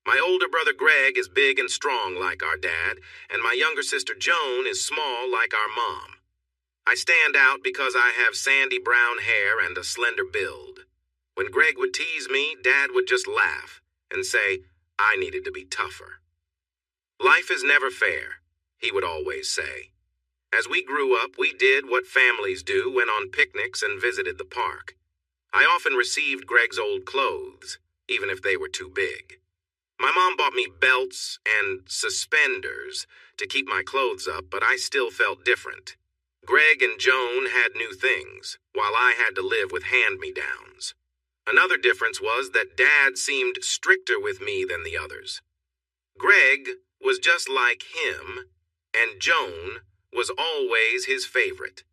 My older brother Greg is big and strong like our dad, and my younger sister Joan is small like our mom. I stand out because I have sandy brown hair and a slender build. When Greg would tease me, Dad would just laugh and say I needed to be tougher. Life is never fair, he would always say. As we grew up, we did what families do, went on picnics and visited the park. I often received Greg's old clothes, even if they were too big. My mom bought me belts and suspenders to keep my clothes up, but I still felt different. Greg and Joan had new things, while I had to live with hand-me-downs. Another difference was that Dad seemed stricter with me than the others. Greg was just like him, and Joan was always his favorite.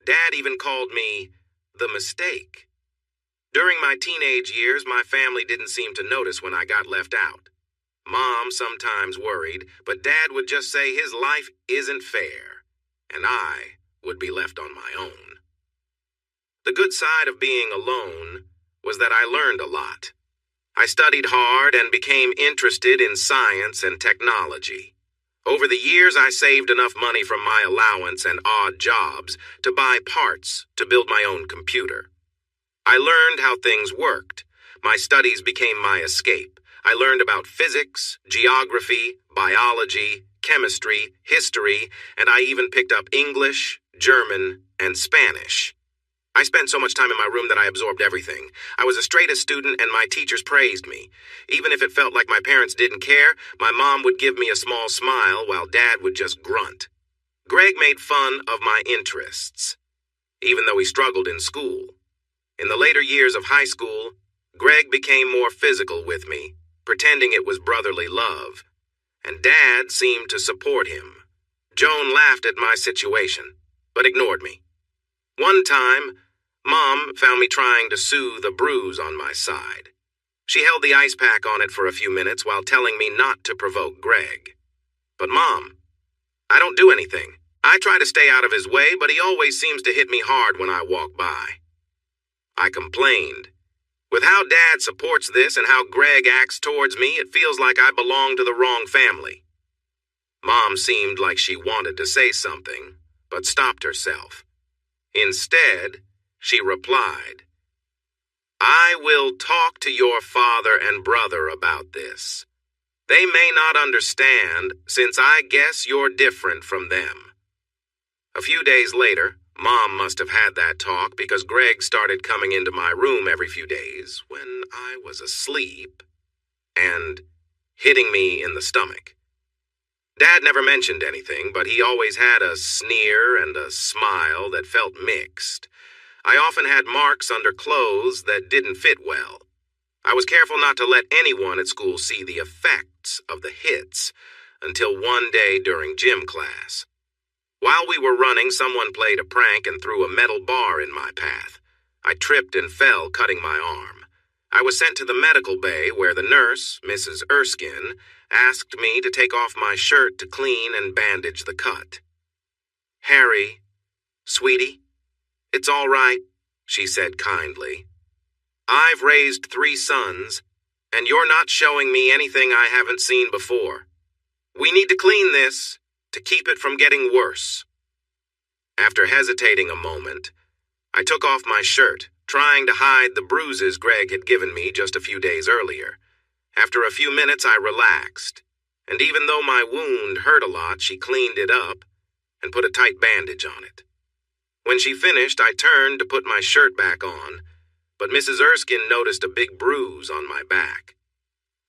Dad even called me the mistake. During my teenage years, my family didn't seem to notice when I got left out. Mom sometimes worried, but Dad would just say his life isn't fair, and I would be left on my own. The good side of being alone was that I learned a lot. I studied hard and became interested in science and technology. Over the years, I saved enough money from my allowance and odd jobs to buy parts to build my own computer. I learned how things worked. My studies became my escape. I learned about physics, geography, biology, chemistry, history, and I even picked up English, German, and Spanish. I spent so much time in my room that I absorbed everything. I was a straight-A student, and my teachers praised me. Even if it felt like my parents didn't care, my mom would give me a small smile while Dad would just grunt. Greg made fun of my interests, even though he struggled in school. In the later years of high school, Greg became more physical with me, pretending it was brotherly love, and Dad seemed to support him. Joan laughed at my situation, but ignored me. One time, Mom found me trying to soothe a bruise on my side. She held the ice pack on it for a few minutes while telling me not to provoke Greg. But Mom, I don't do anything. I try to stay out of his way, but he always seems to hit me hard when I walk by. I complained. With how Dad supports this and how Greg acts towards me, it feels like I belong to the wrong family. Mom seemed like she wanted to say something, but stopped herself. Instead, she replied, "I will talk to your father and brother about this. They may not understand, since I guess you're different from them." A few days later, Mom must have had that talk because Greg started coming into my room every few days when I was asleep and hitting me in the stomach. Dad never mentioned anything, but he always had a sneer and a smile that felt mixed. I often had marks under clothes that didn't fit well. I was careful not to let anyone at school see the effects of the hits until one day during gym class. While we were running, someone played a prank and threw a metal bar in my path. I tripped and fell, cutting my arm. I was sent to the medical bay where the nurse, Mrs. Erskine, asked me to take off my shirt to clean and bandage the cut. "Harry, sweetie, it's all right," she said kindly. "I've raised 3 sons, and you're not showing me anything I haven't seen before. We need to clean this to keep it from getting worse." After hesitating a moment, I took off my shirt, trying to hide the bruises Greg had given me just a few days earlier. After a few minutes, I relaxed, and even though my wound hurt a lot, she cleaned it up and put a tight bandage on it. When she finished, I turned to put my shirt back on, but Mrs. Erskine noticed a big bruise on my back.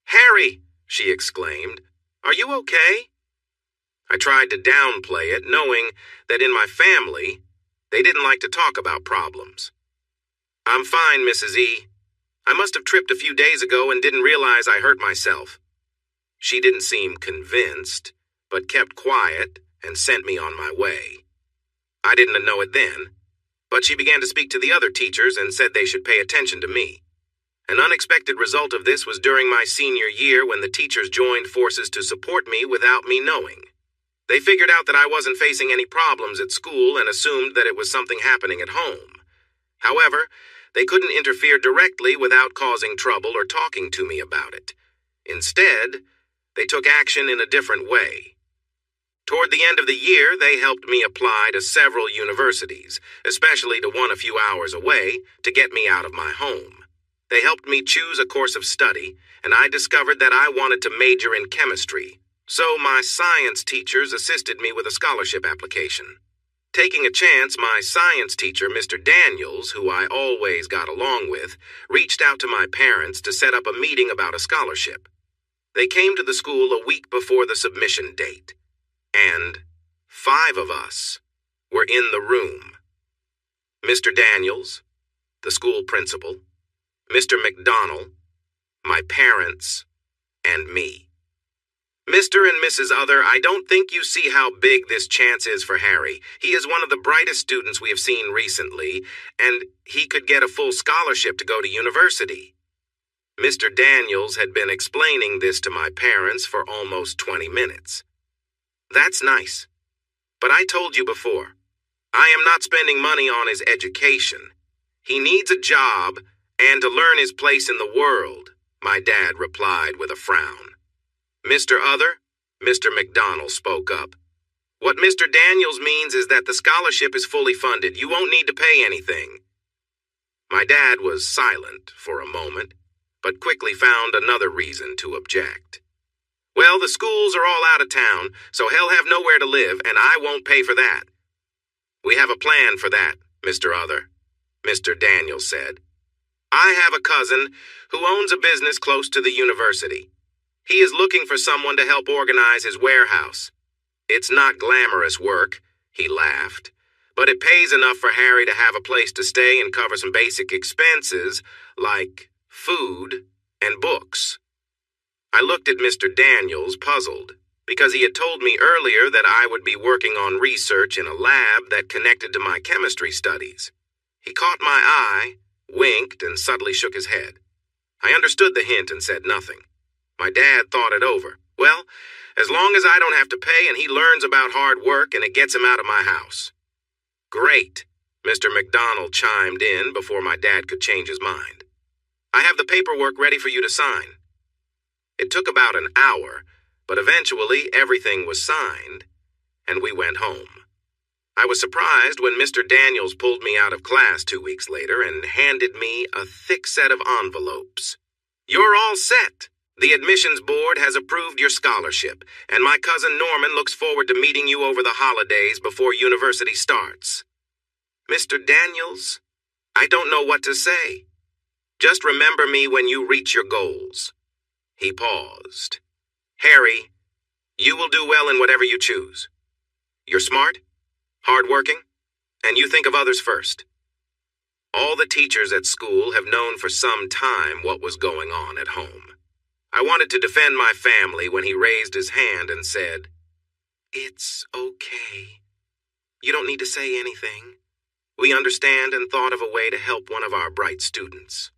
"Harry," she exclaimed, "are you okay?" I tried to downplay it, knowing that in my family, they didn't like to talk about problems. "I'm fine, Mrs. E. I must have tripped a few days ago and didn't realize I hurt myself." She didn't seem convinced, but kept quiet and sent me on my way. I didn't know it then, but she began to speak to the other teachers and said they should pay attention to me. An unexpected result of this was during my senior year when the teachers joined forces to support me without me knowing. They figured out that I wasn't facing any problems at school and assumed that it was something happening at home. However, they couldn't interfere directly without causing trouble or talking to me about it. Instead, they took action in a different way. Toward the end of the year, they helped me apply to several universities, especially to one a few hours away, to get me out of my home. They helped me choose a course of study, and I discovered that I wanted to major in chemistry, so my science teachers assisted me with a scholarship application. Taking a chance, my science teacher, Mr. Daniels, who I always got along with, reached out to my parents to set up a meeting about a scholarship. They came to the school a week before the submission date, and 5 of us were in the room. Mr. Daniels, the school principal, Mr. McDonald, my parents, and me. Mr. and Mrs. Other, I don't think you see how big this chance is for Harry. He is one of the brightest students we have seen recently, and he could get a full scholarship to go to university. Mr. Daniels had been explaining this to my parents for almost 20 minutes. That's nice. But I told you before, I am not spending money on his education. He needs a job and to learn his place in the world, my dad replied with a frown. Mr. Other, Mr. McDonald spoke up. What Mr. Daniels means is that the scholarship is fully funded. You won't need to pay anything. My dad was silent for a moment, but quickly found another reason to object. Well, the schools are all out of town, so he'll have nowhere to live, and I won't pay for that. We have a plan for that, Mr. Other, Mr. Daniels said. I have a cousin who owns a business close to the university. He is looking for someone to help organize his warehouse. It's not glamorous work, he laughed, but it pays enough for Harry to have a place to stay and cover some basic expenses like food and books. I looked at Mr. Daniels, puzzled, because he had told me earlier that I would be working on research in a lab that connected to my chemistry studies. He caught my eye, winked, and subtly shook his head. I understood the hint and said nothing. My dad thought it over. Well, as long as I don't have to pay and he learns about hard work and it gets him out of my house. Great, Mr. McDonald chimed in before my dad could change his mind. I have the paperwork ready for you to sign. It took about an hour, but eventually everything was signed, and we went home. I was surprised when Mr. Daniels pulled me out of class 2 weeks later and handed me a thick set of envelopes. You're all set. The admissions board has approved your scholarship, and my cousin Norman looks forward to meeting you over the holidays before university starts. Mr. Daniels, I don't know what to say. Just remember me when you reach your goals. He paused. Harry, you will do well in whatever you choose. You're smart, hardworking, and you think of others first. All the teachers at school have known for some time what was going on at home. I wanted to defend my family when he raised his hand and said, It's okay. You don't need to say anything. We understand and thought of a way to help one of our bright students.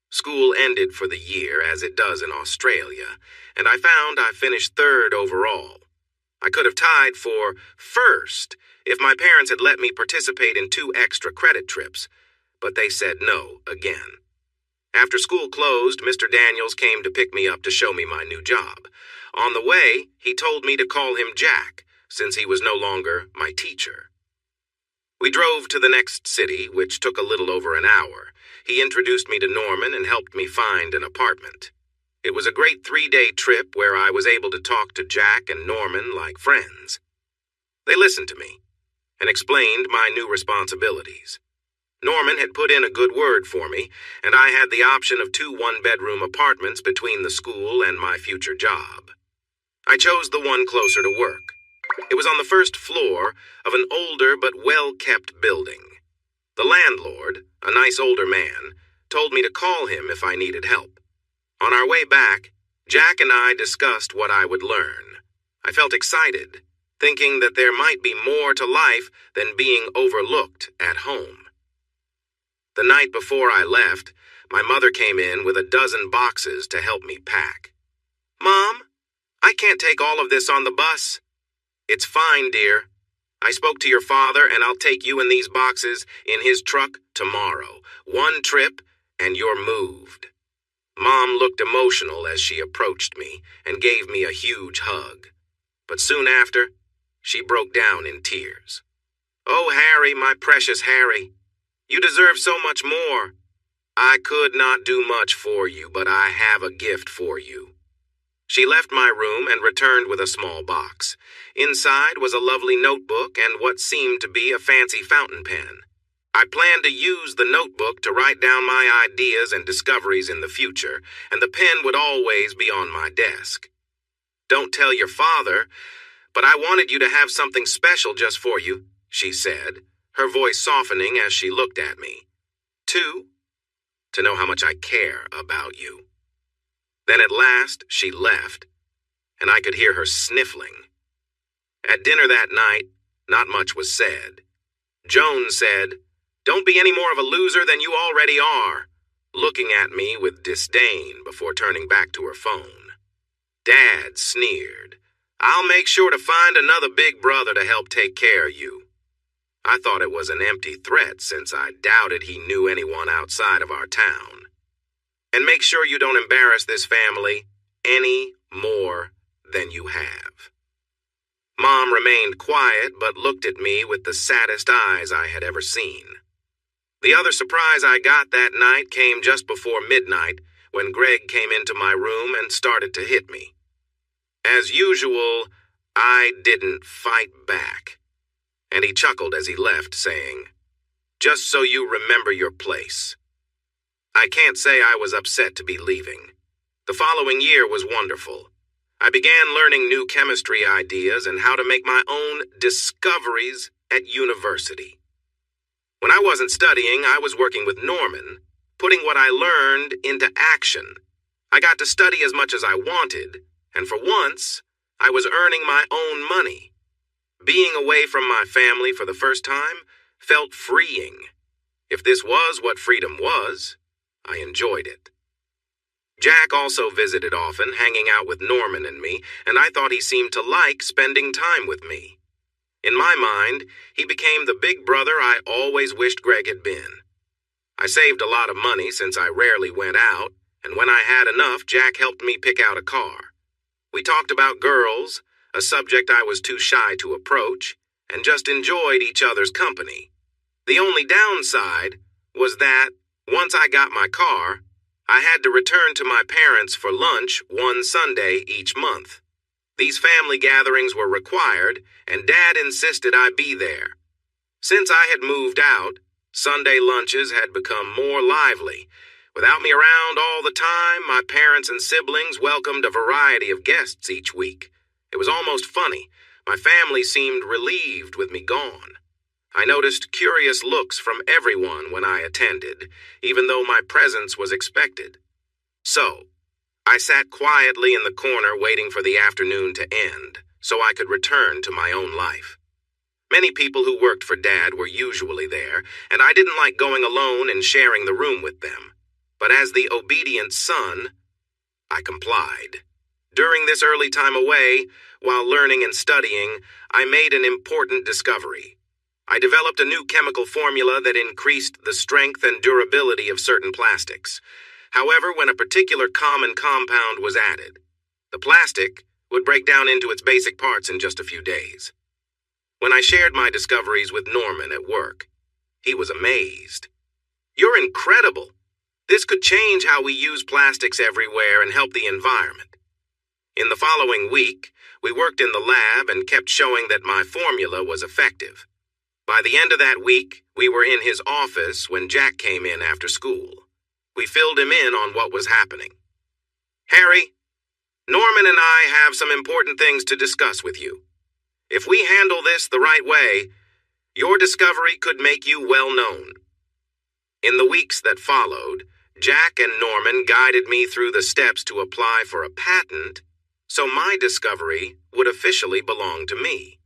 School ended for the year, as it does in Australia, and I found I finished 3rd overall. I could have tied for 1st if my parents had let me participate in 2 extra credit trips, but they said no again. After school closed, Mr. Daniels came to pick me up to show me my new job. On the way, he told me to call him Jack, since he was no longer my teacher. We drove to the next city, which took a little over an hour. He introduced me to Norman and helped me find an apartment. It was a great 3-day trip where I was able to talk to Jack and Norman like friends. They listened to me and explained my new responsibilities. Norman had put in a good word for me, and I had the option of 2 one-bedroom apartments between the school and my future job. I chose the one closer to work. It was on the 1st floor of an older but well-kept building. The landlord, a nice older man, told me to call him if I needed help. On our way back, Jack and I discussed what I would learn. I felt excited, thinking that there might be more to life than being overlooked at home. The night before I left, my mother came in with a dozen boxes to help me pack. Mom, I can't take all of this on the bus. It's fine, dear. I spoke to your father, and I'll take you in these boxes in his truck tomorrow. 1 trip, and you're moved. Mom looked emotional as she approached me and gave me a huge hug. But soon after, she broke down in tears. "Oh, Harry, my precious Harry, you deserve so much more. I could not do much for you, but I have a gift for you." She left my room and returned with a small box. Inside was a lovely notebook and what seemed to be a fancy fountain pen. I planned to use the notebook to write down my ideas and discoveries in the future, and the pen would always be on my desk. "Don't tell your father, but I wanted you to have something special just for you," she said, her voice softening as she looked at me. To know how much I care about you." Then at last she left, and I could hear her sniffling. At dinner that night, not much was said. Joan said, "Don't be any more of a loser than you already are," looking at me with disdain before turning back to her phone. Dad sneered, "I'll make sure to find another big brother to help take care of you." I thought it was an empty threat since I doubted he knew anyone outside of our town. "And make sure you don't embarrass this family any more than you have." Mom remained quiet but looked at me with the saddest eyes I had ever seen. The other surprise I got that night came just before midnight when Greg came into my room and started to hit me. As usual, I didn't fight back, and he chuckled as he left, saying, "Just so you remember your place." I can't say I was upset to be leaving. The following year was wonderful. I began learning new chemistry ideas and how to make my own discoveries at university. When I wasn't studying, I was working with Norman, putting what I learned into action. I got to study as much as I wanted, and for once, I was earning my own money. Being away from my family for the first time felt freeing. If this was what freedom was, I enjoyed it. Jack also visited often, hanging out with Norman and me, and I thought he seemed to like spending time with me. In my mind, he became the big brother I always wished Greg had been. I saved a lot of money since I rarely went out, and when I had enough, Jack helped me pick out a car. We talked about girls, a subject I was too shy to approach, and just enjoyed each other's company. The only downside was that, once I got my car, I had to return to my parents for lunch one Sunday each month. These family gatherings were required, and Dad insisted I be there. Since I had moved out, Sunday lunches had become more lively. Without me around all the time, my parents and siblings welcomed a variety of guests each week. It was almost funny. My family seemed relieved with me gone. I noticed curious looks from everyone when I attended, even though my presence was expected. So, I sat quietly in the corner waiting for the afternoon to end, so I could return to my own life. Many people who worked for Dad were usually there, and I didn't like going alone and sharing the room with them. But as the obedient son, I complied. During this early time away, while learning and studying, I made an important discovery. I developed a new chemical formula that increased the strength and durability of certain plastics. However, when a particular common compound was added, the plastic would break down into its basic parts in just a few days. When I shared my discoveries with Norman at work, he was amazed. "You're incredible. This could change how we use plastics everywhere and help the environment." In the following week, we worked in the lab and kept showing that my formula was effective. By the end of that week, we were in his office when Jack came in after school. We filled him in on what was happening. "Harry, Norman and I have some important things to discuss with you. If we handle this the right way, your discovery could make you well known." In the weeks that followed, Jack and Norman guided me through the steps to apply for a patent, so my discovery would officially belong to me.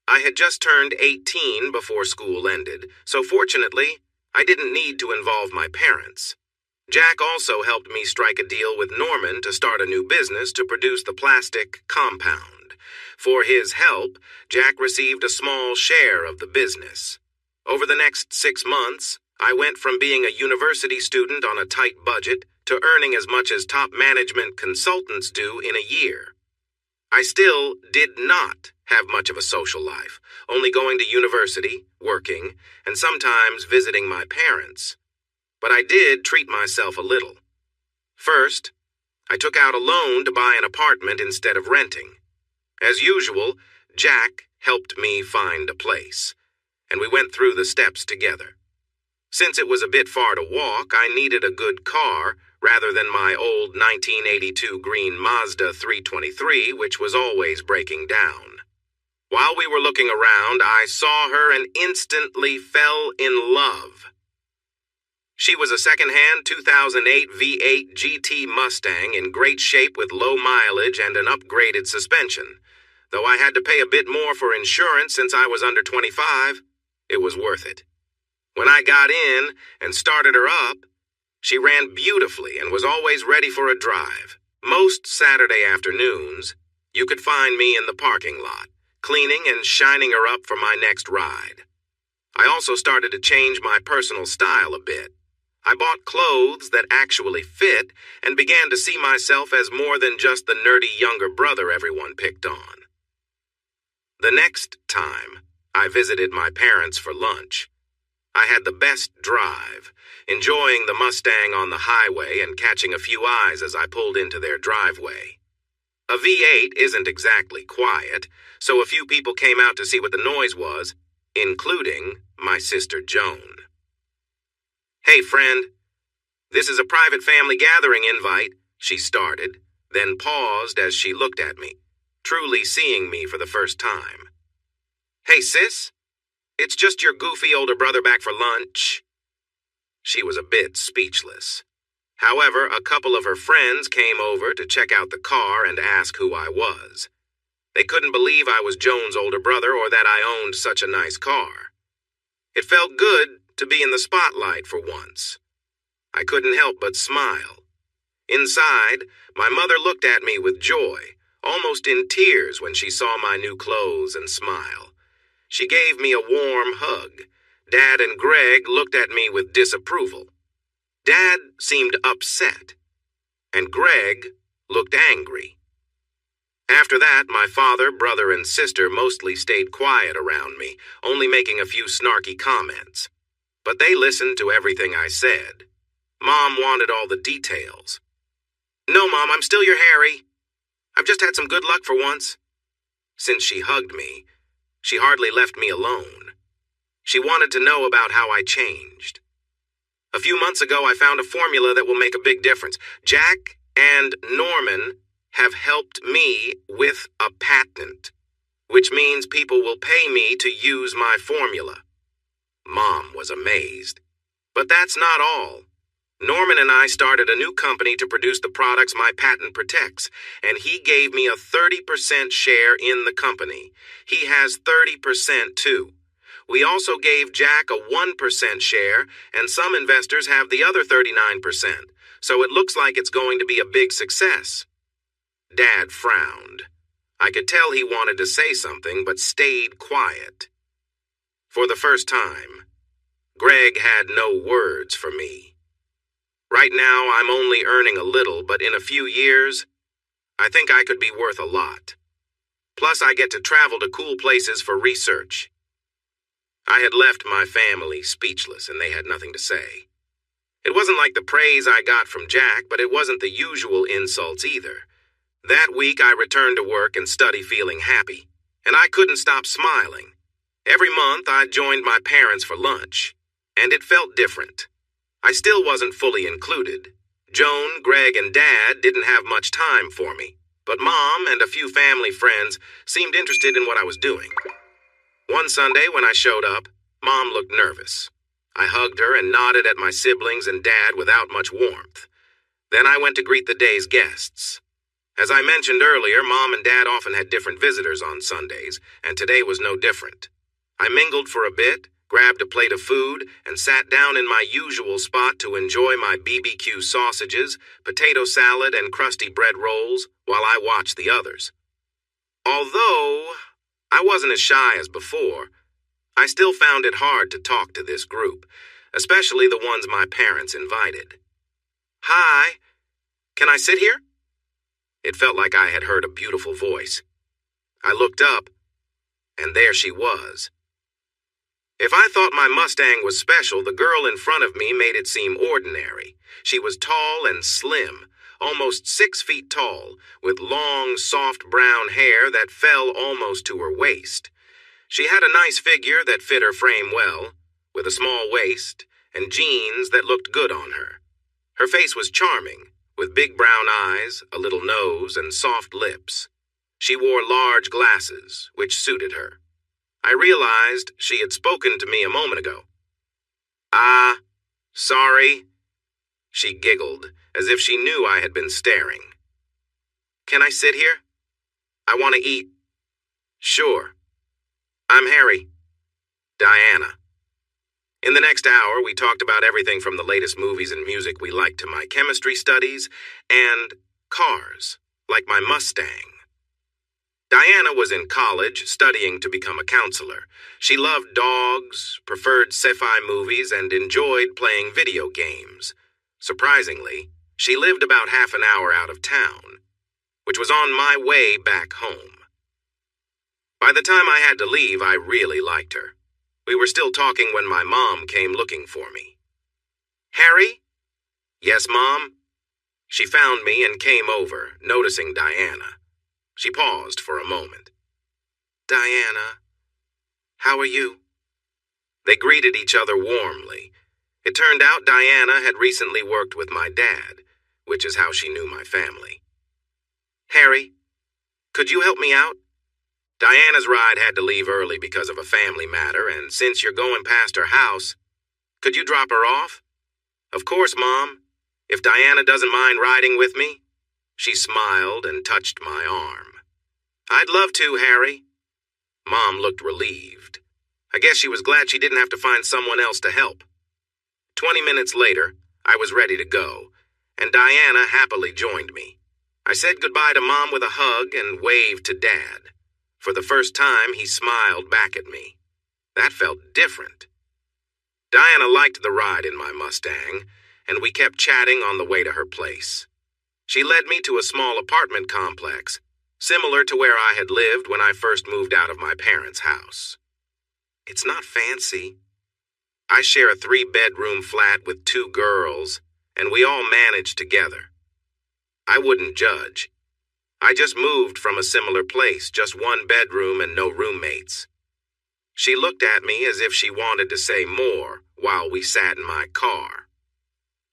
I had just turned 18 before school ended, so fortunately, I didn't need to involve my parents. Jack also helped me strike a deal with Norman to start a new business to produce the plastic compound. For his help, Jack received a small share of the business. Over the next 6 months, I went from being a university student on a tight budget to earning as much as top management consultants do in a year. I still did not have much of a social life, only going to university, working, and sometimes visiting my parents. But I did treat myself a little. First, I took out a loan to buy an apartment instead of renting. As usual, Jack helped me find a place, and we went through the steps together. Since it was a bit far to walk, I needed a good car rather than my old 1982 green Mazda 323, which was always breaking down. While we were looking around, I saw her and instantly fell in love. She was a second-hand 2008 V8 GT Mustang in great shape with low mileage and an upgraded suspension. Though I had to pay a bit more for insurance since I was under 25, it was worth it. When I got in and started her up, she ran beautifully and was always ready for a drive. Most Saturday afternoons, you could find me in the parking lot, cleaning and shining her up for my next ride. I also started to change my personal style a bit. I bought clothes that actually fit and began to see myself as more than just the nerdy younger brother everyone picked on. The next time, I visited my parents for lunch. I had the best drive, enjoying the Mustang on the highway and catching a few eyes as I pulled into their driveway. A V8 isn't exactly quiet, so a few people came out to see what the noise was, including my sister Joan. "Hey, friend, this is a private family gathering invite," she started, then paused as she looked at me, truly seeing me for the first time. "Hey, sis, it's just your goofy older brother back for lunch." She was a bit speechless. However, a couple of her friends came over to check out the car and ask who I was. They couldn't believe I was Joan's older brother or that I owned such a nice car. It felt good to be in the spotlight for once. I couldn't help but smile. Inside, my mother looked at me with joy, almost in tears when she saw my new clothes and smile. She gave me a warm hug. Dad and Greg looked at me with disapproval. Dad seemed upset, and Greg looked angry. After that, my father, brother, and sister mostly stayed quiet around me, only making a few snarky comments. But they listened to everything I said. Mom wanted all the details. "No, Mom, I'm still your Harry. I've just had some good luck for once." Since she hugged me, she hardly left me alone. She wanted to know about how I changed. "A few months ago, I found a formula that will make a big difference. Jack and Norman have helped me with a patent, which means people will pay me to use my formula." Mom was amazed. But that's not all. Norman and I started a new company to produce the products my patent protects, and he gave me a 30% share in the company. He has 30% too. We also gave Jack a 1% share, and some investors have the other 39%, so it looks like it's going to be a big success. Dad frowned. I could tell he wanted to say something, but stayed quiet. For the first time, Greg had no words for me. Right now, I'm only earning a little, but in a few years, I think I could be worth a lot. Plus, I get to travel to cool places for research. I had left my family speechless, and they had nothing to say. It wasn't like the praise I got from Jack, but it wasn't the usual insults either. That week, I returned to work and study feeling happy, and I couldn't stop smiling. Every month, I joined my parents for lunch, and it felt different. I still wasn't fully included. Joan, Greg, and Dad didn't have much time for me, but Mom and a few family friends seemed interested in what I was doing. One Sunday, when I showed up, Mom looked nervous. I hugged her and nodded at my siblings and Dad without much warmth. Then I went to greet the day's guests. As I mentioned earlier, Mom and Dad often had different visitors on Sundays, and today was no different. I mingled for a bit, grabbed a plate of food, and sat down in my usual spot to enjoy my BBQ sausages, potato salad, and crusty bread rolls while I watched the others. Although I wasn't as shy as before, I still found it hard to talk to this group, especially the ones my parents invited. Hi, can I sit here? It felt like I had heard a beautiful voice. I looked up, and there she was. If I thought my Mustang was special, the girl in front of me made it seem ordinary. She was tall and slim, almost 6 feet tall, with long, soft brown hair that fell almost to her waist. She had a nice figure that fit her frame well, with a small waist and jeans that looked good on her. Her face was charming, with big brown eyes, a little nose, and soft lips. She wore large glasses, which suited her. I realized she had spoken to me a moment ago. "Ah, sorry," she giggled, as if she knew I had been staring. "Can I sit here? I want to eat." "Sure. I'm Harry." Diana. In the next hour, we talked about everything from the latest movies and music we liked to my chemistry studies and cars, like my Mustang. Diana was in college, studying to become a counselor. She loved dogs, preferred sci-fi movies, and enjoyed playing video games. Surprisingly, she lived about half an hour out of town, which was on my way back home. By the time I had to leave, I really liked her. We were still talking when my mom came looking for me. "Harry?" "Yes, Mom?" She found me and came over, noticing Diana. She paused for a moment. "Diana, how are you?" They greeted each other warmly. It turned out Diana had recently worked with my dad, which is how she knew my family. "Harry, could you help me out? Diana's ride had to leave early because of a family matter, and since you're going past her house, could you drop her off?" "Of course, Mom, if Diana doesn't mind riding with me." She smiled and touched my arm. "I'd love to, Harry." Mom looked relieved. I guess she was glad she didn't have to find someone else to help. 20 minutes later, I was ready to go, and Diana happily joined me. I said goodbye to Mom with a hug and waved to Dad. For the first time, he smiled back at me. That felt different. Diana liked the ride in my Mustang, and we kept chatting on the way to her place. She led me to a small apartment complex, similar to where I had lived when I first moved out of my parents' house. It's not fancy. I share a 3-bedroom flat with 2 girls, and we all manage together. I wouldn't judge. I just moved from a similar place, just 1 bedroom and no roommates. She looked at me as if she wanted to say more while we sat in my car.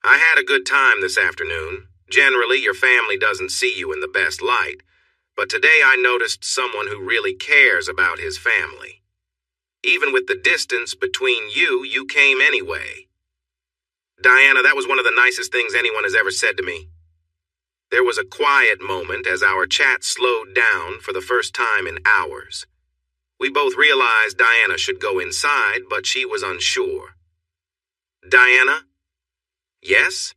"I had a good time this afternoon. Generally, your family doesn't see you in the best light, but today I noticed someone who really cares about his family. Even with the distance between you, you came anyway." "Diana, that was one of the nicest things anyone has ever said to me." There was a quiet moment as our chat slowed down for the first time in hours. We both realized Diana should go inside, but she was unsure. "Diana?" "Yes?"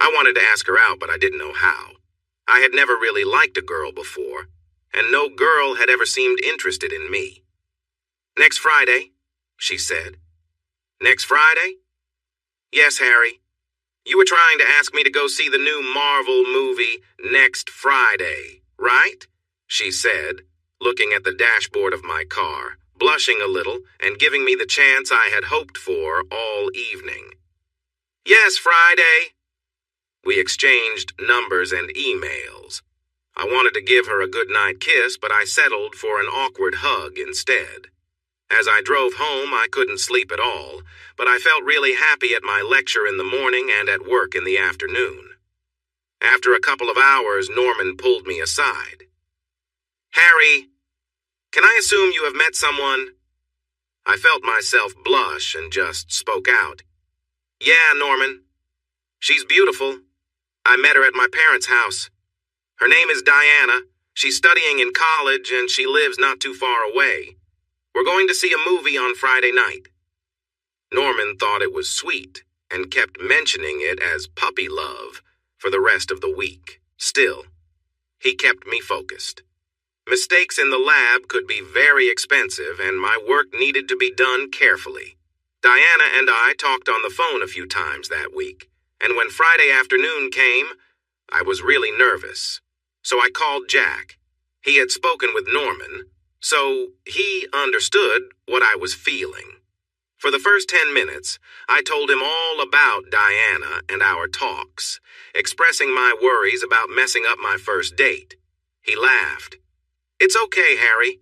I wanted to ask her out, but I didn't know how. I had never really liked a girl before, and no girl had ever seemed interested in me. "Next Friday," she said. "Next Friday?" "Yes, Harry. You were trying to ask me to go see the new Marvel movie Next Friday, right?" she said, looking at the dashboard of my car, blushing a little and giving me the chance I had hoped for all evening. "Yes, Friday." We exchanged numbers and emails. I wanted to give her a goodnight kiss, but I settled for an awkward hug instead. As I drove home, I couldn't sleep at all, but I felt really happy at my lecture in the morning and at work in the afternoon. After a couple of hours, Norman pulled me aside. "Harry, can I assume you have met someone?" I felt myself blush and just spoke out. "Yeah, Norman. She's beautiful. I met her at my parents' house. Her name is Diana. She's studying in college and she lives not too far away. We're going to see a movie on Friday night." Norman thought it was sweet and kept mentioning it as puppy love for the rest of the week. Still, he kept me focused. Mistakes in the lab could be very expensive and my work needed to be done carefully. Diana and I talked on the phone a few times that week, and when Friday afternoon came, I was really nervous. So I called Jack. He had spoken with Norman, so he understood what I was feeling. For the first 10 minutes, I told him all about Diana and our talks, expressing my worries about messing up my first date. He laughed. "It's okay, Harry.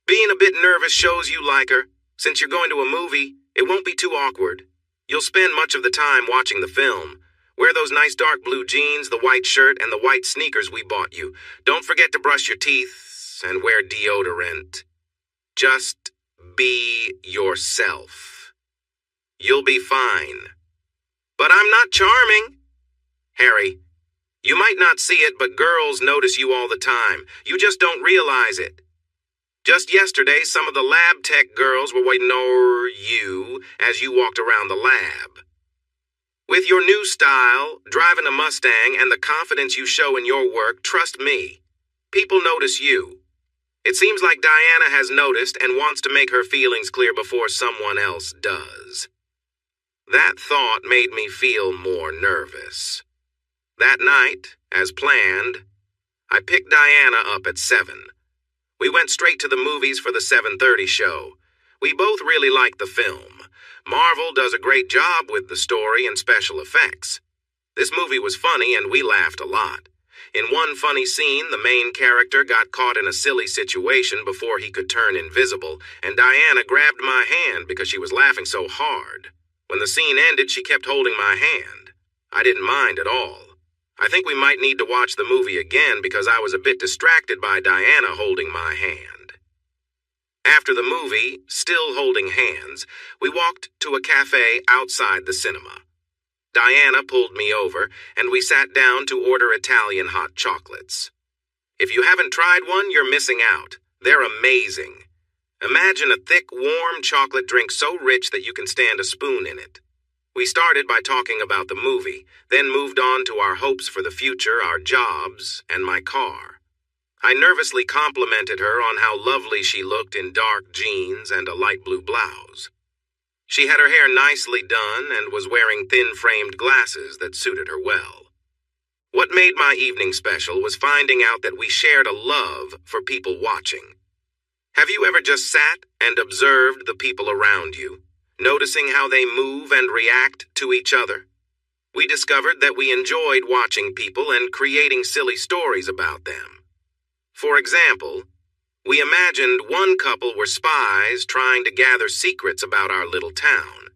Being a bit nervous shows you like her. Since you're going to a movie, it won't be too awkward. You'll spend much of the time watching the film. Wear those nice dark blue jeans, the white shirt, and the white sneakers we bought you. Don't forget to brush your teeth and wear deodorant. Just be yourself. You'll be fine." "But I'm not charming." "Harry, you might not see it, but girls notice you all the time. You just don't realize it. Just yesterday, some of the lab tech girls were waiting over you as you walked around the lab. With your new style, driving a Mustang, and the confidence you show in your work, trust me, people notice you. It seems like Diana has noticed and wants to make her feelings clear before someone else does." That thought made me feel more nervous. That night, as planned, I picked Diana up at 7. We went straight to the movies for the 7:30 show. We both really liked the film. Marvel does a great job with the story and special effects. This movie was funny and we laughed a lot. In one funny scene, the main character got caught in a silly situation before he could turn invisible, and Diana grabbed my hand because she was laughing so hard. When the scene ended, she kept holding my hand. I didn't mind at all. I think we might need to watch the movie again because I was a bit distracted by Diana holding my hand. After the movie, still holding hands, we walked to a cafe outside the cinema. Diana pulled me over, and we sat down to order Italian hot chocolates. If you haven't tried one, you're missing out. They're amazing. Imagine a thick, warm chocolate drink so rich that you can stand a spoon in it. We started by talking about the movie, then moved on to our hopes for the future, our jobs, and my car. I nervously complimented her on how lovely she looked in dark jeans and a light blue blouse. She had her hair nicely done and was wearing thin-framed glasses that suited her well. What made my evening special was finding out that we shared a love for people watching. Have you ever just sat and observed the people around you, noticing how they move and react to each other? We discovered that we enjoyed watching people and creating silly stories about them. For example, we imagined one couple were spies trying to gather secrets about our little town.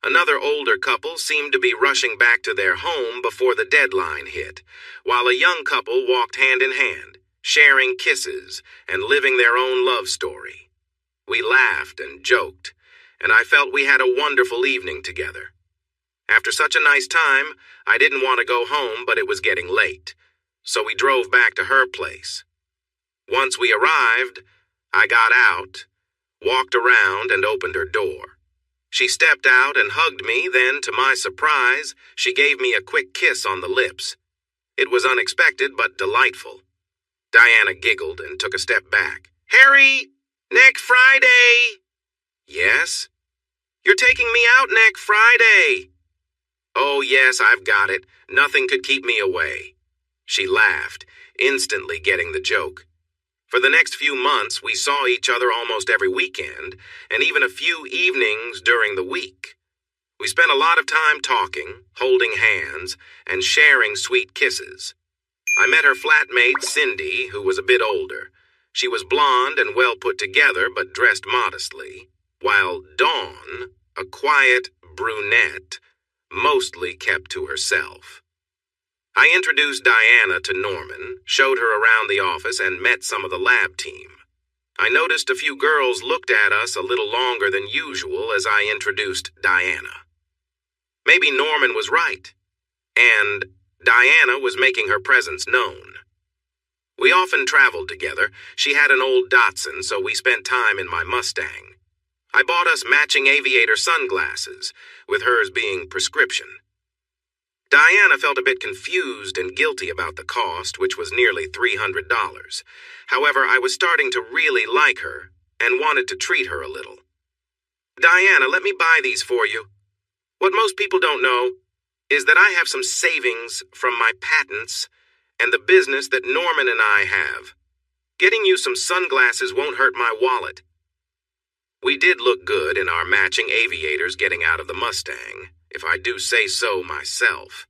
Another older couple seemed to be rushing back to their home before the deadline hit, while a young couple walked hand in hand, sharing kisses and living their own love story. We laughed and joked, and I felt we had a wonderful evening together. After such a nice time, I didn't want to go home, but it was getting late, so we drove back to her place. Once we arrived, I got out, walked around, and opened her door. She stepped out and hugged me, then, to my surprise, she gave me a quick kiss on the lips. It was unexpected but delightful. Diana giggled and took a step back. "Harry, next Friday." "Yes?" "You're taking me out next Friday." "Oh, yes, I've got it. Nothing could keep me away." She laughed, instantly getting the joke. For the next few months, we saw each other almost every weekend, and even a few evenings during the week. We spent a lot of time talking, holding hands, and sharing sweet kisses. I met her flatmate, Cindy, who was a bit older. She was blonde and well put together, but dressed modestly, while Dawn, a quiet brunette, mostly kept to herself. I introduced Diana to Norman, showed her around the office, and met some of the lab team. I noticed a few girls looked at us a little longer than usual as I introduced Diana. Maybe Norman was right, and Diana was making her presence known. We often traveled together. She had an old Datsun, so we spent time in my Mustang. I bought us matching aviator sunglasses, with hers being prescription. Diana felt a bit confused and guilty about the cost, which was nearly $300. However, I was starting to really like her and wanted to treat her a little. Diana, let me buy these for you. What most people don't know is that I have some savings from my patents and the business that Norman and I have. Getting you some sunglasses won't hurt my wallet. We did look good in our matching aviators getting out of the Mustang, if I do say so myself.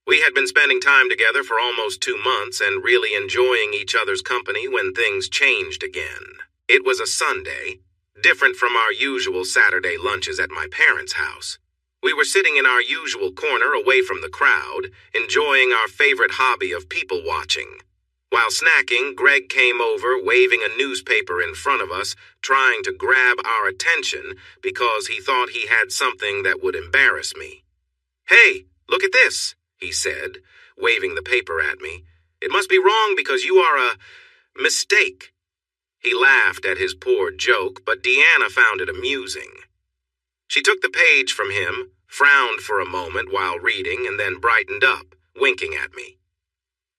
We had been spending time together for almost 2 months and really enjoying each other's company when things changed again. It was a Sunday, different from our usual Saturday lunches at my parents' house. We were sitting in our usual corner away from the crowd, enjoying our favorite hobby of people watching. While snacking, Greg came over waving a newspaper in front of us, trying to grab our attention because he thought he had something that would embarrass me. "Hey, look at this," he said, waving the paper at me. "It must be wrong because you are a mistake." He laughed at his poor joke, but Deanna found it amusing. She took the page from him, frowned for a moment while reading, and then brightened up, winking at me.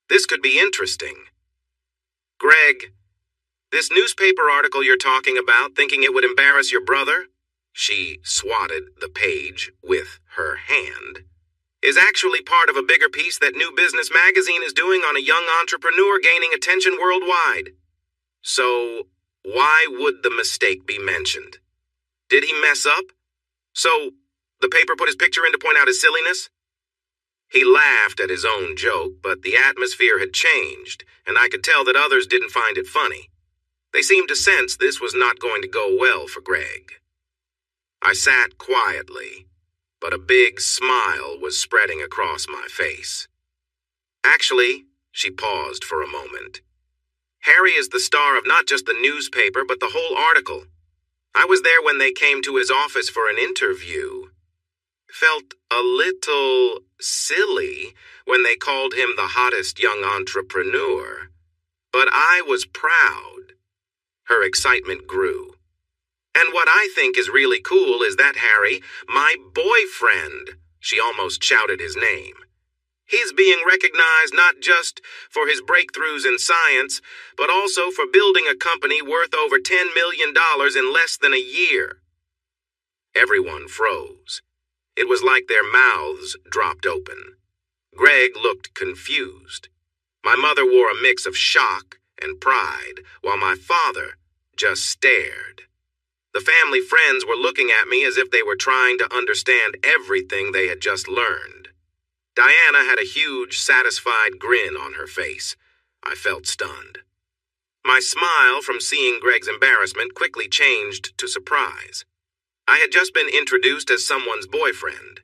"This could be interesting." "Greg, this newspaper article you're talking about, thinking it would embarrass your brother," she swatted the page with her hand, "is actually part of a bigger piece that New Business Magazine is doing on a young entrepreneur gaining attention worldwide. So, why would the mistake be mentioned? Did he mess up? So, the paper put his picture in to point out his silliness?" He laughed at his own joke, but the atmosphere had changed, and I could tell that others didn't find it funny. They seemed to sense this was not going to go well for Greg. I sat quietly, but a big smile was spreading across my face. "Actually," she paused for a moment, "Harry is the star of not just the newspaper, but the whole article. I was there when they came to his office for an interview. Felt a little silly when they called him the hottest young entrepreneur, but I was proud." Her excitement grew. "And what I think is really cool is that Harry, my boyfriend," she almost shouted his name, "he's being recognized not just for his breakthroughs in science, but also for building a company worth over $10 million in less than a year." Everyone froze. It was like their mouths dropped open. Greg looked confused. My mother wore a mix of shock and pride, while my father just stared. The family friends were looking at me as if they were trying to understand everything they had just learned. Diana had a huge, satisfied grin on her face. I felt stunned. My smile from seeing Greg's embarrassment quickly changed to surprise. I had just been introduced as someone's boyfriend.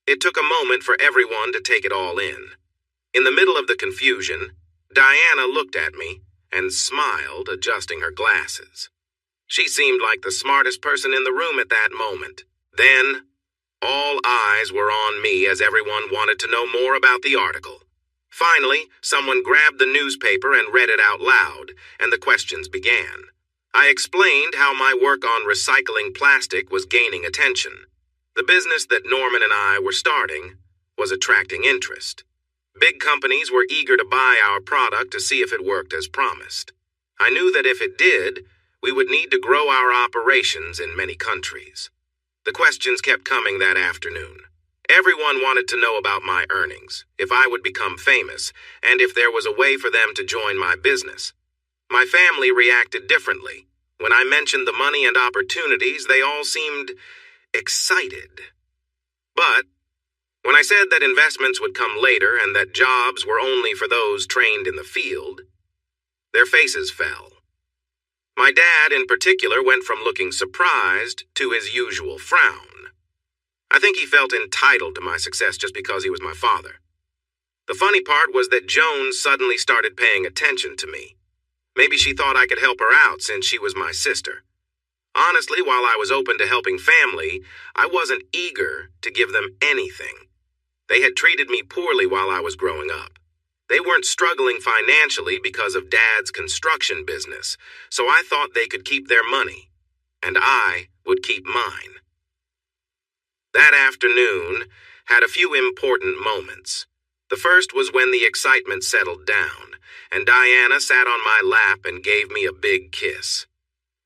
It took a moment for everyone to take it all in. In the middle of the confusion, Diana looked at me and smiled, adjusting her glasses. She seemed like the smartest person in the room at that moment. Then, all eyes were on me as everyone wanted to know more about the article. Finally, someone grabbed the newspaper and read it out loud, and the questions began. I explained how my work on recycling plastic was gaining attention. The business that Norman and I were starting was attracting interest. Big companies were eager to buy our product to see if it worked as promised. I knew that if it did, we would need to grow our operations in many countries. The questions kept coming that afternoon. Everyone wanted to know about my earnings, if I would become famous, and if there was a way for them to join my business. My family reacted differently. When I mentioned the money and opportunities, they all seemed excited. But when I said that investments would come later and that jobs were only for those trained in the field, their faces fell. My dad, in particular, went from looking surprised to his usual frown. I think he felt entitled to my success just because he was my father. The funny part was that Joan suddenly started paying attention to me. Maybe she thought I could help her out since she was my sister. Honestly, while I was open to helping family, I wasn't eager to give them anything. They had treated me poorly while I was growing up. They weren't struggling financially because of Dad's construction business, so I thought they could keep their money, and I would keep mine. That afternoon had a few important moments. The first was when the excitement settled down, and Diana sat on my lap and gave me a big kiss.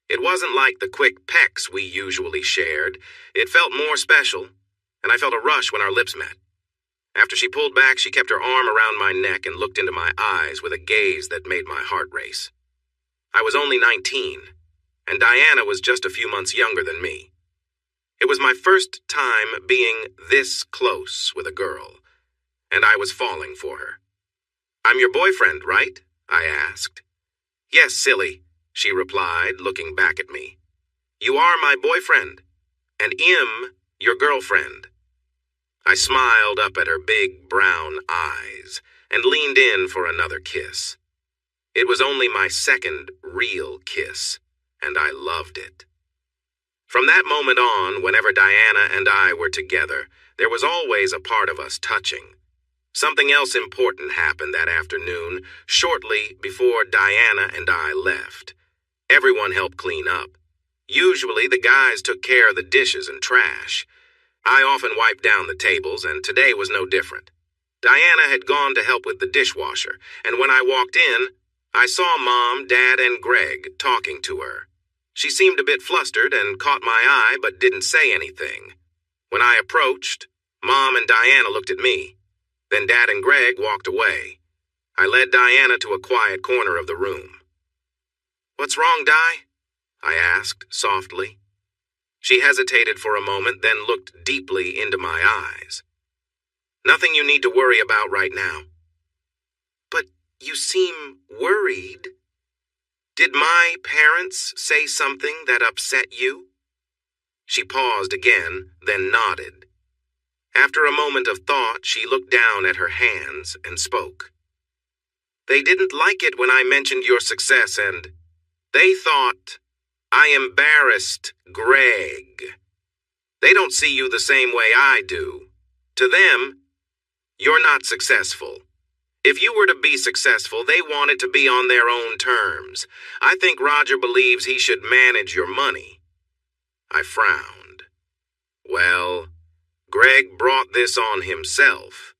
It wasn't like the quick pecks we usually shared. It felt more special, and I felt a rush when our lips met. After she pulled back, she kept her arm around my neck and looked into my eyes with a gaze that made my heart race. I was only 19, and Diana was just a few months younger than me. It was my first time being this close with a girl, and I was falling for her. "I'm your boyfriend, right?" I asked. "Yes, silly," she replied, looking back at me. "You are my boyfriend, and I'm your girlfriend." I smiled up at her big brown eyes and leaned in for another kiss. It was only my second real kiss, and I loved it. From that moment on, whenever Diana and I were together, there was always a part of us touching. Something else important happened that afternoon, shortly before Diana and I left. Everyone helped clean up. Usually the guys took care of the dishes and trash. I often wiped down the tables, and today was no different. Diana had gone to help with the dishwasher, and when I walked in, I saw Mom, Dad, and Greg talking to her. She seemed a bit flustered and caught my eye but didn't say anything. When I approached, Mom and Diana looked at me. Then Dad and Greg walked away. I led Diana to a quiet corner of the room. "What's wrong, Di?" I asked softly. She hesitated for a moment, then looked deeply into my eyes. "Nothing you need to worry about right now." "But you seem worried. Did my parents say something that upset you?" She paused again, then nodded. After a moment of thought, she looked down at her hands and spoke. "They didn't like it when I mentioned your success, and they thought I embarrassed Greg. They don't see you the same way I do. To them, you're not successful. If you were to be successful, they want it to be on their own terms. I think Roger believes he should manage your money." I frowned. Well, Greg brought this on himself.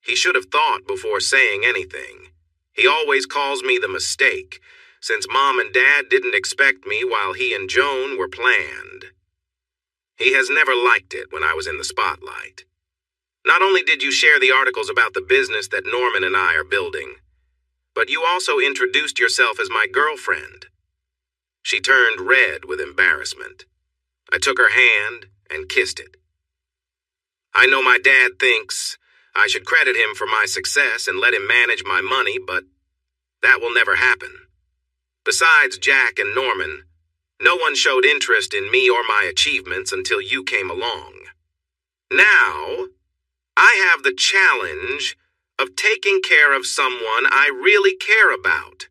He should have thought before saying anything. He always calls me the mistake, since Mom and Dad didn't expect me while he and Joan were planned. He has never liked it when I was in the spotlight. "Not only did you share the articles about the business that Norman and I are building, but you also introduced yourself as my girlfriend." She turned red with embarrassment. I took her hand and kissed it. "I know my dad thinks I should credit him for my success and let him manage my money, but that will never happen. Besides Jack and Norman, no one showed interest in me or my achievements until you came along. Now, I have the challenge of taking care of someone I really care about.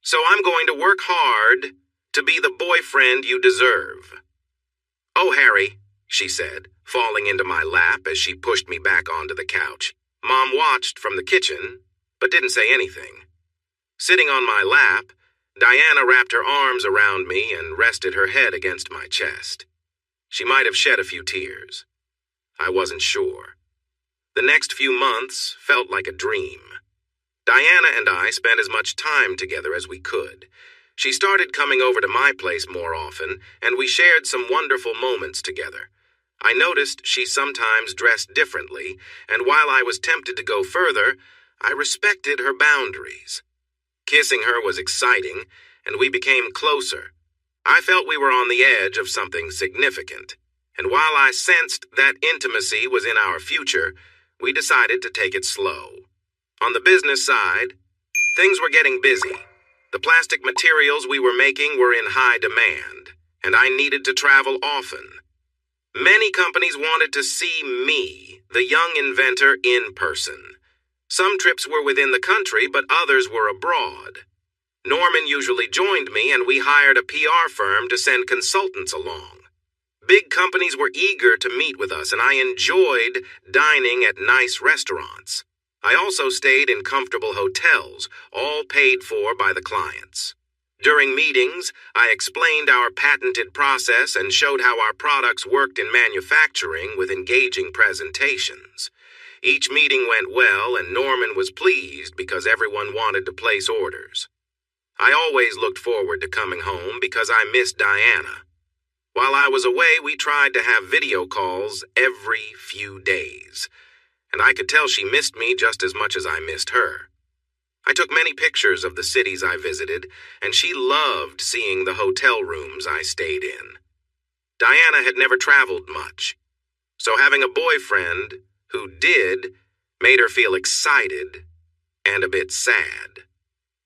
So I'm going to work hard to be the boyfriend you deserve." "Oh, Harry," she said, falling into my lap as she pushed me back onto the couch. Mom watched from the kitchen, but didn't say anything. Sitting on my lap, Diana wrapped her arms around me and rested her head against my chest. She might have shed a few tears. I wasn't sure. The next few months felt like a dream. Diana and I spent as much time together as we could. She started coming over to my place more often, and we shared some wonderful moments together. I noticed she sometimes dressed differently, and while I was tempted to go further, I respected her boundaries. Kissing her was exciting, and we became closer. I felt we were on the edge of something significant, and while I sensed that intimacy was in our future, we decided to take it slow. On the business side, things were getting busy. The plastic materials we were making were in high demand, and I needed to travel often. Many companies wanted to see me, the young inventor, in person. Some trips were within the country, but others were abroad. Norman usually joined me, and we hired a PR firm to send consultants along. Big companies were eager to meet with us, and I enjoyed dining at nice restaurants. I also stayed in comfortable hotels, all paid for by the clients. During meetings, I explained our patented process and showed how our products worked in manufacturing with engaging presentations. Each meeting went well, and Norman was pleased because everyone wanted to place orders. I always looked forward to coming home because I missed Diana. While I was away, we tried to have video calls every few days, and I could tell she missed me just as much as I missed her. I took many pictures of the cities I visited, and she loved seeing the hotel rooms I stayed in. Diana had never traveled much, so having a boyfriend who did made her feel excited and a bit sad.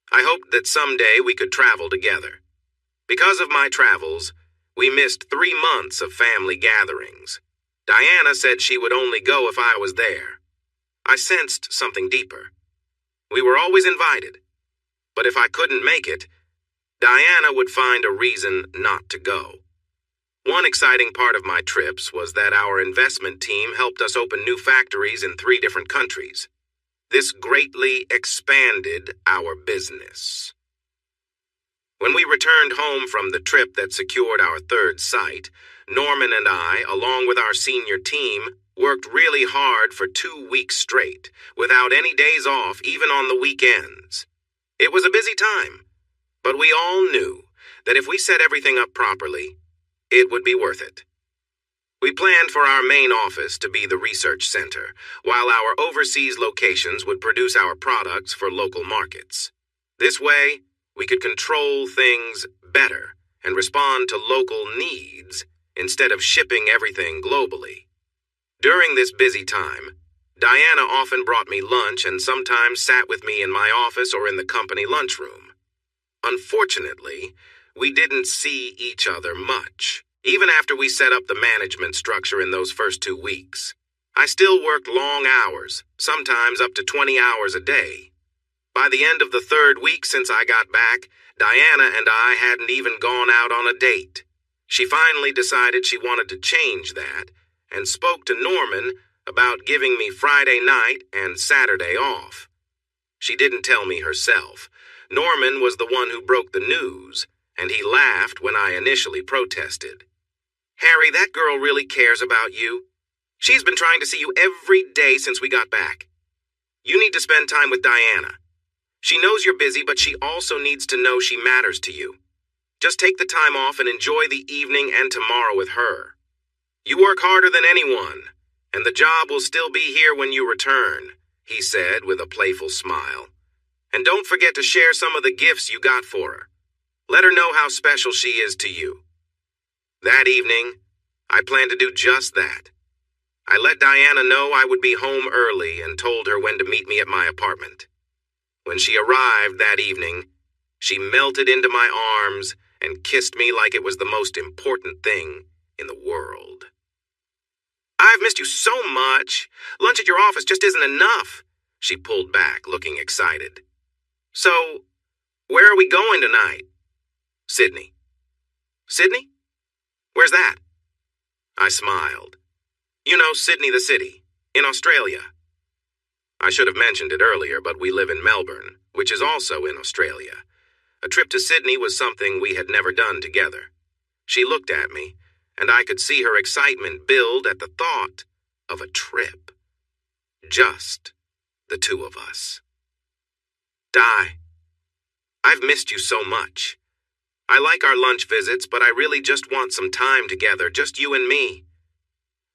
I hoped that someday we could travel together. Because of my travels, we missed 3 months of family gatherings. Diana said she would only go if I was there. I sensed something deeper. We were always invited, but if I couldn't make it, Diana would find a reason not to go. One exciting part of my trips was that our investment team helped us open new factories in 3 different countries. This greatly expanded our business. When we returned home from the trip that secured our 3rd site, Norman and I, along with our senior team, worked really hard for 2 weeks straight, without any days off, even on the weekends. It was a busy time, but we all knew that if we set everything up properly, it would be worth it. We planned for our main office to be the research center, while our overseas locations would produce our products for local markets. This way, we could control things better and respond to local needs instead of shipping everything globally. During this busy time, Diana often brought me lunch and sometimes sat with me in my office or in the company lunchroom. Unfortunately, we didn't see each other much, even after we set up the management structure in those first 2 weeks. I still worked long hours, sometimes up to 20 hours a day. By the end of the 3rd week since I got back, Diana and I hadn't even gone out on a date. She finally decided she wanted to change that and spoke to Norman about giving me Friday night and Saturday off. She didn't tell me herself. Norman was the one who broke the news, and he laughed when I initially protested. "Harry, that girl really cares about you. She's been trying to see you every day since we got back. You need to spend time with Diana. She knows you're busy, but she also needs to know she matters to you. Just take the time off and enjoy the evening and tomorrow with her. You work harder than anyone, and the job will still be here when you return," he said with a playful smile. "And don't forget to share some of the gifts you got for her. Let her know how special she is to you." That evening, I planned to do just that. I let Diana know I would be home early and told her when to meet me at my apartment. When she arrived that evening, she melted into my arms and kissed me like it was the most important thing in the world. "I've missed you so much. Lunch at your office just isn't enough." She pulled back, looking excited. "So, where are we going tonight?" "Sydney." "Sydney? Where's that?" I smiled. "You know, Sydney the city, in Australia." I should have mentioned it earlier, but we live in Melbourne, which is also in Australia. A trip to Sydney was something we had never done together. She looked at me, and I could see her excitement build at the thought of a trip. Just the 2 of us. "Di, I've missed you so much. I like our lunch visits, but I really just want some time together, just you and me."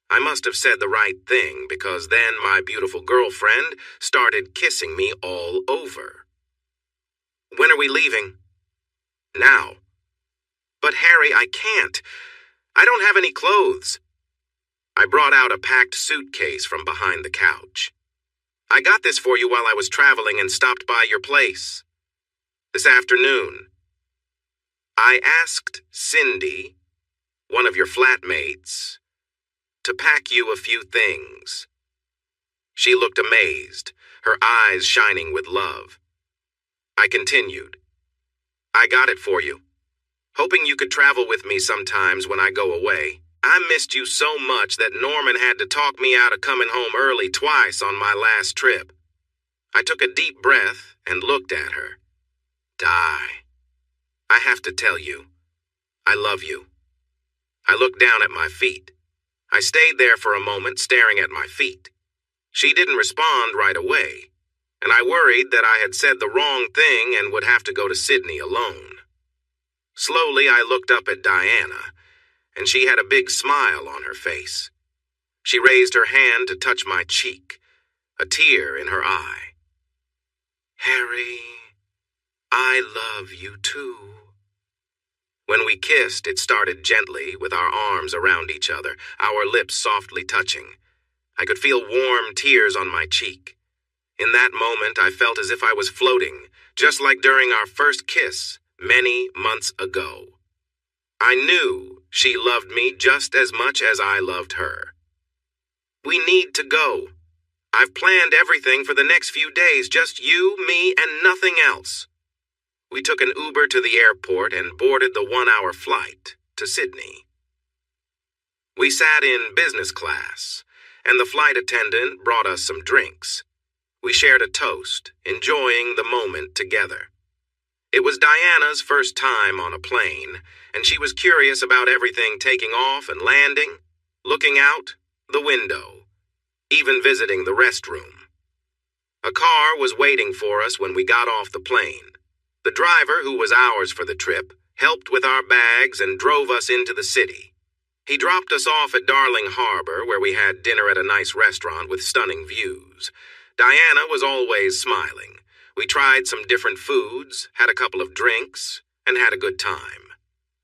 I must have said the right thing, because then my beautiful girlfriend started kissing me all over. "When are we leaving?" "Now." "But Harry, I can't. I don't have any clothes." I brought out a packed suitcase from behind the couch. "I got this for you while I was traveling and stopped by your place this afternoon. I asked Cindy, one of your flatmates, to pack you a few things." She looked amazed, her eyes shining with love. I continued, "I got it for you, hoping you could travel with me sometimes when I go away. I missed you so much that Norman had to talk me out of coming home early twice on my last trip." I took a deep breath and looked at her. "Di, I have to tell you, I love you." I looked down at my feet. I stayed there for a moment staring at my feet. She didn't respond right away, and I worried that I had said the wrong thing and would have to go to Sydney alone. Slowly, I looked up at Diana, and she had a big smile on her face. She raised her hand to touch my cheek, a tear in her eye. "Harry, I love you too." When we kissed, it started gently, with our arms around each other, our lips softly touching. I could feel warm tears on my cheek. In that moment, I felt as if I was floating, just like during our first kiss many months ago. I knew she loved me just as much as I loved her. "We need to go. I've planned everything for the next few days, just you, me, and nothing else." We took an Uber to the airport and boarded the 1-hour flight to Sydney. We sat in business class, and the flight attendant brought us some drinks. We shared a toast, enjoying the moment together. It was Diana's first time on a plane, and she was curious about everything taking off and landing, looking out the window, even visiting the restroom. A car was waiting for us when we got off the plane. The driver, who was ours for the trip, helped with our bags and drove us into the city. He dropped us off at Darling Harbor, where we had dinner at a nice restaurant with stunning views. Diana was always smiling. We tried some different foods, had a couple of drinks, and had a good time.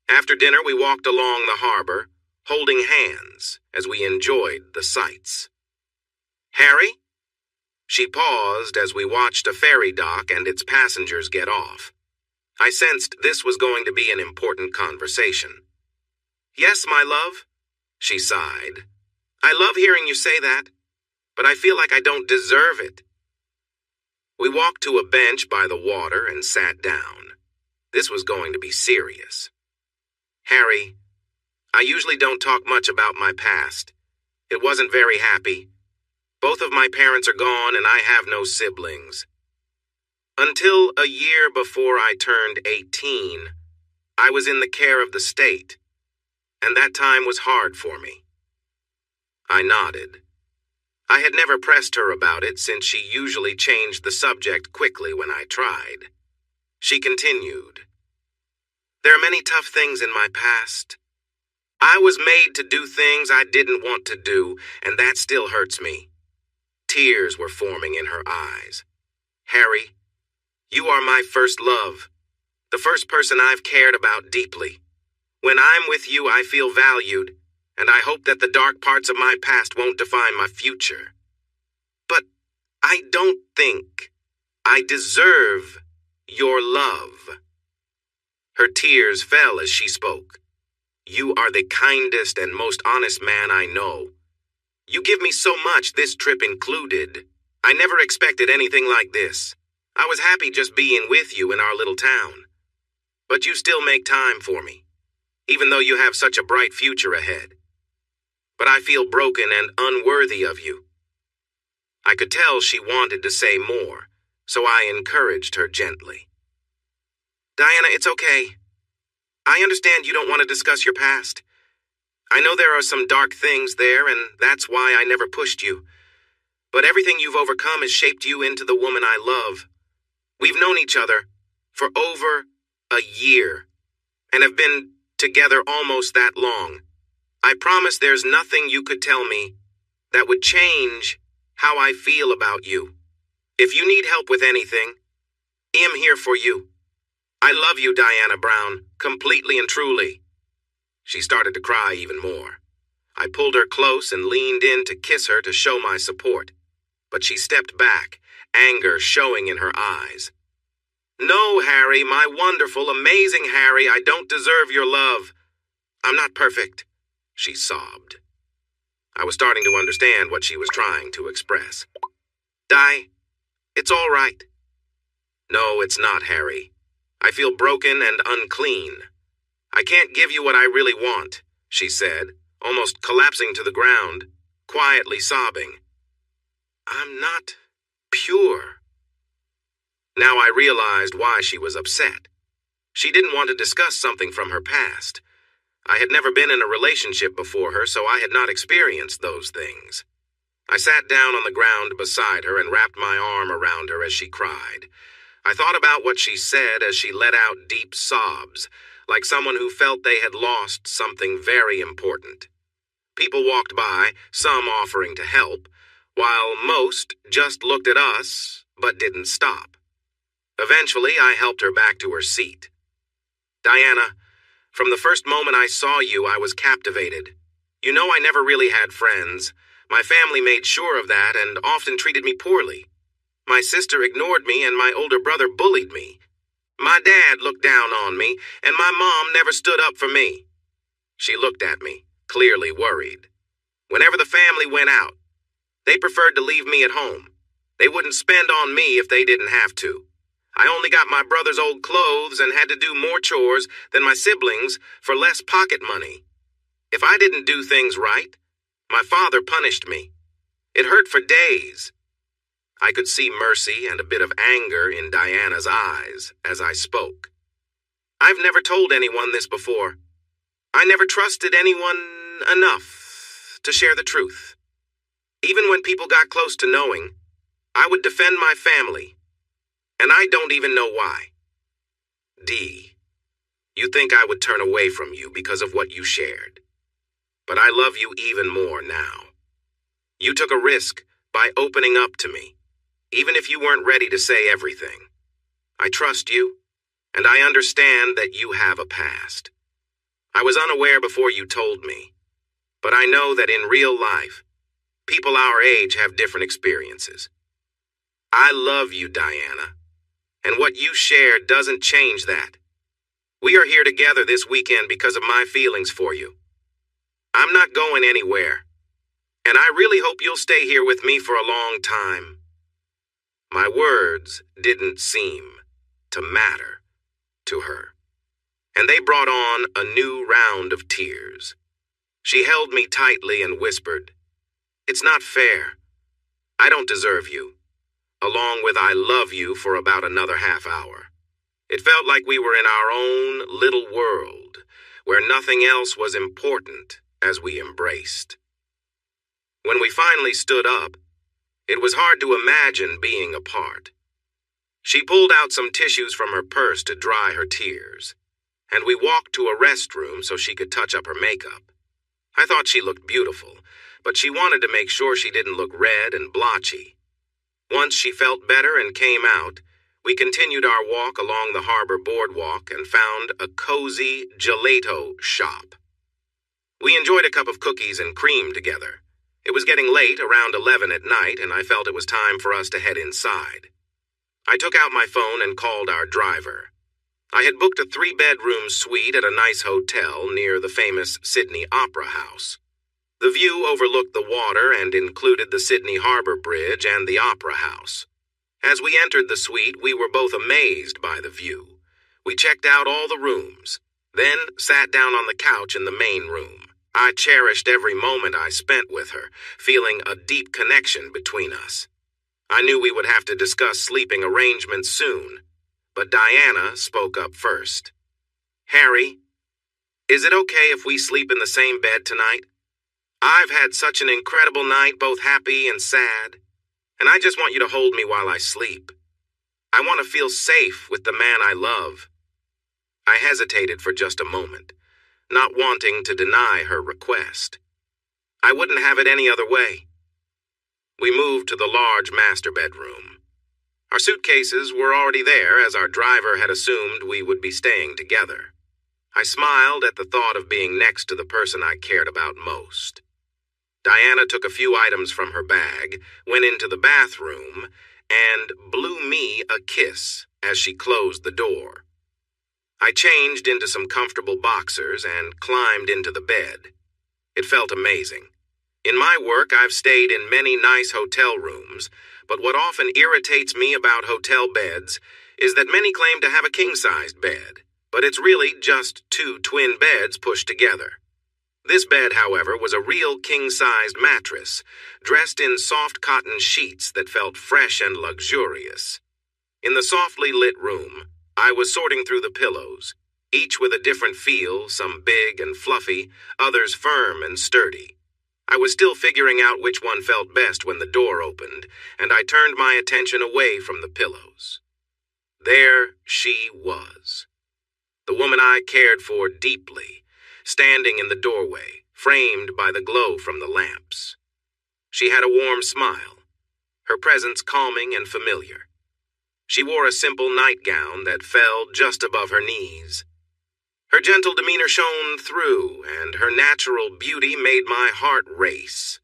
After dinner, we walked along the harbor, holding hands as we enjoyed the sights. "Harry?" She paused as we watched a ferry dock and its passengers get off. I sensed this was going to be an important conversation. "Yes, my love," she sighed. "I love hearing you say that, but I feel like I don't deserve it." We walked to a bench by the water and sat down. This was going to be serious. "Harry, I usually don't talk much about my past. It wasn't very happy. Both of my parents are gone and I have no siblings. Until a year before I turned 18, I was in the care of the state, and that time was hard for me." I nodded. I had never pressed her about it since she usually changed the subject quickly when I tried. She continued, "There are many tough things in my past. I was made to do things I didn't want to do, and that still hurts me." Tears were forming in her eyes. "Harry, you are my first love, the first person I've cared about deeply. When I'm with you, I feel valued, and I hope that the dark parts of my past won't define my future. But I don't think I deserve your love." Her tears fell as she spoke. "You are the kindest and most honest man I know. You give me so much, this trip included. I never expected anything like this. I was happy just being with you in our little town. But you still make time for me, even though you have such a bright future ahead. But I feel broken and unworthy of you." I could tell she wanted to say more, so I encouraged her gently. "Diana, it's okay. I understand you don't want to discuss your past. I know there are some dark things there, and that's why I never pushed you. But everything you've overcome has shaped you into the woman I love. We've known each other for over a year, and have been together almost that long. I promise there's nothing you could tell me that would change how I feel about you. If you need help with anything, I'm here for you. I love you, Diana Brown, completely and truly." She started to cry even more. I pulled her close and leaned in to kiss her to show my support, but she stepped back, anger showing in her eyes. "No, Harry, my wonderful, amazing Harry, I don't deserve your love. I'm not perfect," she sobbed. I was starting to understand what she was trying to express. "Di, it's all right." "No, it's not, Harry. I feel broken and unclean. I can't give you what I really want," she said, almost collapsing to the ground, quietly sobbing. "I'm not pure." Now I realized why she was upset. She didn't want to discuss something from her past. I had never been in a relationship before her, so I had not experienced those things. I sat down on the ground beside her and wrapped my arm around her as she cried. I thought about what she said as she let out deep sobs, like someone who felt they had lost something very important. People walked by, some offering to help, while most just looked at us but didn't stop. Eventually, I helped her back to her seat. Diana, from the first moment I saw you, I was captivated. You know I never really had friends. My family made sure of that and often treated me poorly. My sister ignored me and my older brother bullied me. My dad looked down on me, and my mom never stood up for me. She looked at me, clearly worried. Whenever the family went out, they preferred to leave me at home. They wouldn't spend on me if they didn't have to. I only got my brother's old clothes and had to do more chores than my siblings for less pocket money. If I didn't do things right, my father punished me. It hurt for days. I could see mercy and a bit of anger in Diana's eyes as I spoke. I've never told anyone this before. I never trusted anyone enough to share the truth. Even when people got close to knowing, I would defend my family, and I don't even know why. Dee, you think I would turn away from you because of what you shared. But I love you even more now. You took a risk by opening up to me, even if you weren't ready to say everything. I trust you, and I understand that you have a past. I was unaware before you told me, but I know that in real life, people our age have different experiences. I love you, Diana, and what you shared doesn't change that. We are here together this weekend because of my feelings for you. I'm not going anywhere, and I really hope you'll stay here with me for a long time. My words didn't seem to matter to her, and they brought on a new round of tears. She held me tightly and whispered, "It's not fair. I don't deserve you," along with "I love you" for about another half hour. It felt like we were in our own little world, where nothing else was important as we embraced. When we finally stood up, it was hard to imagine being apart. She pulled out some tissues from her purse to dry her tears, and we walked to a restroom so she could touch up her makeup. I thought she looked beautiful, but she wanted to make sure she didn't look red and blotchy. Once she felt better and came out, we continued our walk along the harbor boardwalk and found a cozy gelato shop. We enjoyed a cup of cookies and cream together. It was getting late, around 11 at night, and I felt it was time for us to head inside. I took out my phone and called our driver. I had booked a 3-bedroom suite at a nice hotel near the famous Sydney Opera House. The view overlooked the water and included the Sydney Harbor Bridge and the Opera House. As we entered the suite, we were both amazed by the view. We checked out all the rooms, then sat down on the couch in the main room. I cherished every moment I spent with her, feeling a deep connection between us. I knew we would have to discuss sleeping arrangements soon, but Diana spoke up first. "Harry, is it okay if we sleep in the same bed tonight? I've had such an incredible night, both happy and sad, and I just want you to hold me while I sleep. I want to feel safe with the man I love." I hesitated for just a moment, not wanting to deny her request. I wouldn't have it any other way. We moved to the large master bedroom. Our suitcases were already there, as our driver had assumed we would be staying together. I smiled at the thought of being next to the person I cared about most. Diana took a few items from her bag, went into the bathroom, and blew me a kiss as she closed the door. I changed into some comfortable boxers and climbed into the bed. It felt amazing. In my work, I've stayed in many nice hotel rooms, but what often irritates me about hotel beds is that many claim to have a king-sized bed, but it's really just 2 twin beds pushed together. This bed, however, was a real king-sized mattress, dressed in soft cotton sheets that felt fresh and luxurious. In the softly lit room, I was sorting through the pillows, each with a different feel, some big and fluffy, others firm and sturdy. I was still figuring out which one felt best when the door opened, and I turned my attention away from the pillows. There she was, the woman I cared for deeply, standing in the doorway, framed by the glow from the lamps. She had a warm smile, her presence calming and familiar. She wore a simple nightgown that fell just above her knees. Her gentle demeanor shone through, and her natural beauty made my heart race.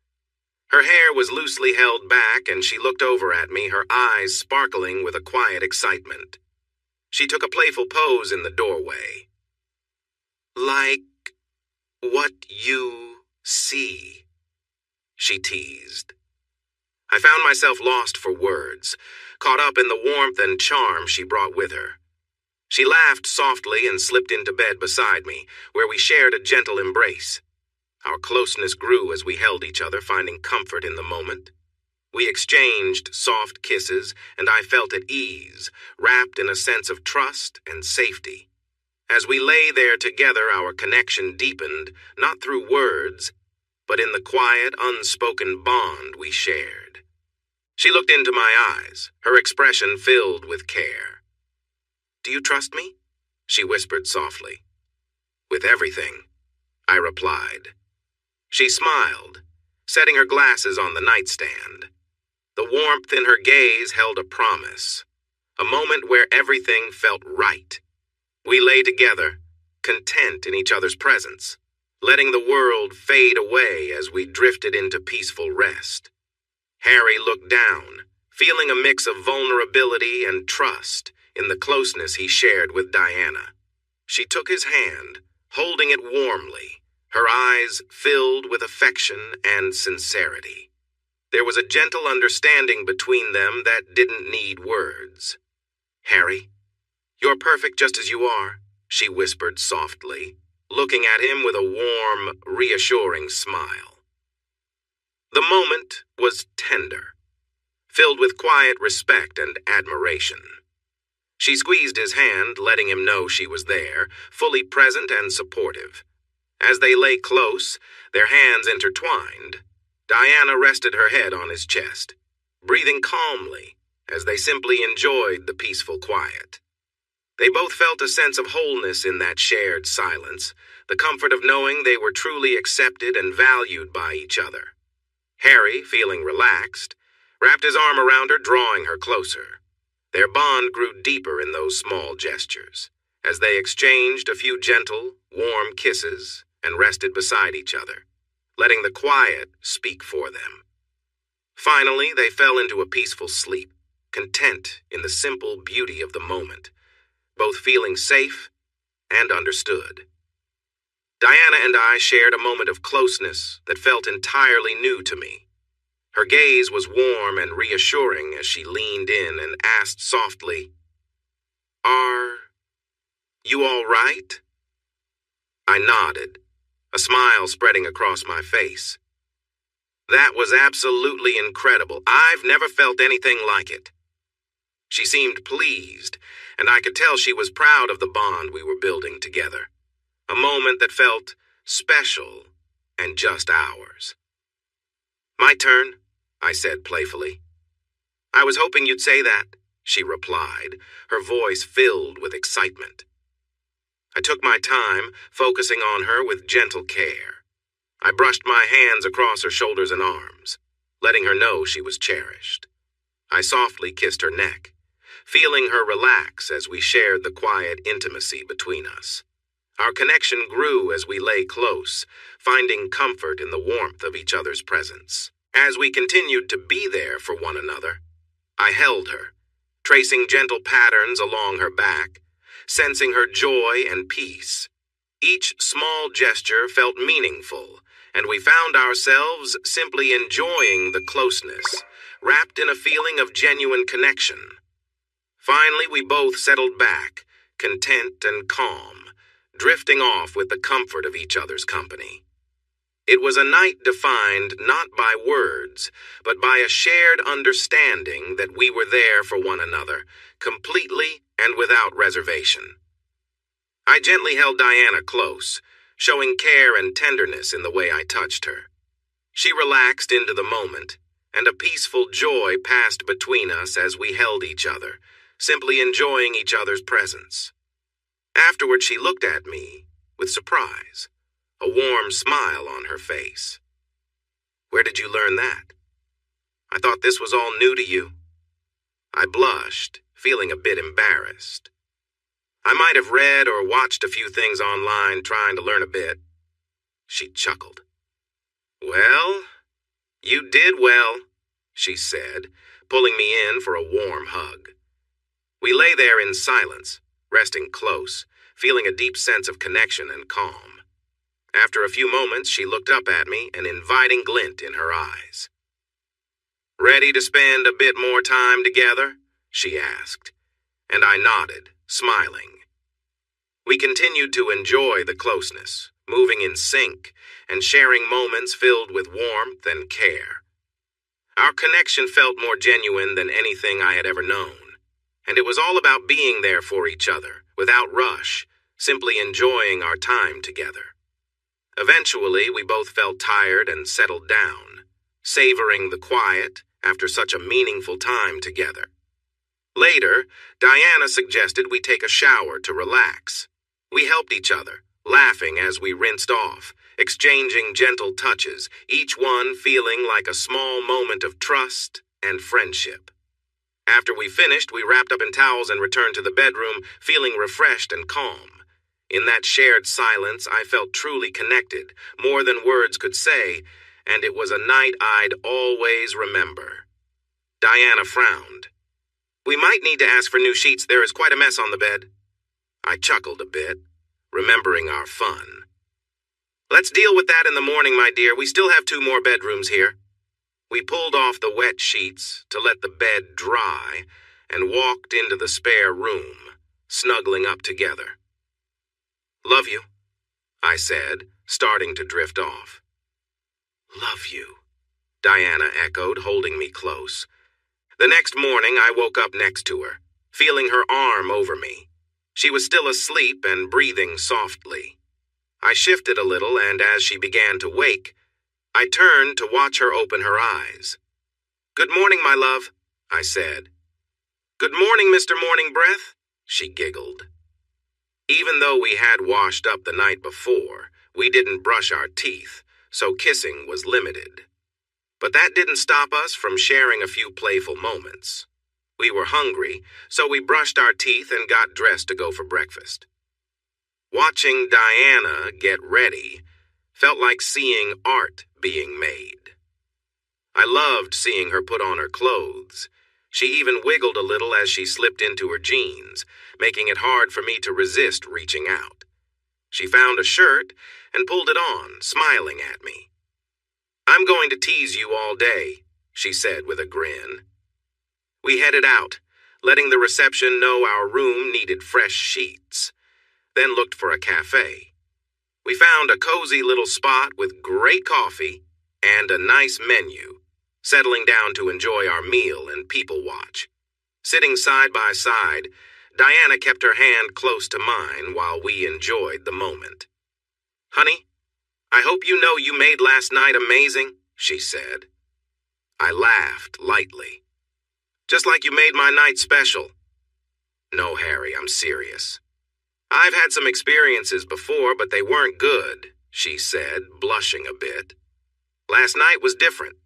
Her hair was loosely held back, and she looked over at me, her eyes sparkling with a quiet excitement. She took a playful pose in the doorway. "Like what you see," she teased. I found myself lost for words, caught up in the warmth and charm she brought with her. She laughed softly and slipped into bed beside me, where we shared a gentle embrace. Our closeness grew as we held each other, finding comfort in the moment. We exchanged soft kisses, and I felt at ease, wrapped in a sense of trust and safety. As we lay there together, our connection deepened, not through words, but in the quiet, unspoken bond we shared. She looked into my eyes, her expression filled with care. "Do you trust me?" she whispered softly. "With everything," I replied. She smiled, setting her glasses on the nightstand. The warmth in her gaze held a promise, a moment where everything felt right. We lay together, content in each other's presence, letting the world fade away as we drifted into peaceful rest. Harry looked down, feeling a mix of vulnerability and trust in the closeness he shared with Diana. She took his hand, holding it warmly, her eyes filled with affection and sincerity. There was a gentle understanding between them that didn't need words. "Harry, you're perfect just as you are," she whispered softly, looking at him with a warm, reassuring smile. The moment was tender, filled with quiet respect and admiration. She squeezed his hand, letting him know she was there, fully present and supportive. As they lay close, their hands intertwined, Diana rested her head on his chest, breathing calmly as they simply enjoyed the peaceful quiet. They both felt a sense of wholeness in that shared silence, the comfort of knowing they were truly accepted and valued by each other. Harry, feeling relaxed, wrapped his arm around her, drawing her closer. Their bond grew deeper in those small gestures, as they exchanged a few gentle, warm kisses and rested beside each other, letting the quiet speak for them. Finally, they fell into a peaceful sleep, content in the simple beauty of the moment, both feeling safe and understood. Diana and I shared a moment of closeness that felt entirely new to me. Her gaze was warm and reassuring as she leaned in and asked softly, "Are you all right?" I nodded, a smile spreading across my face. "That was absolutely incredible. I've never felt anything like it." She seemed pleased, and I could tell she was proud of the bond we were building together, a moment that felt special and just ours. "My turn," I said playfully. "I was hoping you'd say that," she replied, her voice filled with excitement. I took my time, focusing on her with gentle care. I brushed my hands across her shoulders and arms, letting her know she was cherished. I softly kissed her neck, feeling her relax as we shared the quiet intimacy between us. Our connection grew as we lay close, finding comfort in the warmth of each other's presence. As we continued to be there for one another, I held her, tracing gentle patterns along her back, sensing her joy and peace. Each small gesture felt meaningful, and we found ourselves simply enjoying the closeness, wrapped in a feeling of genuine connection. Finally, we both settled back, content and calm, drifting off with the comfort of each other's company. It was a night defined not by words, but by a shared understanding that we were there for one another, completely and without reservation. I gently held Diana close, showing care and tenderness in the way I touched her. She relaxed into the moment, and a peaceful joy passed between us as we held each other, simply enjoying each other's presence. Afterward, she looked at me with surprise, a warm smile on her face. "Where did you learn that? I thought this was all new to you." I blushed, feeling a bit embarrassed. "I might have read or watched a few things online trying to learn a bit." She chuckled. "Well, you did well," she said, pulling me in for a warm hug. We lay there in silence, resting close, feeling a deep sense of connection and calm. After a few moments, she looked up at me, an inviting glint in her eyes. "Ready to spend a bit more time together?" she asked, and I nodded, smiling. We continued to enjoy the closeness, moving in sync and sharing moments filled with warmth and care. Our connection felt more genuine than anything I had ever known, and it was all about being there for each other, without rush, simply enjoying our time together. Eventually, we both felt tired and settled down, savoring the quiet after such a meaningful time together. Later, Diana suggested we take a shower to relax. We helped each other, laughing as we rinsed off, exchanging gentle touches, each one feeling like a small moment of trust and friendship. After we finished, we wrapped up in towels and returned to the bedroom, feeling refreshed and calm. In that shared silence, I felt truly connected, more than words could say, and it was a night I'd always remember. Diana frowned. "We might need to ask for new sheets. There is quite a mess on the bed." I chuckled a bit, remembering our fun. "Let's deal with that in the morning, my dear. We still have 2 more bedrooms here." We pulled off the wet sheets to let the bed dry and walked into the spare room, snuggling up together. "Love you," I said, starting to drift off. "Love you," Diana echoed, holding me close. The next morning, I woke up next to her, feeling her arm over me. She was still asleep and breathing softly. I shifted a little, and as she began to wake, I turned to watch her open her eyes. "Good morning, my love," I said. "Good morning, Mr. Morning Breath," she giggled. Even though we had washed up the night before, we didn't brush our teeth, so kissing was limited. But that didn't stop us from sharing a few playful moments. We were hungry, so we brushed our teeth and got dressed to go for breakfast. Watching Diana get ready felt like seeing art being made. I loved seeing her put on her clothes. She even wiggled a little as she slipped into her jeans, making it hard for me to resist reaching out. She found a shirt and pulled it on, smiling at me. "I'm going to tease you all day," she said with a grin. We headed out, letting the reception know our room needed fresh sheets, then looked for a cafe. We found a cozy little spot with great coffee and a nice menu, settling down to enjoy our meal and people watch. Sitting side by side, Diana kept her hand close to mine while we enjoyed the moment. "Honey, I hope you know you made last night amazing," she said. I laughed lightly. "Just like you made my night special." "No, Harry, I'm serious. I've had some experiences before, but they weren't good," she said, blushing a bit. "Last night was different.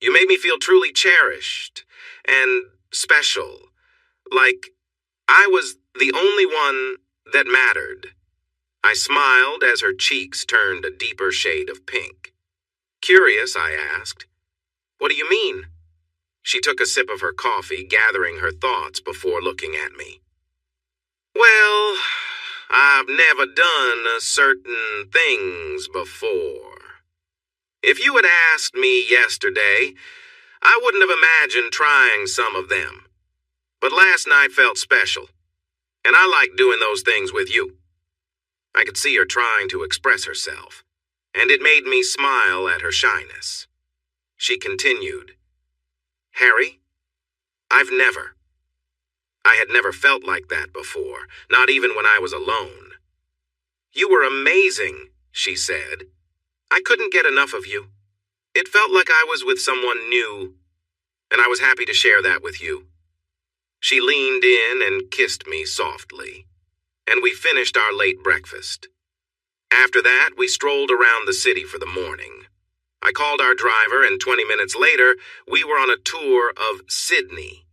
You made me feel truly cherished and special, like I was the only one that mattered." I smiled as her cheeks turned a deeper shade of pink. Curious, I asked, "What do you mean?" She took a sip of her coffee, gathering her thoughts before looking at me. "Well, I've never done certain things before. If you had asked me yesterday, I wouldn't have imagined trying some of them. But last night felt special, and I like doing those things with you." I could see her trying to express herself, and it made me smile at her shyness. She continued, "Harry, I had never felt like that before, not even when I was alone. You were amazing," she said. "I couldn't get enough of you. It felt like I was with someone new, and I was happy to share that with you. She leaned in and kissed me softly, and we finished our late breakfast. After that, we strolled around the city for the morning. I called our driver, and 20 minutes later, we were on a tour of Sydney.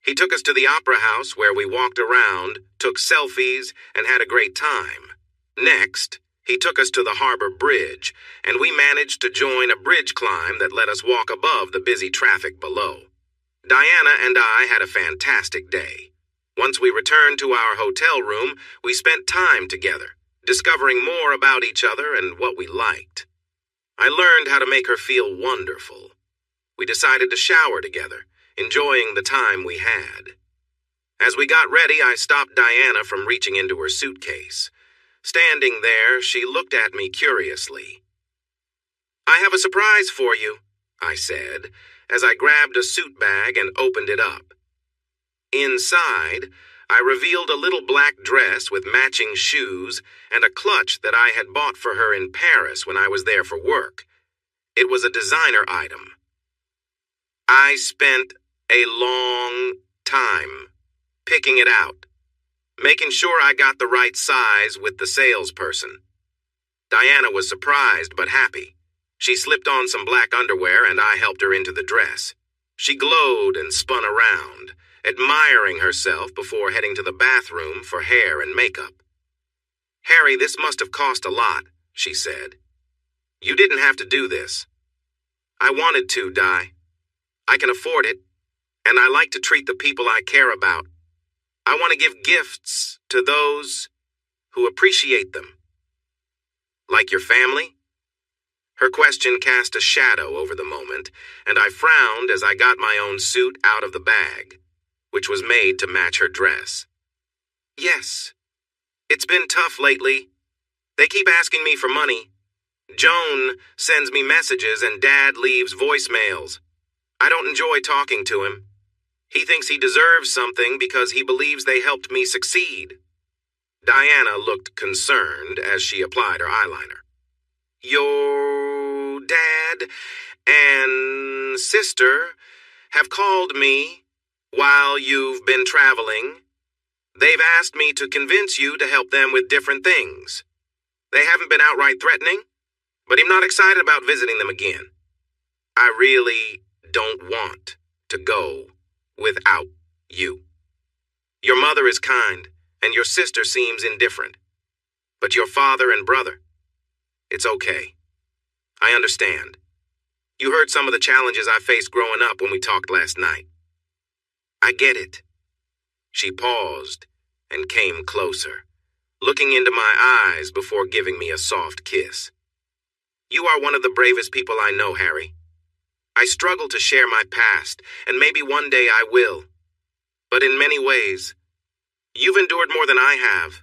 He took us to the Opera House where we walked around, took selfies, and had a great time. Next, he took us to the Harbor Bridge, and we managed to join a bridge climb that let us walk above the busy traffic below. Diana and I had a fantastic day. Once we returned to our hotel room, we spent time together, discovering more about each other and what we liked. I learned how to make her feel wonderful. We decided to shower together, enjoying the time we had. As we got ready, I stopped Diana from reaching into her suitcase. Standing there, she looked at me curiously. "I have a surprise for you," I said, as I grabbed a suit bag and opened it up. Inside, I revealed a little black dress with matching shoes and a clutch that I had bought for her in Paris when I was there for work. It was a designer item. I spent a long time picking it out, making sure I got the right size with the salesperson. Diana was surprised but happy. She slipped on some black underwear and I helped her into the dress. She glowed and spun around, admiring herself before heading to the bathroom for hair and makeup. "Harry, this must have cost a lot," she said. "You didn't have to do this." "I wanted to, Di. I can afford it, and I like to treat the people I care about. I want to give gifts to those who appreciate them." "Like your family?" Her question cast a shadow over the moment, and I frowned as I got my own suit out of the bag, which was made to match her dress. "Yes. It's been tough lately. They keep asking me for money. Joan sends me messages and Dad leaves voicemails. I don't enjoy talking to him. He thinks he deserves something because he believes they helped me succeed." Diana looked concerned as she applied her eyeliner. "Your dad and sister have called me while you've been traveling. They've asked me to convince you to help them with different things. They haven't been outright threatening, but I'm not excited about visiting them again. I really don't want to go without you. Your mother is kind, and your sister seems indifferent. But your father and brother, it's okay. I understand. You heard some of the challenges I faced growing up when we talked last night. I get it." She paused and came closer, looking into my eyes before giving me a soft kiss. "You are one of the bravest people I know, Harry. I struggle to share my past, and maybe one day I will. But in many ways, you've endured more than I have."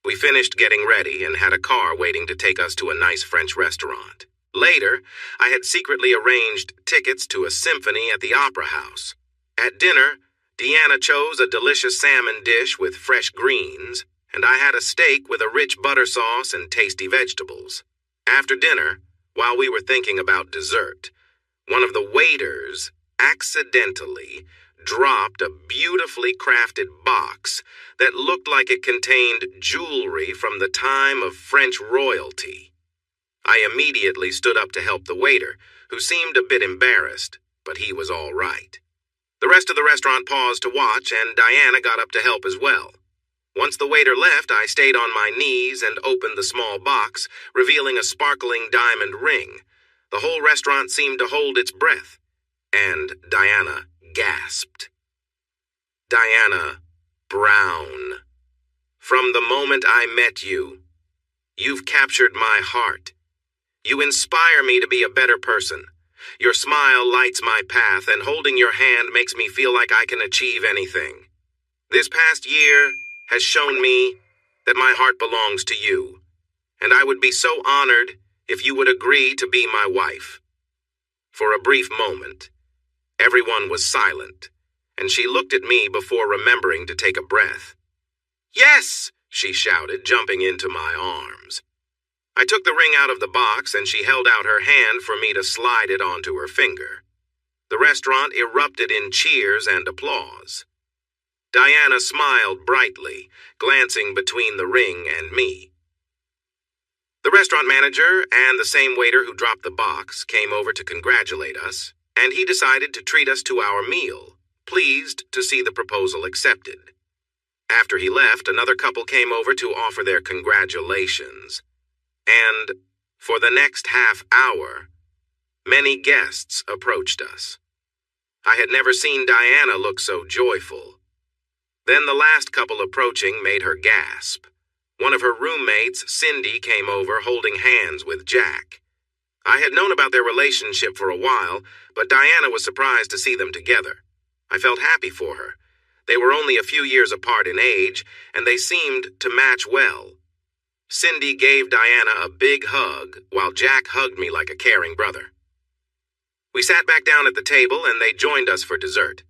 We finished getting ready and had a car waiting to take us to a nice French restaurant. Later, I had secretly arranged tickets to a symphony at the Opera House. At dinner, Deanna chose a delicious salmon dish with fresh greens, and I had a steak with a rich butter sauce and tasty vegetables. After dinner, while we were thinking about dessert, one of the waiters accidentally dropped a beautifully crafted box that looked like it contained jewelry from the time of French royalty. I immediately stood up to help the waiter, who seemed a bit embarrassed, but he was all right. The rest of the restaurant paused to watch, and Diana got up to help as well. Once the waiter left, I stayed on my knees and opened the small box, revealing a sparkling diamond ring. The whole restaurant seemed to hold its breath, and Diana gasped. "Diana Brown, from the moment I met you, you've captured my heart. You inspire me to be a better person. Your smile lights my path, and holding your hand makes me feel like I can achieve anything. This past year has shown me that my heart belongs to you, and I would be so honored if you would agree to be my wife." For a brief moment, everyone was silent, and she looked at me before remembering to take a breath. "Yes!" she shouted, jumping into my arms. I took the ring out of the box and she held out her hand for me to slide it onto her finger. The restaurant erupted in cheers and applause. Diana smiled brightly, glancing between the ring and me. The restaurant manager and the same waiter who dropped the box came over to congratulate us, and he decided to treat us to our meal, pleased to see the proposal accepted. After he left, another couple came over to offer their congratulations. And for the next half hour, many guests approached us. I had never seen Diana look so joyful. Then the last couple approaching made her gasp. One of her roommates, Cindy, came over holding hands with Jack. I had known about their relationship for a while, but Diana was surprised to see them together. I felt happy for her. They were only a few years apart in age, and they seemed to match well. Cindy gave Diana a big hug, while Jack hugged me like a caring brother. We sat back down at the table, and they joined us for dessert.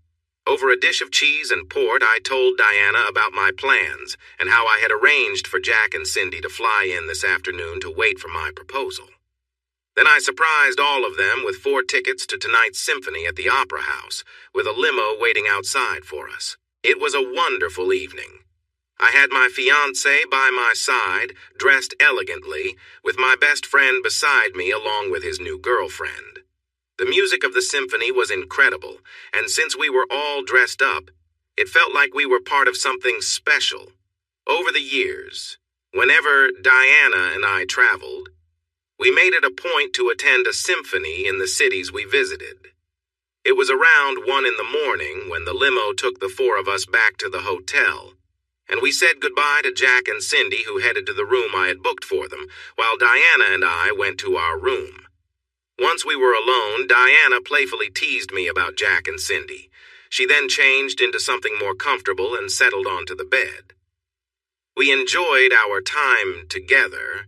Over a dish of cheese and port, I told Diana about my plans and how I had arranged for Jack and Cindy to fly in this afternoon to wait for my proposal. Then I surprised all of them with 4 tickets to tonight's symphony at the Opera House, with a limo waiting outside for us. It was a wonderful evening. I had my fiancé by my side, dressed elegantly, with my best friend beside me along with his new girlfriend. The music of the symphony was incredible, and since we were all dressed up, it felt like we were part of something special. Over the years, whenever Diana and I traveled, we made it a point to attend a symphony in the cities we visited. It was around 1 in the morning when the limo took the 4 of us back to the hotel, and we said goodbye to Jack and Cindy, who headed to the room I had booked for them, while Diana and I went to our room. Once we were alone, Diana playfully teased me about Jack and Cindy. She then changed into something more comfortable and settled onto the bed. We enjoyed our time together,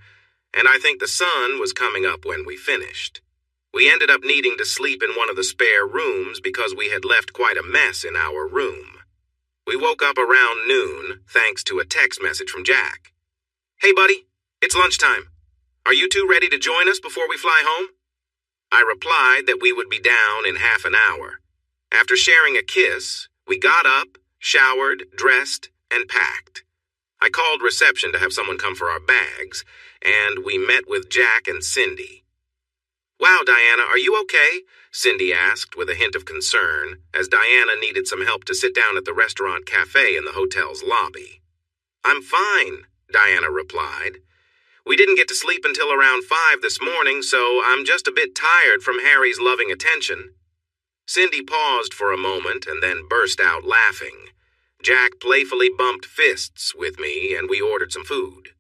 and I think the sun was coming up when we finished. We ended up needing to sleep in one of the spare rooms because we had left quite a mess in our room. We woke up around noon, thanks to a text message from Jack. "Hey, buddy, it's lunchtime. Are you two ready to join us before we fly home?" I replied that we would be down in half an hour. After sharing a kiss, we got up, showered, dressed, and packed. I called reception to have someone come for our bags, and we met with Jack and Cindy. "Wow, Diana, are you okay?" Cindy asked with a hint of concern, as Diana needed some help to sit down at the restaurant cafe in the hotel's lobby. "I'm fine," Diana replied. "We didn't get to sleep until around 5 this morning, so I'm just a bit tired from Harry's loving attention." Cindy paused for a moment and then burst out laughing. Jack playfully bumped fists with me, and we ordered some food.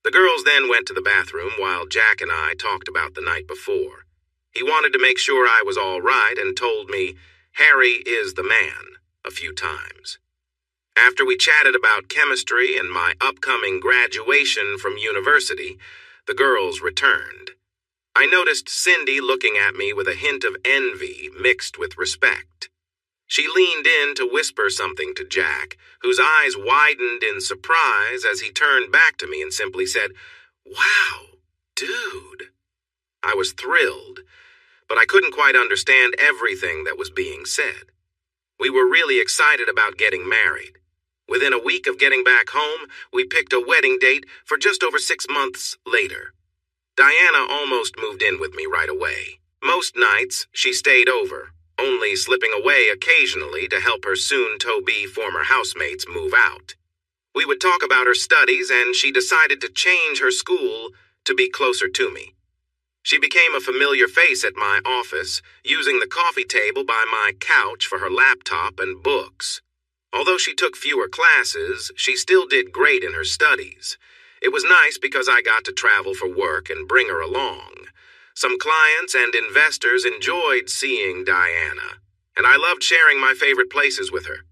The girls then went to the bathroom while Jack and I talked about the night before. He wanted to make sure I was all right and told me, "Harry is the man," a few times. After we chatted about chemistry and my upcoming graduation from university, the girls returned. I noticed Cindy looking at me with a hint of envy mixed with respect. She leaned in to whisper something to Jack, whose eyes widened in surprise as he turned back to me and simply said, "Wow, dude." I was thrilled, but I couldn't quite understand everything that was being said. We were really excited about getting married. Within a week of getting back home, we picked a wedding date for just over 6 months later. Diana almost moved in with me right away. Most nights, she stayed over, only slipping away occasionally to help her soon-to-be former housemates move out. We would talk about her studies, and she decided to change her school to be closer to me. She became a familiar face at my office, using the coffee table by my couch for her laptop and books. Although she took fewer classes, she still did great in her studies. It was nice because I got to travel for work and bring her along. Some clients and investors enjoyed seeing Diana, and I loved sharing my favorite places with her.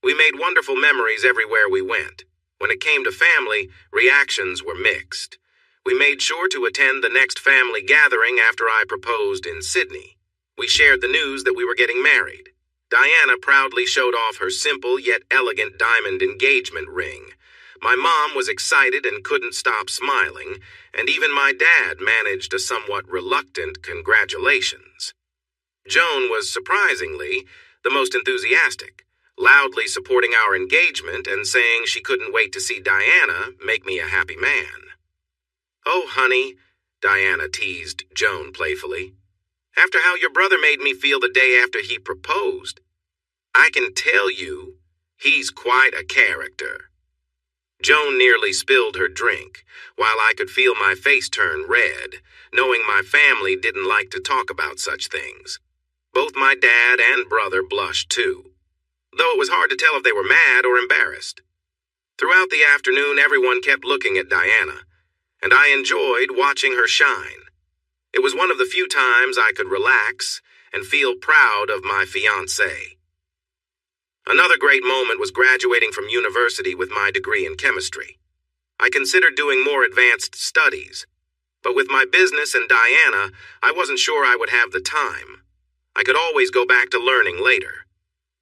We made wonderful memories everywhere we went. When it came to family, reactions were mixed. We made sure to attend the next family gathering after I proposed in Sydney. We shared the news that we were getting married. Diana proudly showed off her simple yet elegant diamond engagement ring. My mom was excited and couldn't stop smiling, and even my dad managed a somewhat reluctant congratulations. Joan was surprisingly the most enthusiastic, loudly supporting our engagement and saying she couldn't wait to see Diana make me a happy man. "Oh, honey," Diana teased Joan playfully, "after how your brother made me feel the day after he proposed, I can tell you he's quite a character." Joan nearly spilled her drink, while I could feel my face turn red, knowing my family didn't like to talk about such things. Both my dad and brother blushed too, though it was hard to tell if they were mad or embarrassed. Throughout the afternoon, everyone kept looking at Diana, and I enjoyed watching her shine. It was one of the few times I could relax and feel proud of my fiancée. Another great moment was graduating from university with my degree in chemistry. I considered doing more advanced studies, but with my business and Diana, I wasn't sure I would have the time. I could always go back to learning later.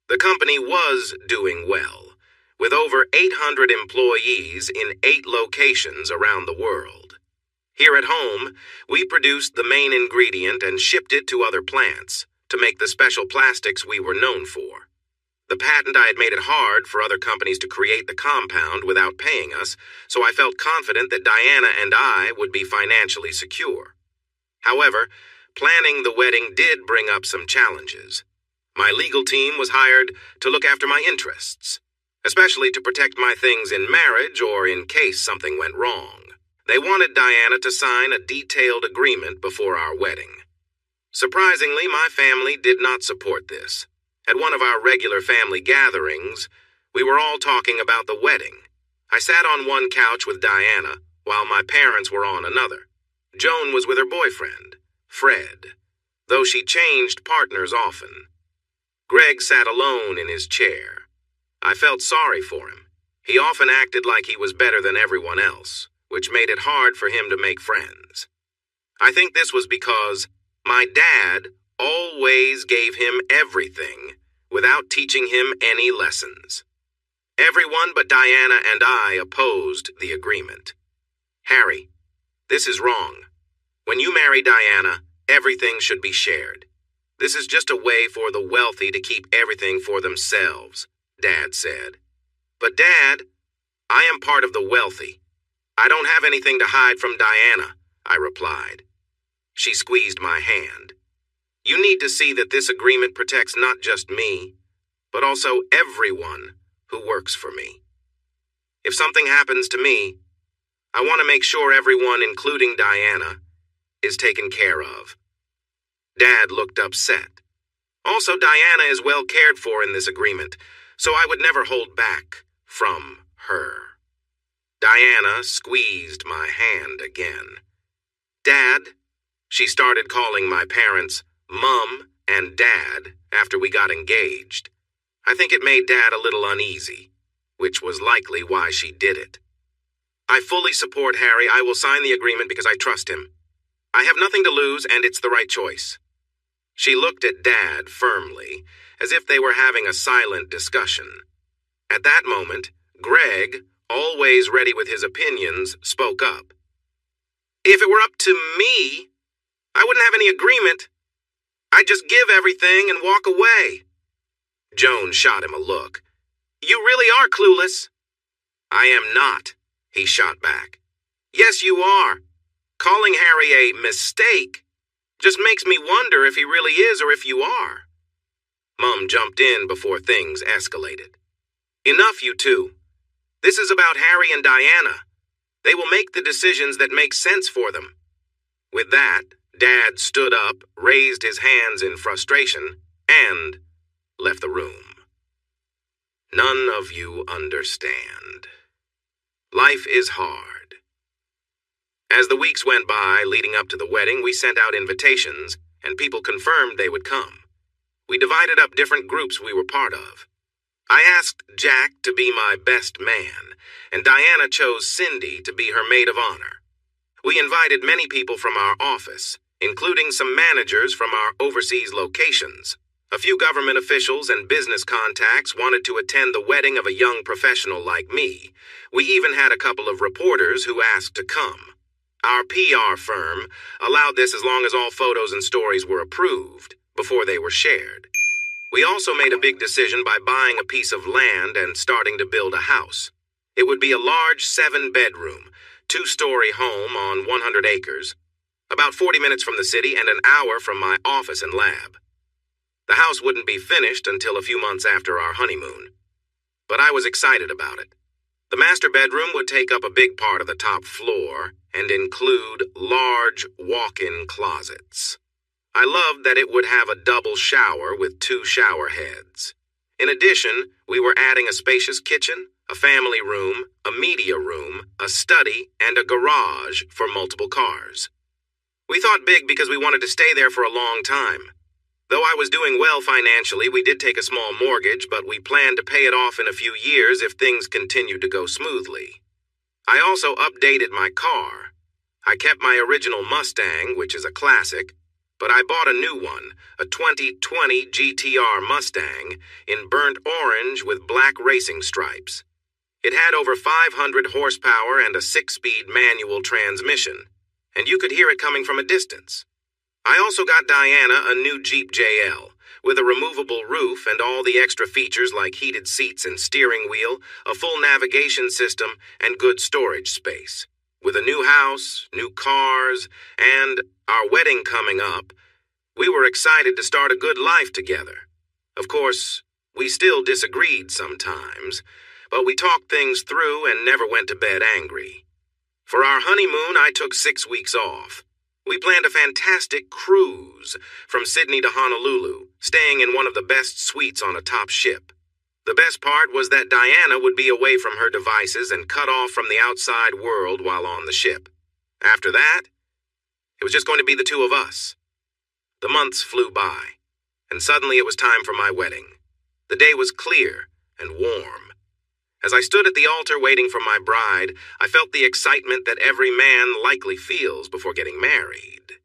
The company was doing well, with over 800 employees in 8 locations around the world. Here at home, we produced the main ingredient and shipped it to other plants to make the special plastics we were known for. The patent I had made it hard for other companies to create the compound without paying us, so I felt confident that Diana and I would be financially secure. However, planning the wedding did bring up some challenges. My legal team was hired to look after my interests, especially to protect my things in marriage or in case something went wrong. They wanted Diana to sign a detailed agreement before our wedding. Surprisingly, my family did not support this. At one of our regular family gatherings, we were all talking about the wedding. I sat on one couch with Diana, while my parents were on another. Joan was with her boyfriend, Fred, though she changed partners often. Greg sat alone in his chair. I felt sorry for him. He often acted like he was better than everyone else, which made it hard for him to make friends. I think this was because my dad always gave him everything without teaching him any lessons. Everyone but Diana and I opposed the agreement. "Harry, this is wrong. When you marry Diana, everything should be shared. This is just a way for the wealthy to keep everything for themselves," Dad said. "But Dad, I am part of the wealthy. I don't have anything to hide from Diana," I replied. She squeezed my hand. "You need to see that this agreement protects not just me, but also everyone who works for me. If something happens to me, I want to make sure everyone, including Diana, is taken care of." Dad looked upset. Also, Diana is well cared for in this agreement, so I would never hold back from her. Diana squeezed my hand again. "Dad," she started calling my parents Mum and Dad after we got engaged. I think it made Dad a little uneasy, which was likely why she did it. "I fully support Harry. I will sign the agreement because I trust him. I have nothing to lose, and it's the right choice." She looked at Dad firmly, as if they were having a silent discussion. At that moment, Greg, always ready with his opinions, spoke up. "If it were up to me, I wouldn't have any agreement. I'd just give everything and walk away." Joan shot him a look. "You really are clueless." "I am not," he shot back. "Yes, you are. Calling Harry a mistake just makes me wonder if he really is or if you are." Mum jumped in before things escalated. "Enough, you two. This is about Harry and Diana. They will make the decisions that make sense for them." With that, Dad stood up, raised his hands in frustration, and left the room. None of you understand. Life is hard. As the weeks went by leading up to the wedding, we sent out invitations, and people confirmed they would come. We divided up different groups we were part of. I asked Jack to be my best man, and Diana chose Cindy to be her maid of honor. We invited many people from our office, including some managers from our overseas locations. A few government officials and business contacts wanted to attend the wedding of a young professional like me. We even had a couple of reporters who asked to come. Our PR firm allowed this as long as all photos and stories were approved before they were shared. We also made a big decision by buying a piece of land and starting to build a house. It would be a large 7-bedroom, 2-story home on 100 acres, about 40 minutes from the city and an hour from my office and lab. The house wouldn't be finished until a few months after our honeymoon, but I was excited about it. The master bedroom would take up a big part of the top floor and include large walk-in closets. I loved that it would have a double shower with 2 shower heads. In addition, we were adding a spacious kitchen, a family room, a media room, a study, and a garage for multiple cars. We thought big because we wanted to stay there for a long time. Though I was doing well financially, we did take a small mortgage, but we planned to pay it off in a few years if things continued to go smoothly. I also updated my car. I kept my original Mustang, which is a classic, but I bought a new one, a 2020 GTR Mustang, in burnt orange with black racing stripes. It had over 500 horsepower and a 6-speed manual transmission, and you could hear it coming from a distance. I also got Diana a new Jeep JL, with a removable roof and all the extra features like heated seats and steering wheel, a full navigation system, and good storage space. With a new house, new cars, and our wedding coming up, we were excited to start a good life together. Of course, we still disagreed sometimes, but we talked things through and never went to bed angry. For our honeymoon, I took 6 weeks off. We planned a fantastic cruise from Sydney to Honolulu, staying in one of the best suites on a top ship. The best part was that Diana would be away from her devices and cut off from the outside world while on the ship. After that, it was just going to be the 2 of us. The months flew by, and suddenly it was time for my wedding. The day was clear and warm. As I stood at the altar waiting for my bride, I felt the excitement that every man likely feels before getting married.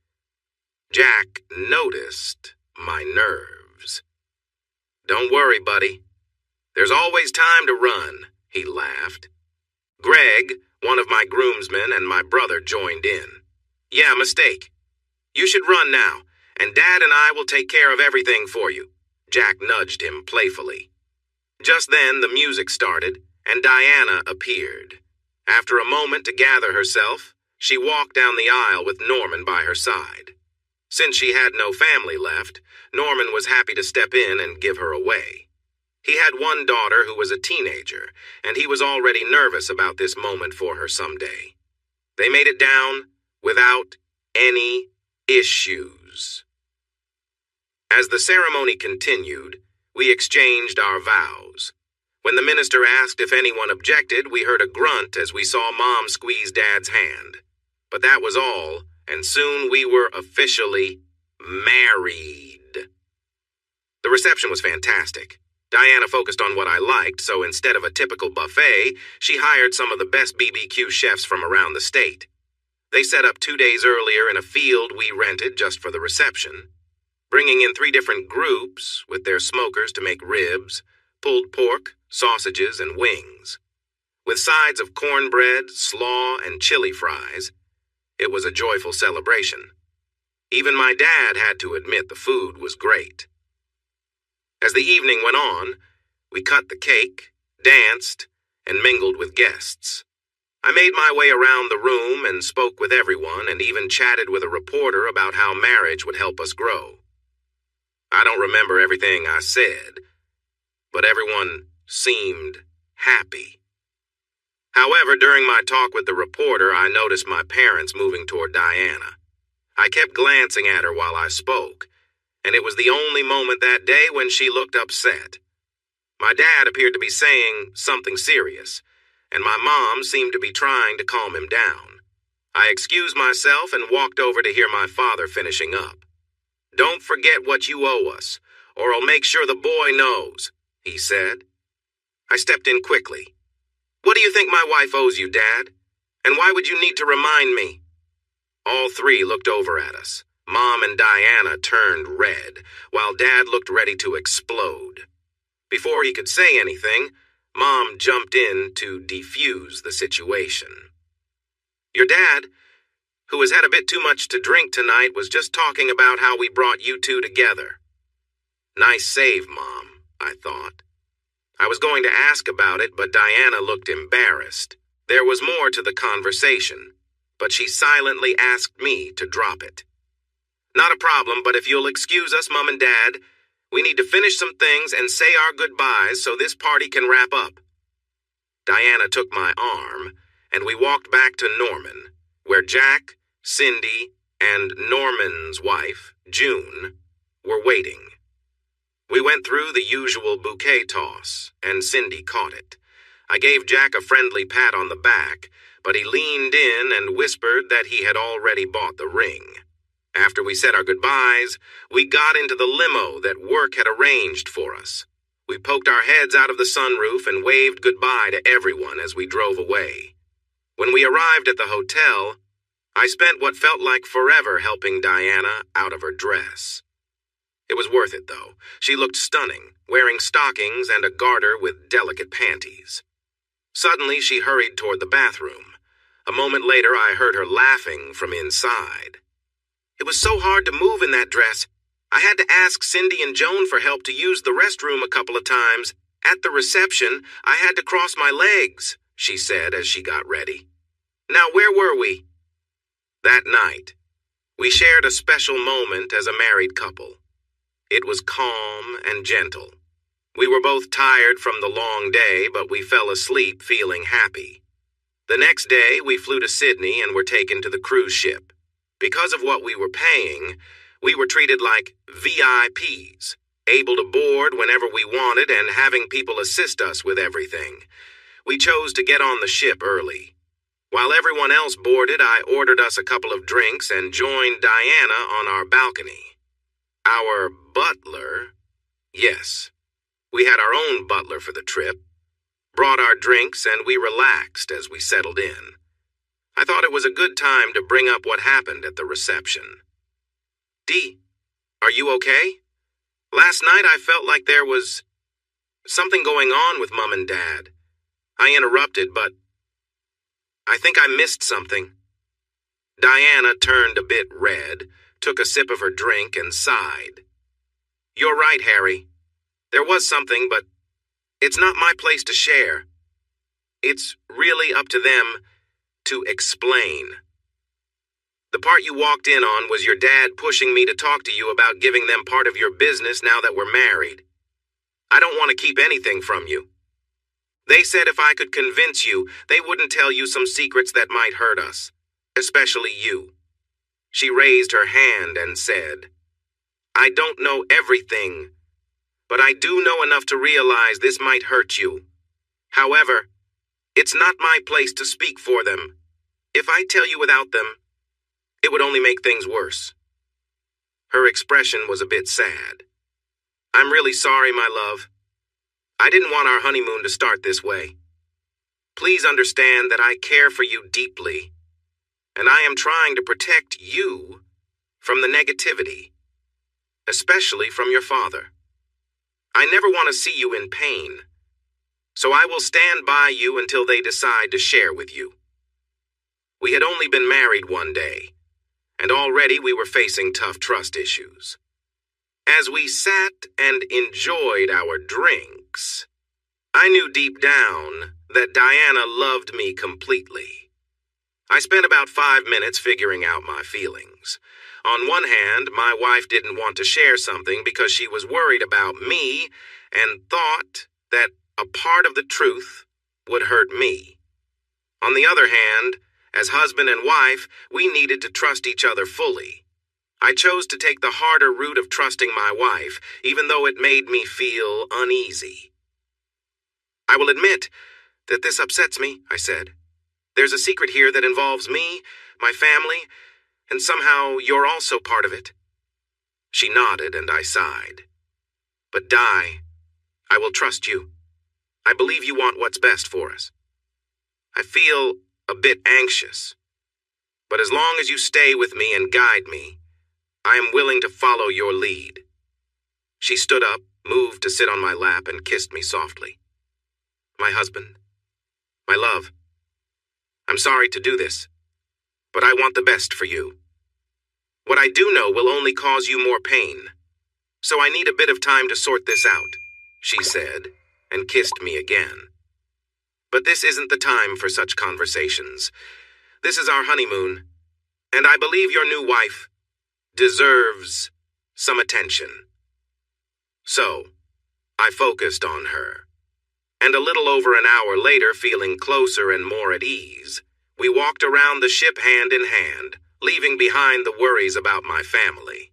Jack noticed my nerves. "Don't worry, buddy. There's always time to run," he laughed. Greg, one of my groomsmen, and my brother joined in. "Yeah, mistake. You should run now, and Dad and I will take care of everything for you," Jack nudged him playfully. Just then, the music started, and Diana appeared. After a moment to gather herself, she walked down the aisle with Norman by her side. Since she had no family left, Norman was happy to step in and give her away. He had one daughter who was a teenager, and he was already nervous about this moment for her someday. They made it down without any issues. As the ceremony continued, we exchanged our vows. When the minister asked if anyone objected, we heard a grunt as we saw Mom squeeze Dad's hand. But that was all, and soon we were officially married. The reception was fantastic. Diana focused on what I liked, so instead of a typical buffet, she hired some of the best BBQ chefs from around the state. They set up 2 days earlier in a field we rented just for the reception, bringing in 3 different groups with their smokers to make ribs, pulled pork, sausages, and wings. With sides of cornbread, slaw, and chili fries, it was a joyful celebration. Even my dad had to admit the food was great. As the evening went on, we cut the cake, danced, and mingled with guests. I made my way around the room and spoke with everyone and even chatted with a reporter about how marriage would help us grow. I don't remember everything I said, but everyone seemed happy. However, during my talk with the reporter, I noticed my parents moving toward Diana. I kept glancing at her while I spoke, and it was the only moment that day when she looked upset. My dad appeared to be saying something serious, and my mom seemed to be trying to calm him down. I excused myself and walked over to hear my father finishing up. "Don't forget what you owe us, or I'll make sure the boy knows," he said. I stepped in quickly. "What do you think my wife owes you, Dad? And why would you need to remind me?" All 3 looked over at us, Mom and Diana turned red, while Dad looked ready to explode. Before he could say anything, Mom jumped in to defuse the situation. Your dad, who has had a bit too much to drink tonight, was just talking about how we brought you two together. Nice save, Mom, I thought. I was going to ask about it, but Diana looked embarrassed. There was more to the conversation, but she silently asked me to drop it. Not a problem, but if you'll excuse us, Mom and Dad, we need to finish some things and say our goodbyes so this party can wrap up. Diana took my arm, and we walked back to Norman, where Jack, Cindy, and Norman's wife, June, were waiting. We went through the usual bouquet toss, and Cindy caught it. I gave Jack a friendly pat on the back, but he leaned in and whispered that he had already bought the ring. After we said our goodbyes, we got into the limo that work had arranged for us. We poked our heads out of the sunroof and waved goodbye to everyone as we drove away. When we arrived at the hotel, I spent what felt like forever helping Diana out of her dress. It was worth it, though. She looked stunning, wearing stockings and a garter with delicate panties. Suddenly, she hurried toward the bathroom. A moment later, I heard her laughing from inside. It was so hard to move in that dress. I had to ask Cindy and Joan for help to use the restroom a couple of times. At the reception, I had to cross my legs, she said as she got ready. Now, where were we? That night, we shared a special moment as a married couple. It was calm and gentle. We were both tired from the long day, but we fell asleep feeling happy. The next day, we flew to Sydney and were taken to the cruise ship. Because of what we were paying, we were treated like VIPs, able to board whenever we wanted and having people assist us with everything. We chose to get on the ship early. While everyone else boarded, I ordered us a couple of drinks and joined Diana on our balcony. Our butler, yes, we had our own butler for the trip, brought our drinks and we relaxed as we settled in. I thought it was a good time to bring up what happened at the reception. Dee, are you okay? Last night I felt like there was something going on with Mom and Dad. I interrupted, but I think I missed something. Diana turned a bit red, took a sip of her drink, and sighed. You're right, Harry. There was something, but it's not my place to share. It's really up to them to explain. The part you walked in on was your dad pushing me to talk to you about giving them part of your business now that we're married. I don't want to keep anything from you. They said if I could convince you, they wouldn't tell you some secrets that might hurt us, especially you. She raised her hand and said, I don't know everything, but I do know enough to realize this might hurt you. However, it's not my place to speak for them. If I tell you without them, it would only make things worse. Her expression was a bit sad. I'm really sorry, my love. I didn't want our honeymoon to start this way. Please understand that I care for you deeply, and I am trying to protect you from the negativity, especially from your father. I never want to see you in pain, so I will stand by you until they decide to share with you. We had only been married one day, and already we were facing tough trust issues. As we sat and enjoyed our drinks, I knew deep down that Diana loved me completely. I spent about 5 minutes figuring out my feelings. On one hand, my wife didn't want to share something because she was worried about me and thought that a part of the truth would hurt me. On the other hand, as husband and wife, we needed to trust each other fully. I chose to take the harder route of trusting my wife, even though it made me feel uneasy. I will admit that this upsets me, I said. There's a secret here that involves me, my family, and somehow you're also part of it. She nodded and I sighed. But Di, I will trust you. I believe you want what's best for us. I feel a bit anxious, but as long as you stay with me and guide me, I am willing to follow your lead." She stood up, moved to sit on my lap, and kissed me softly. "My husband, my love, I'm sorry to do this, but I want the best for you. What I do know will only cause you more pain, so I need a bit of time to sort this out," she said, and kissed me again. "But this isn't the time for such conversations. This is our honeymoon, and I believe your new wife deserves some attention." So, I focused on her, and a little over an hour later, feeling closer and more at ease, we walked around the ship hand in hand, leaving behind the worries about my family.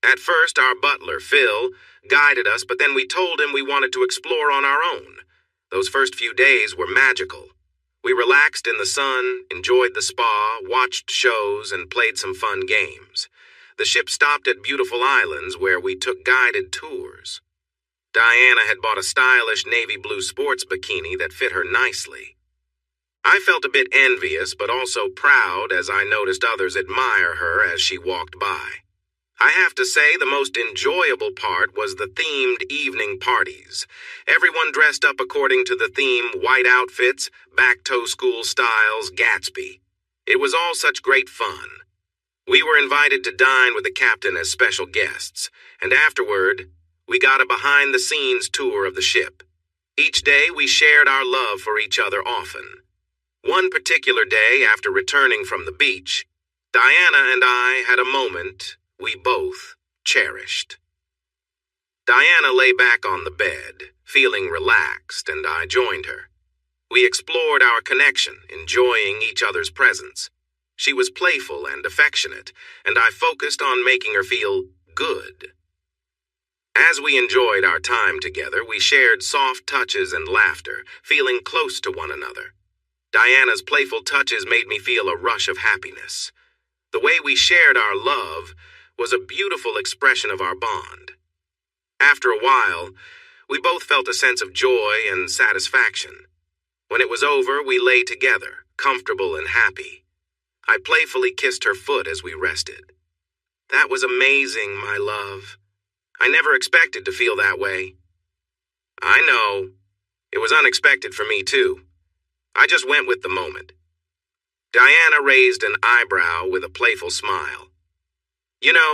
At first, our butler, Phil, guided us, but then we told him we wanted to explore on our own. Those first few days were magical. We relaxed in the sun, enjoyed the spa, watched shows, and played some fun games. The ship stopped at beautiful islands where we took guided tours. Diana had bought a stylish navy blue sports bikini that fit her nicely. I felt a bit envious, but also proud as I noticed others admire her as she walked by. I have to say the most enjoyable part was the themed evening parties. Everyone dressed up according to the theme: white outfits, back-toe school styles, Gatsby. It was all such great fun. We were invited to dine with the captain as special guests, and afterward, we got a behind-the-scenes tour of the ship. Each day, we shared our love for each other often. One particular day, after returning from the beach, Diana and I had a moment we both cherished. Diana lay back on the bed, feeling relaxed, and I joined her. We explored our connection, enjoying each other's presence. She was playful and affectionate, and I focused on making her feel good. As we enjoyed our time together, we shared soft touches and laughter, feeling close to one another. Diana's playful touches made me feel a rush of happiness. The way we shared our love was a beautiful expression of our bond. After a while, we both felt a sense of joy and satisfaction. When it was over, we lay together, comfortable and happy. I playfully kissed her foot as we rested. "That was amazing, my love. I never expected to feel that way." "I know. It was unexpected for me, too. I just went with the moment." Diana raised an eyebrow with a playful smile. "You know,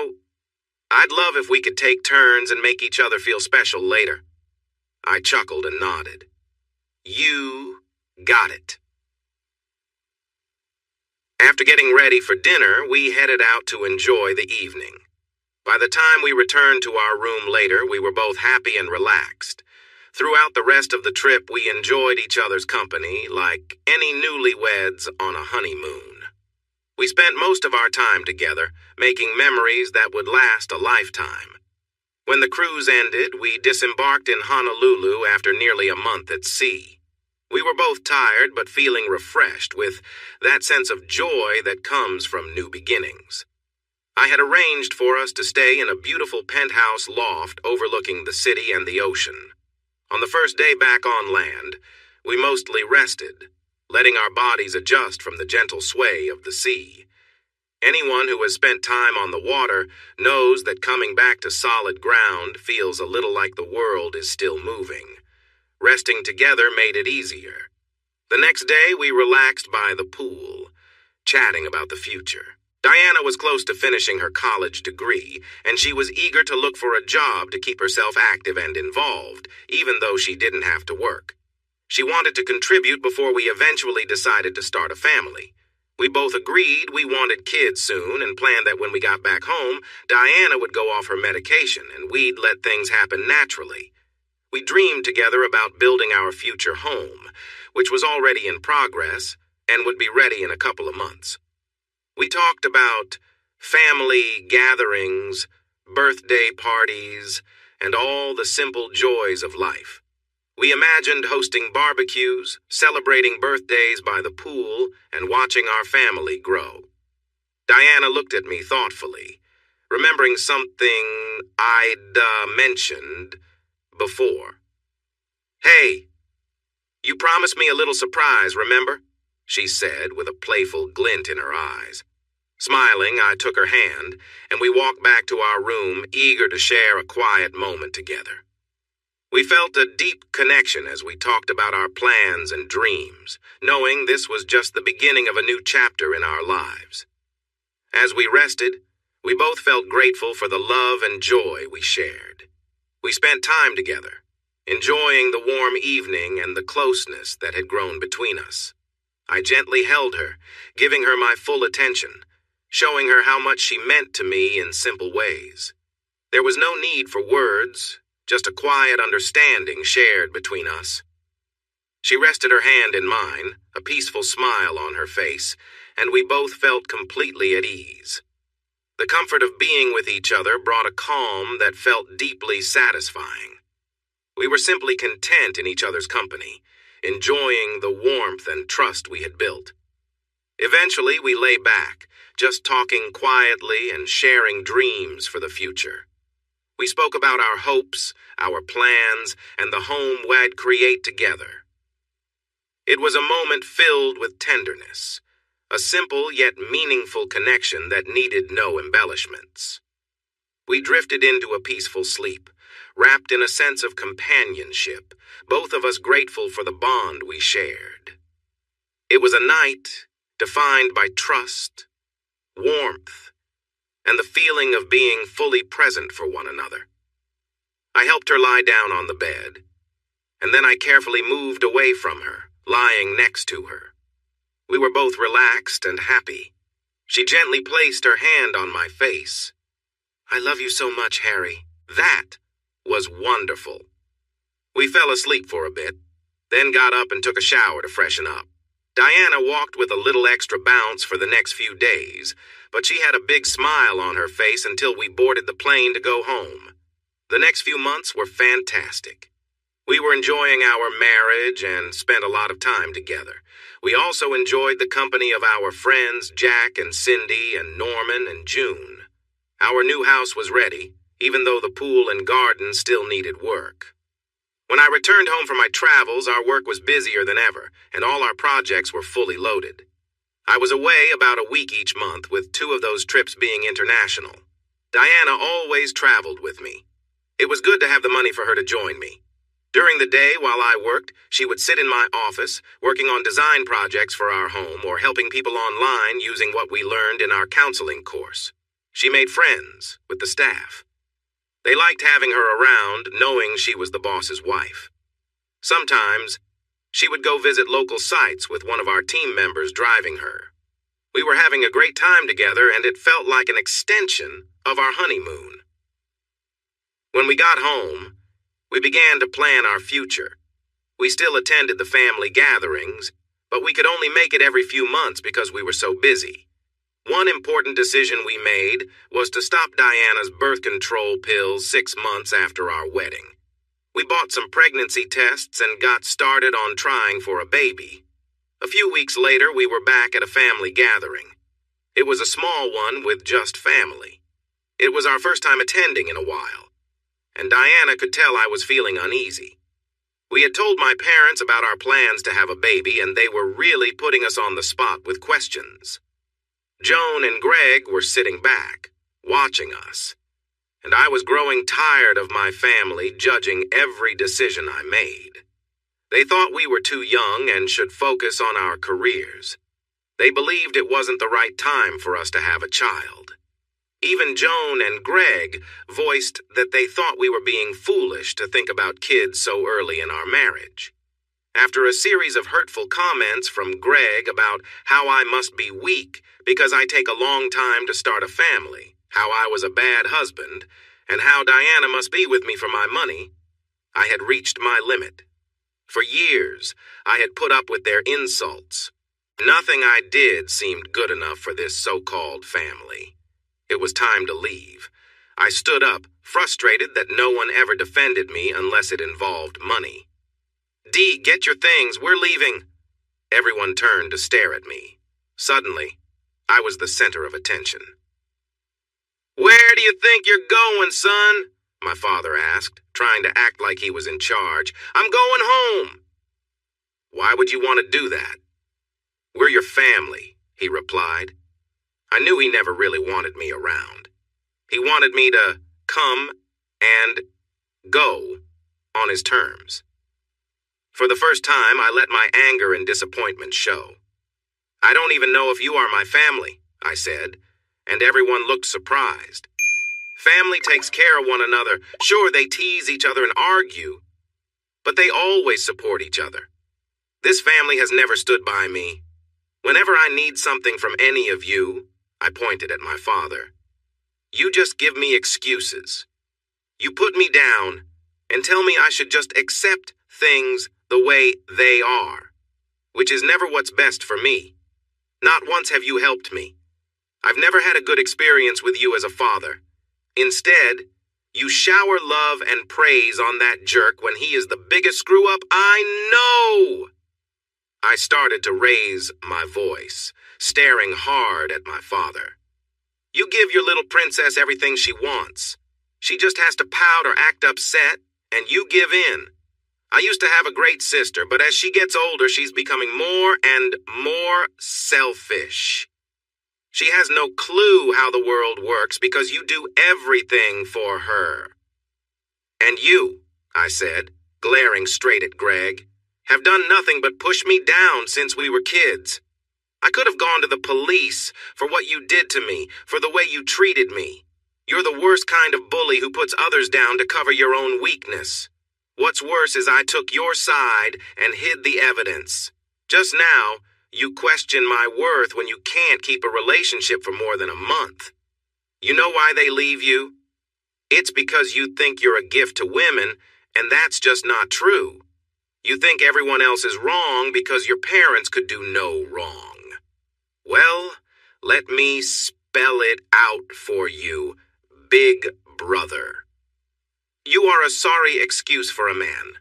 I'd love if we could take turns and make each other feel special later." I chuckled and nodded. "You got it." After getting ready for dinner, we headed out to enjoy the evening. By the time we returned to our room later, we were both happy and relaxed. Throughout the rest of the trip, we enjoyed each other's company like any newlyweds on a honeymoon. We spent most of our time together, making memories that would last a lifetime. When the cruise ended, we disembarked in Honolulu after nearly a month at sea. We were both tired but feeling refreshed with that sense of joy that comes from new beginnings. I had arranged for us to stay in a beautiful penthouse loft overlooking the city and the ocean. On the first day back on land, we mostly rested, letting our bodies adjust from the gentle sway of the sea. Anyone who has spent time on the water knows that coming back to solid ground feels a little like the world is still moving. Resting together made it easier. The next day, we relaxed by the pool, chatting about the future. Diana was close to finishing her college degree, and she was eager to look for a job to keep herself active and involved, even though she didn't have to work. She wanted to contribute before we eventually decided to start a family. We both agreed we wanted kids soon and planned that when we got back home, Diana would go off her medication and we'd let things happen naturally. We dreamed together about building our future home, which was already in progress and would be ready in a couple of months. We talked about family gatherings, birthday parties, and all the simple joys of life. We imagined hosting barbecues, celebrating birthdays by the pool, and watching our family grow. Diana looked at me thoughtfully, remembering something I'd mentioned before. "Hey, you promised me a little surprise, remember?" she said with a playful glint in her eyes. Smiling, I took her hand, and we walked back to our room, eager to share a quiet moment together. We felt a deep connection as we talked about our plans and dreams, knowing this was just the beginning of a new chapter in our lives. As we rested, we both felt grateful for the love and joy we shared. We spent time together, enjoying the warm evening and the closeness that had grown between us. I gently held her, giving her my full attention, showing her how much she meant to me in simple ways. There was no need for words, just a quiet understanding shared between us. She rested her hand in mine, a peaceful smile on her face, and we both felt completely at ease. The comfort of being with each other brought a calm that felt deeply satisfying. We were simply content in each other's company, enjoying the warmth and trust we had built. Eventually, we lay back, just talking quietly and sharing dreams for the future. We spoke about our hopes, our plans, and the home we'd create together. It was a moment filled with tenderness, a simple yet meaningful connection that needed no embellishments. We drifted into a peaceful sleep, wrapped in a sense of companionship, both of us grateful for the bond we shared. It was a night defined by trust, warmth, and the feeling of being fully present for one another. I helped her lie down on the bed, and then I carefully moved away from her, lying next to her. We were both relaxed and happy. She gently placed her hand on my face. "I love you so much, Harry." That was wonderful. We fell asleep for a bit, then got up and took a shower to freshen up. Diana walked with a little extra bounce for the next few days, but she had a big smile on her face until we boarded the plane to go home. The next few months were fantastic. We were enjoying our marriage and spent a lot of time together. We also enjoyed the company of our friends Jack and Cindy and Norman and June. Our new house was ready, even though the pool and garden still needed work. When I returned home from my travels, our work was busier than ever, and all our projects were fully loaded. I was away about a week each month, with 2 of those trips being international. Diana always traveled with me. It was good to have the money for her to join me. During the day, while I worked, she would sit in my office, working on design projects for our home or helping people online using what we learned in our counseling course. She made friends with the staff. They liked having her around, knowing she was the boss's wife. Sometimes, she would go visit local sites with one of our team members driving her. We were having a great time together, and it felt like an extension of our honeymoon. When we got home, we began to plan our future. We still attended the family gatherings, but we could only make it every few months because we were so busy. One important decision we made was to stop Diana's birth control pills 6 months after our wedding. We bought some pregnancy tests and got started on trying for a baby. A few weeks later, we were back at a family gathering. It was a small one with just family. It was our first time attending in a while, and Diana could tell I was feeling uneasy. We had told my parents about our plans to have a baby, and they were really putting us on the spot with questions. Joan and Greg were sitting back, watching us, and I was growing tired of my family judging every decision I made. They thought we were too young and should focus on our careers. They believed it wasn't the right time for us to have a child. Even Joan and Greg voiced that they thought we were being foolish to think about kids so early in our marriage. After a series of hurtful comments from Greg about how I must be weak because I take a long time to start a family, how I was a bad husband, and how Diana must be with me for my money, I had reached my limit. For years, I had put up with their insults. Nothing I did seemed good enough for this so-called family. It was time to leave. I stood up, frustrated that no one ever defended me unless it involved money. "Dee, get your things, we're leaving." Everyone turned to stare at me. Suddenly, I was the center of attention. "Where do you think you're going, son?" my father asked, trying to act like he was in charge. "I'm going home." "Why would you want to do that?" "We're your family," he replied. I knew he never really wanted me around. He wanted me to come and go on his terms. For the first time, I let my anger and disappointment show. "I don't even know if you are my family," I said, and everyone looked surprised. Family takes care of one another. Sure, they tease each other and argue, but they always support each other. This family has never stood by me. Whenever I need something from any of you, I pointed at my father, you just give me excuses. You put me down and tell me I should just accept things the way they are, which is never what's best for me. Not once have you helped me. I've never had a good experience with you as a father. Instead, you shower love and praise on that jerk when he is the biggest screw-up I know. I started to raise my voice, staring hard at my father. You give your little princess everything she wants. She just has to pout or act upset, and you give in. I used to have a great sister, but as she gets older, she's becoming more and more selfish. She has no clue how the world works because you do everything for her. And you, I said, glaring straight at Greg, have done nothing but push me down since we were kids. I could have gone to the police for what you did to me, for the way you treated me. You're the worst kind of bully who puts others down to cover your own weakness. What's worse is I took your side and hid the evidence. Just now, you question my worth when you can't keep a relationship for more than a month. You know why they leave you? It's because you think you're a gift to women, and that's just not true. You think everyone else is wrong because your parents could do no wrong. Well, let me spell it out for you, big brother. You are a sorry excuse for a man.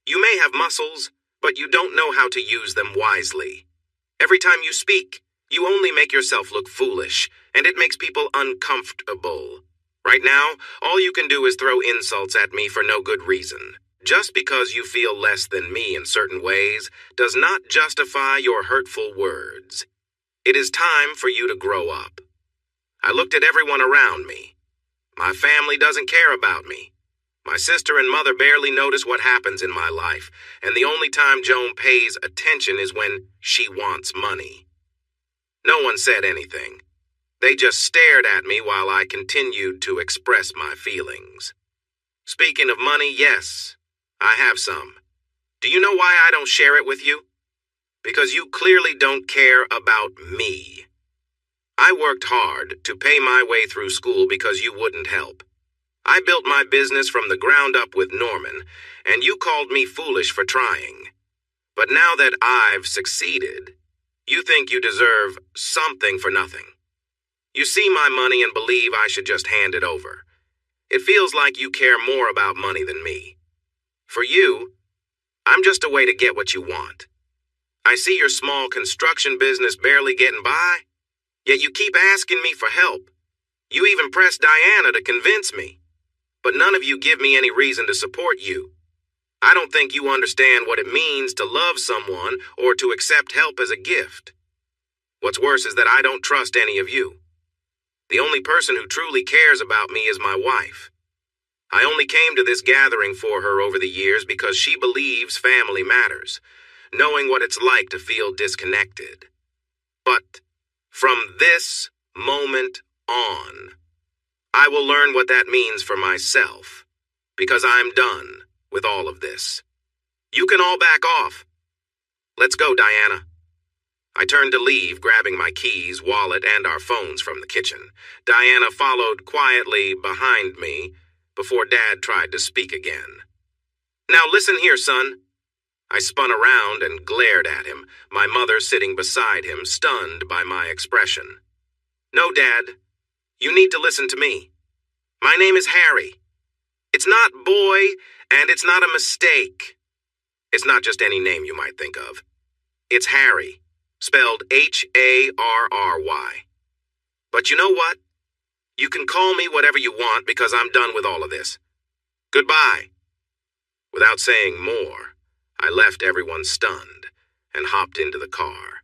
You may have muscles, but you don't know how to use them wisely. Every time you speak, you only make yourself look foolish, and it makes people uncomfortable. Right now, all you can do is throw insults at me for no good reason. Just because you feel less than me in certain ways does not justify your hurtful words. It is time for you to grow up. I looked at everyone around me. My family doesn't care about me. My sister and mother barely notice what happens in my life, and the only time Joan pays attention is when she wants money. No one said anything. They just stared at me while I continued to express my feelings. Speaking of money, yes, I have some. Do you know why I don't share it with you? Because you clearly don't care about me. I worked hard to pay my way through school because you wouldn't help. I built my business from the ground up with Norman, and you called me foolish for trying. But now that I've succeeded, you think you deserve something for nothing. You see my money and believe I should just hand it over. It feels like you care more about money than me. For you, I'm just a way to get what you want. I see your small construction business barely getting by, yet you keep asking me for help. You even pressed Diana to convince me. But none of you give me any reason to support you. I don't think you understand what it means to love someone or to accept help as a gift. What's worse is that I don't trust any of you. The only person who truly cares about me is my wife. I only came to this gathering for her over the years because she believes family matters, knowing what it's like to feel disconnected. But from this moment on, I will learn what that means for myself, because I'm done with all of this. You can all back off. Let's go, Diana. I turned to leave, grabbing my keys, wallet, and our phones from the kitchen. Diana followed quietly behind me before Dad tried to speak again. Now listen here, son. I spun around and glared at him, my mother sitting beside him, stunned by my expression. No, Dad. You need to listen to me. My name is Harry. It's not boy, and it's not a mistake. It's not just any name you might think of. It's Harry, spelled Harry. But you know what? You can call me whatever you want because I'm done with all of this. Goodbye. Without saying more, I left everyone stunned and hopped into the car.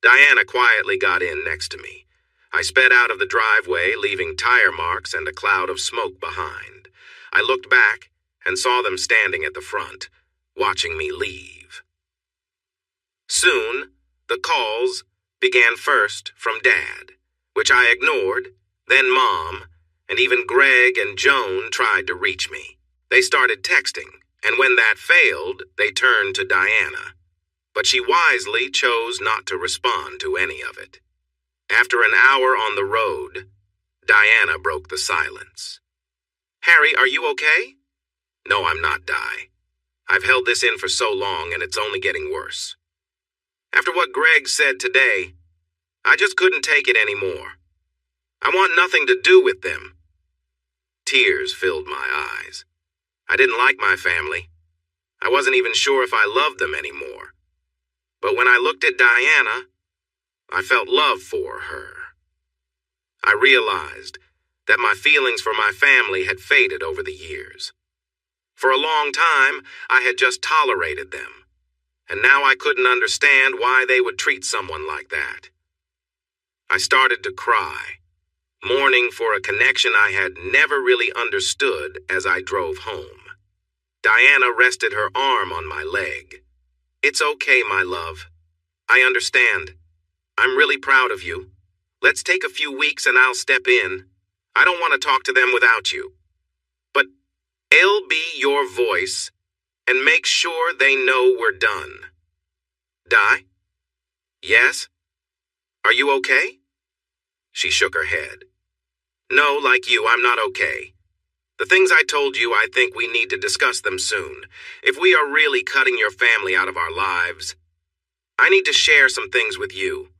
Diana quietly got in next to me. I sped out of the driveway, leaving tire marks and a cloud of smoke behind. I looked back and saw them standing at the front, watching me leave. Soon, the calls began first from Dad, which I ignored, then Mom, and even Greg and Joan tried to reach me. They started texting, and when that failed, they turned to Diana. But she wisely chose not to respond to any of it. After an hour on the road, Diana broke the silence. "Harry, are you okay?" "No, I'm not, Di. I've held this in for so long, and it's only getting worse. After what Greg said today, I just couldn't take it anymore. I want nothing to do with them." Tears filled my eyes. I didn't like my family. I wasn't even sure if I loved them anymore. But when I looked at Diana, I felt love for her. I realized that my feelings for my family had faded over the years. For a long time, I had just tolerated them, and now I couldn't understand why they would treat someone like that. I started to cry, mourning for a connection I had never really understood as I drove home. Diana rested her arm on my leg. "It's okay, my love. I understand. I'm really proud of you. Let's take a few weeks and I'll step in. I don't want to talk to them without you. But I'll be your voice and make sure they know we're done." "Di? Yes? Are you okay?" She shook her head. "No, like you, I'm not okay. The things I told you, I think we need to discuss them soon. If we are really cutting your family out of our lives, I need to share some things with you.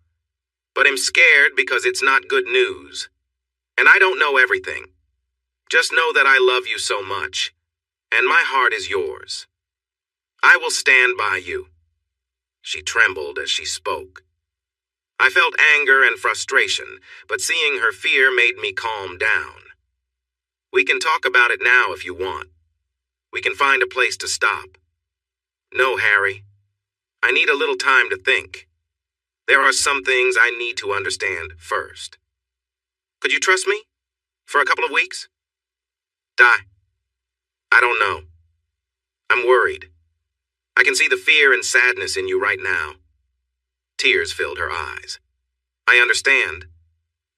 But I'm scared because it's not good news. And I don't know everything. Just know that I love you so much, and my heart is yours. I will stand by you." She trembled as she spoke. I felt anger and frustration, but seeing her fear made me calm down. "We can talk about it now if you want. We can find a place to stop." "No, Harry. I need a little time to think. There are some things I need to understand first. Could you trust me? For a couple of weeks?" "Di, I don't know. I'm worried. I can see the fear and sadness in you right now." Tears filled her eyes. "I understand.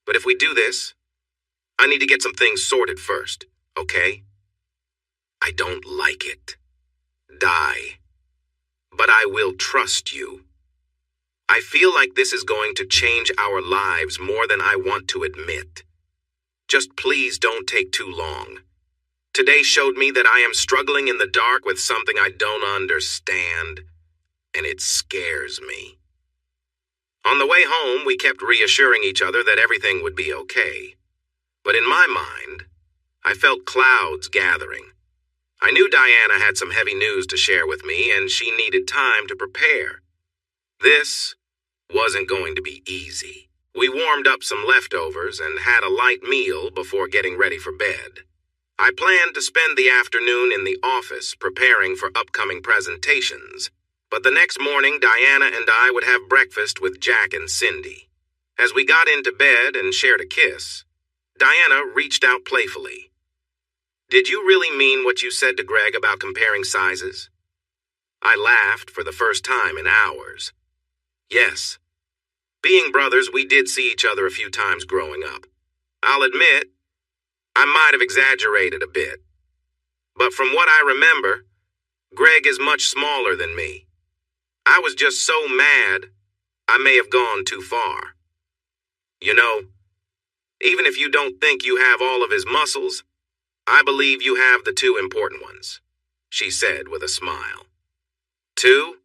But if we do this, I need to get some things sorted first, okay? I don't like it. Di. But I will trust you. I feel like this is going to change our lives more than I want to admit. Just please don't take too long. Today showed me that I am struggling in the dark with something I don't understand, and it scares me." On the way home, we kept reassuring each other that everything would be okay. But in my mind, I felt clouds gathering. I knew Diana had some heavy news to share with me, and she needed time to prepare. This wasn't going to be easy. We warmed up some leftovers and had a light meal before getting ready for bed. I planned to spend the afternoon in the office preparing for upcoming presentations, but the next morning Diana and I would have breakfast with Jack and Cindy. As we got into bed and shared a kiss, Diana reached out playfully. "Did you really mean what you said to Greg about comparing sizes?" I laughed for the first time in hours. Yes. Being brothers, we did see each other a few times growing up. I'll admit, I might have exaggerated a bit. But from what I remember, Greg is much smaller than me. I was just so mad, I may have gone too far. You know, even if you don't think you have all of his muscles, I believe you have the two important ones, she said with a smile. Two?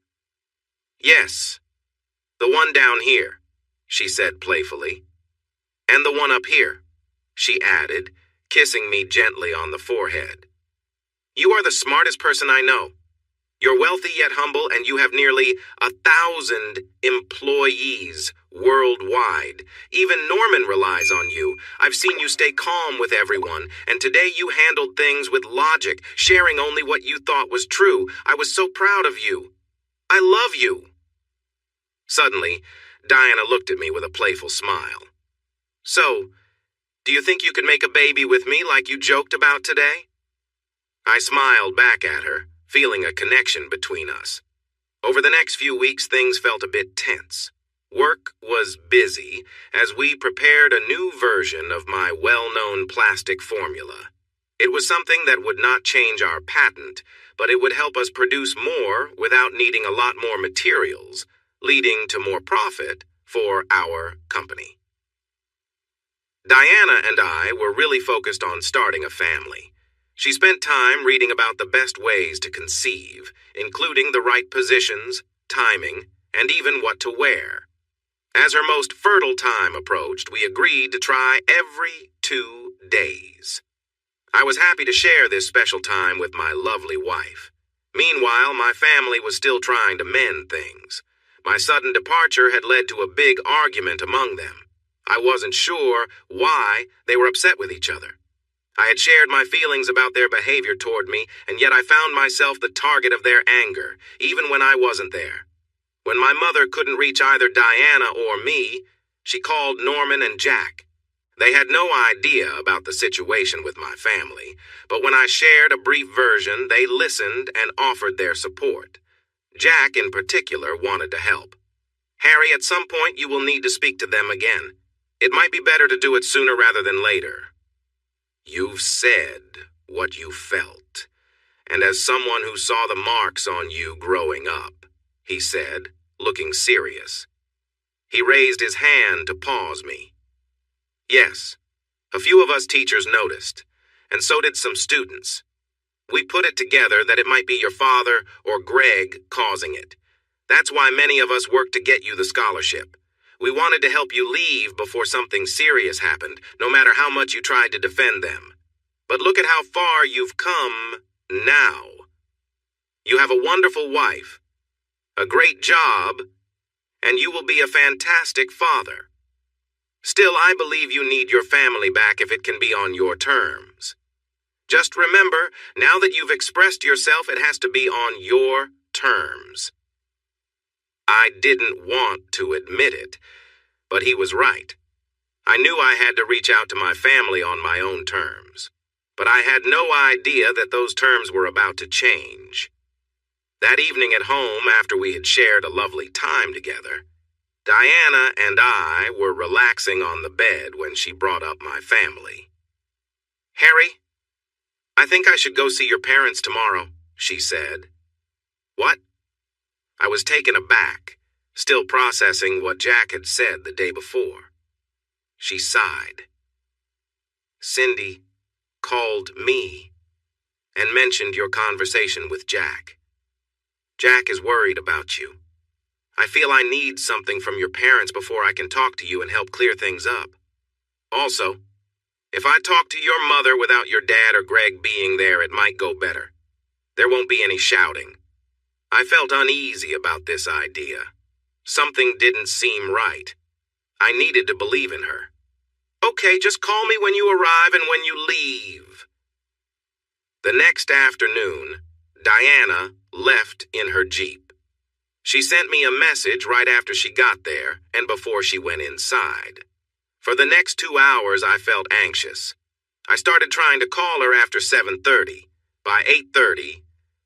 Yes. The one down here, she said playfully. And the one up here, she added, kissing me gently on the forehead. You are the smartest person I know. You're wealthy yet humble, and you have nearly 1,000 employees worldwide. Even Norman relies on you. I've seen you stay calm with everyone, and today you handled things with logic, sharing only what you thought was true. I was so proud of you. I love you. Suddenly, Diana looked at me with a playful smile. So, do you think you could make a baby with me like you joked about today? I smiled back at her, feeling a connection between us. Over the next few weeks, things felt a bit tense. Work was busy as we prepared a new version of my well-known plastic formula. It was something that would not change our patent, but it would help us produce more without needing a lot more materials, leading to more profit for our company. Diana and I were really focused on starting a family. She spent time reading about the best ways to conceive, including the right positions, timing, and even what to wear. As her most fertile time approached, we agreed to try every 2 days. I was happy to share this special time with my lovely wife. Meanwhile, my family was still trying to mend things. My sudden departure had led to a big argument among them. I wasn't sure why they were upset with each other. I had shared my feelings about their behavior toward me, and yet I found myself the target of their anger, even when I wasn't there. When my mother couldn't reach either Diana or me, she called Norman and Jack. They had no idea about the situation with my family, but when I shared a brief version, they listened and offered their support. Jack, in particular, wanted to help. Harry, at some point you will need to speak to them again. It might be better to do it sooner rather than later. You've said what you felt, and as someone who saw the marks on you growing up, he said, looking serious. He raised his hand to pause me. Yes, a few of us teachers noticed, and so did some students. We put it together that it might be your father or Greg causing it. That's why many of us worked to get you the scholarship. We wanted to help you leave before something serious happened, no matter how much you tried to defend them. But look at how far you've come now. You have a wonderful wife, a great job, and you will be a fantastic father. Still, I believe you need your family back if it can be on your terms. Just remember, now that you've expressed yourself, it has to be on your terms. I didn't want to admit it, but he was right. I knew I had to reach out to my family on my own terms, but I had no idea that those terms were about to change. That evening at home, after we had shared a lovely time together, Diana and I were relaxing on the bed when she brought up my family. Harry, I think I should go see your parents tomorrow, she said. What? I was taken aback, still processing what Jack had said the day before. She sighed. Cindy called me and mentioned your conversation with Jack. Jack is worried about you. I feel I need something from your parents before I can talk to you and help clear things up. Also, if I talk to your mother without your dad or Greg being there, it might go better. There won't be any shouting. I felt uneasy about this idea. Something didn't seem right. I needed to believe in her. Okay, just call me when you arrive and when you leave. The next afternoon, Diana left in her Jeep. She sent me a message right after she got there and before she went inside. For the next 2 hours, I felt anxious. I started trying to call her after 7:30. By 8:30,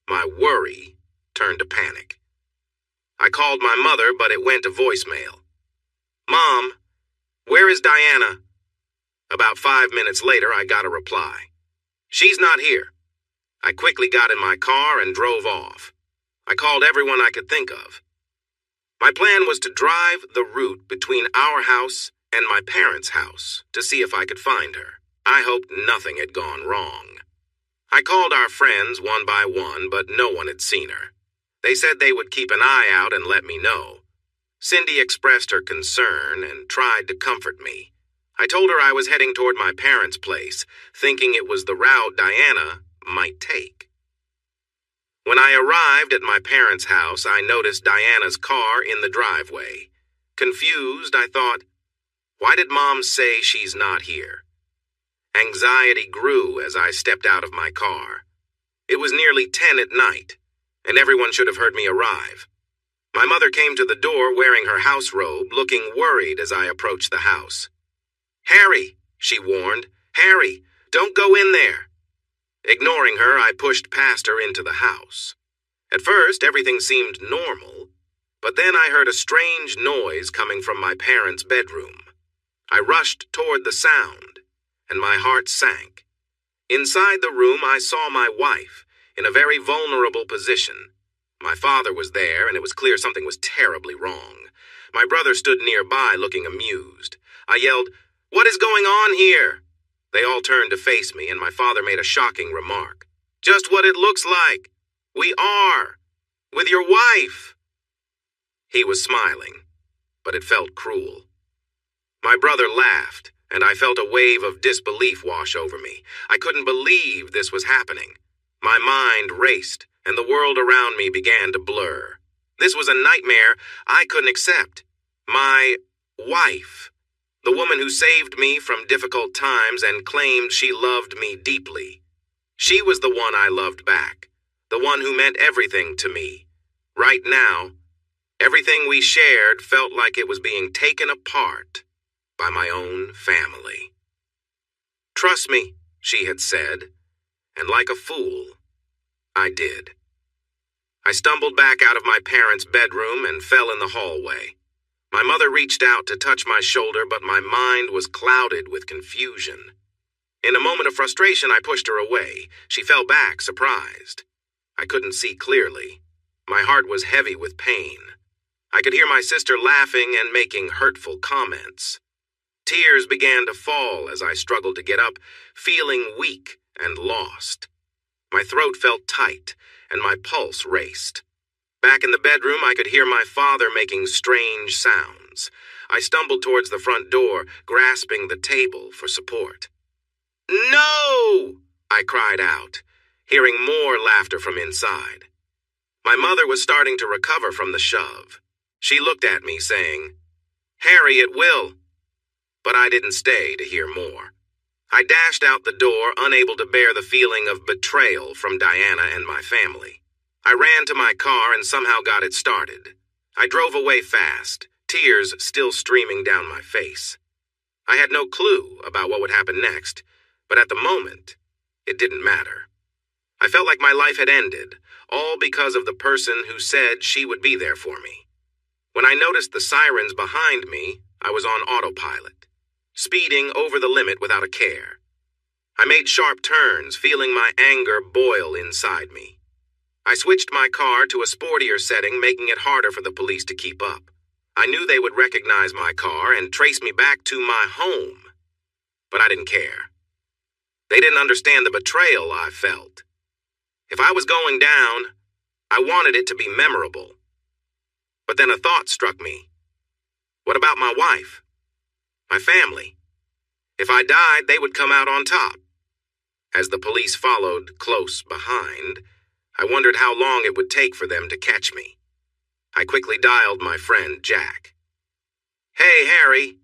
my worry turned to panic. I called my mother, but it went to voicemail. Mom, where is Diana? About 5 minutes later, I got a reply. She's not here. I quickly got in my car and drove off. I called everyone I could think of. My plan was to drive the route between our house and my parents' house to see if I could find her. I hoped nothing had gone wrong. I called our friends one by one, but no one had seen her. They said they would keep an eye out and let me know. Cindy expressed her concern and tried to comfort me. I told her I was heading toward my parents' place, thinking it was the route Diana might take. When I arrived at my parents' house, I noticed Diana's car in the driveway. Confused, I thought, why did Mom say she's not here? Anxiety grew as I stepped out of my car. It was nearly 10 at night, and everyone should have heard me arrive. My mother came to the door wearing her house robe, looking worried as I approached the house. "Harry," she warned. "Harry, don't go in there." Ignoring her, I pushed past her into the house. At first, everything seemed normal, but then I heard a strange noise coming from my parents' bedroom. I rushed toward the sound, and my heart sank. Inside the room, I saw my wife, in a very vulnerable position. My father was there, and it was clear something was terribly wrong. My brother stood nearby, looking amused. I yelled, "What is going on here?" They all turned to face me, and my father made a shocking remark. "Just what it looks like. We are. With your wife." He was smiling, but it felt cruel. My brother laughed, and I felt a wave of disbelief wash over me. I couldn't believe this was happening. My mind raced, and the world around me began to blur. This was a nightmare I couldn't accept. My wife, the woman who saved me from difficult times and claimed she loved me deeply. She was the one I loved back, the one who meant everything to me. Right now, everything we shared felt like it was being taken apart by my own family. "Trust me," she had said, and like a fool, I did. I stumbled back out of my parents' bedroom and fell in the hallway. My mother reached out to touch my shoulder, but my mind was clouded with confusion. In a moment of frustration, I pushed her away. She fell back, surprised. I couldn't see clearly. My heart was heavy with pain. I could hear my sister laughing and making hurtful comments. Tears began to fall as I struggled to get up, feeling weak and lost. My throat felt tight, and my pulse raced. Back in the bedroom, I could hear my father making strange sounds. I stumbled towards the front door, grasping the table for support. "No!" I cried out, hearing more laughter from inside. My mother was starting to recover from the shove. She looked at me, saying, "Harry, it will." But I didn't stay to hear more. I dashed out the door, unable to bear the feeling of betrayal from Diana and my family. I ran to my car and somehow got it started. I drove away fast, tears still streaming down my face. I had no clue about what would happen next, but at the moment, it didn't matter. I felt like my life had ended, all because of the person who said she would be there for me. When I noticed the sirens behind me, I was on autopilot, speeding over the limit without a care. I made sharp turns, feeling my anger boil inside me. I switched my car to a sportier setting, making it harder for the police to keep up. I knew they would recognize my car and trace me back to my home, but I didn't care. They didn't understand the betrayal I felt. If I was going down, I wanted it to be memorable. But then a thought struck me. What about my wife? My family? If I died, they would come out on top. As the police followed close behind, I wondered how long it would take for them to catch me. I quickly dialed my friend, Jack. "Hey, Harry.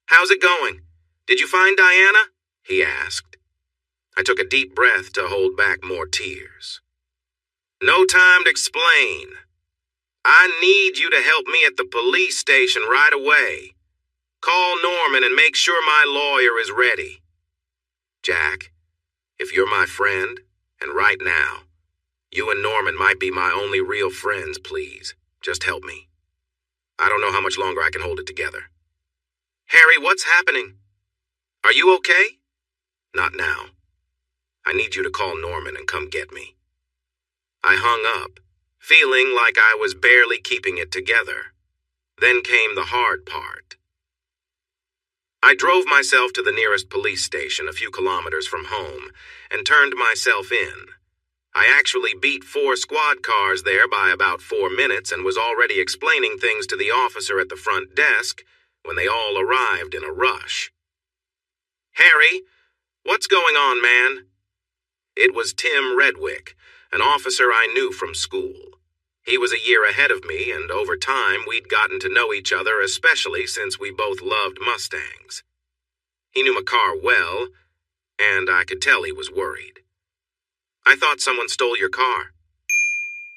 How's it going? Did you find Diana?" he asked. I took a deep breath to hold back more tears. "No time to explain. I need you to help me at the police station right away. Call Norman and make sure my lawyer is ready." "Jack, if you're my friend, and right now, you and Norman might be my only real friends, please. Just help me. I don't know how much longer I can hold it together." "Harry, what's happening? Are you okay?" "Not now. I need you to call Norman and come get me." I hung up, feeling like I was barely keeping it together. Then came the hard part. I drove myself to the nearest police station a few kilometers from home and turned myself in. I actually beat 4 squad cars there by about 4 minutes and was already explaining things to the officer at the front desk when they all arrived in a rush. "Harry, what's going on, man?" It was Tim Redwick, an officer I knew from school. He was a year ahead of me, and over time we'd gotten to know each other, especially since we both loved Mustangs. He knew my car well, and I could tell he was worried. "I thought someone stole your car."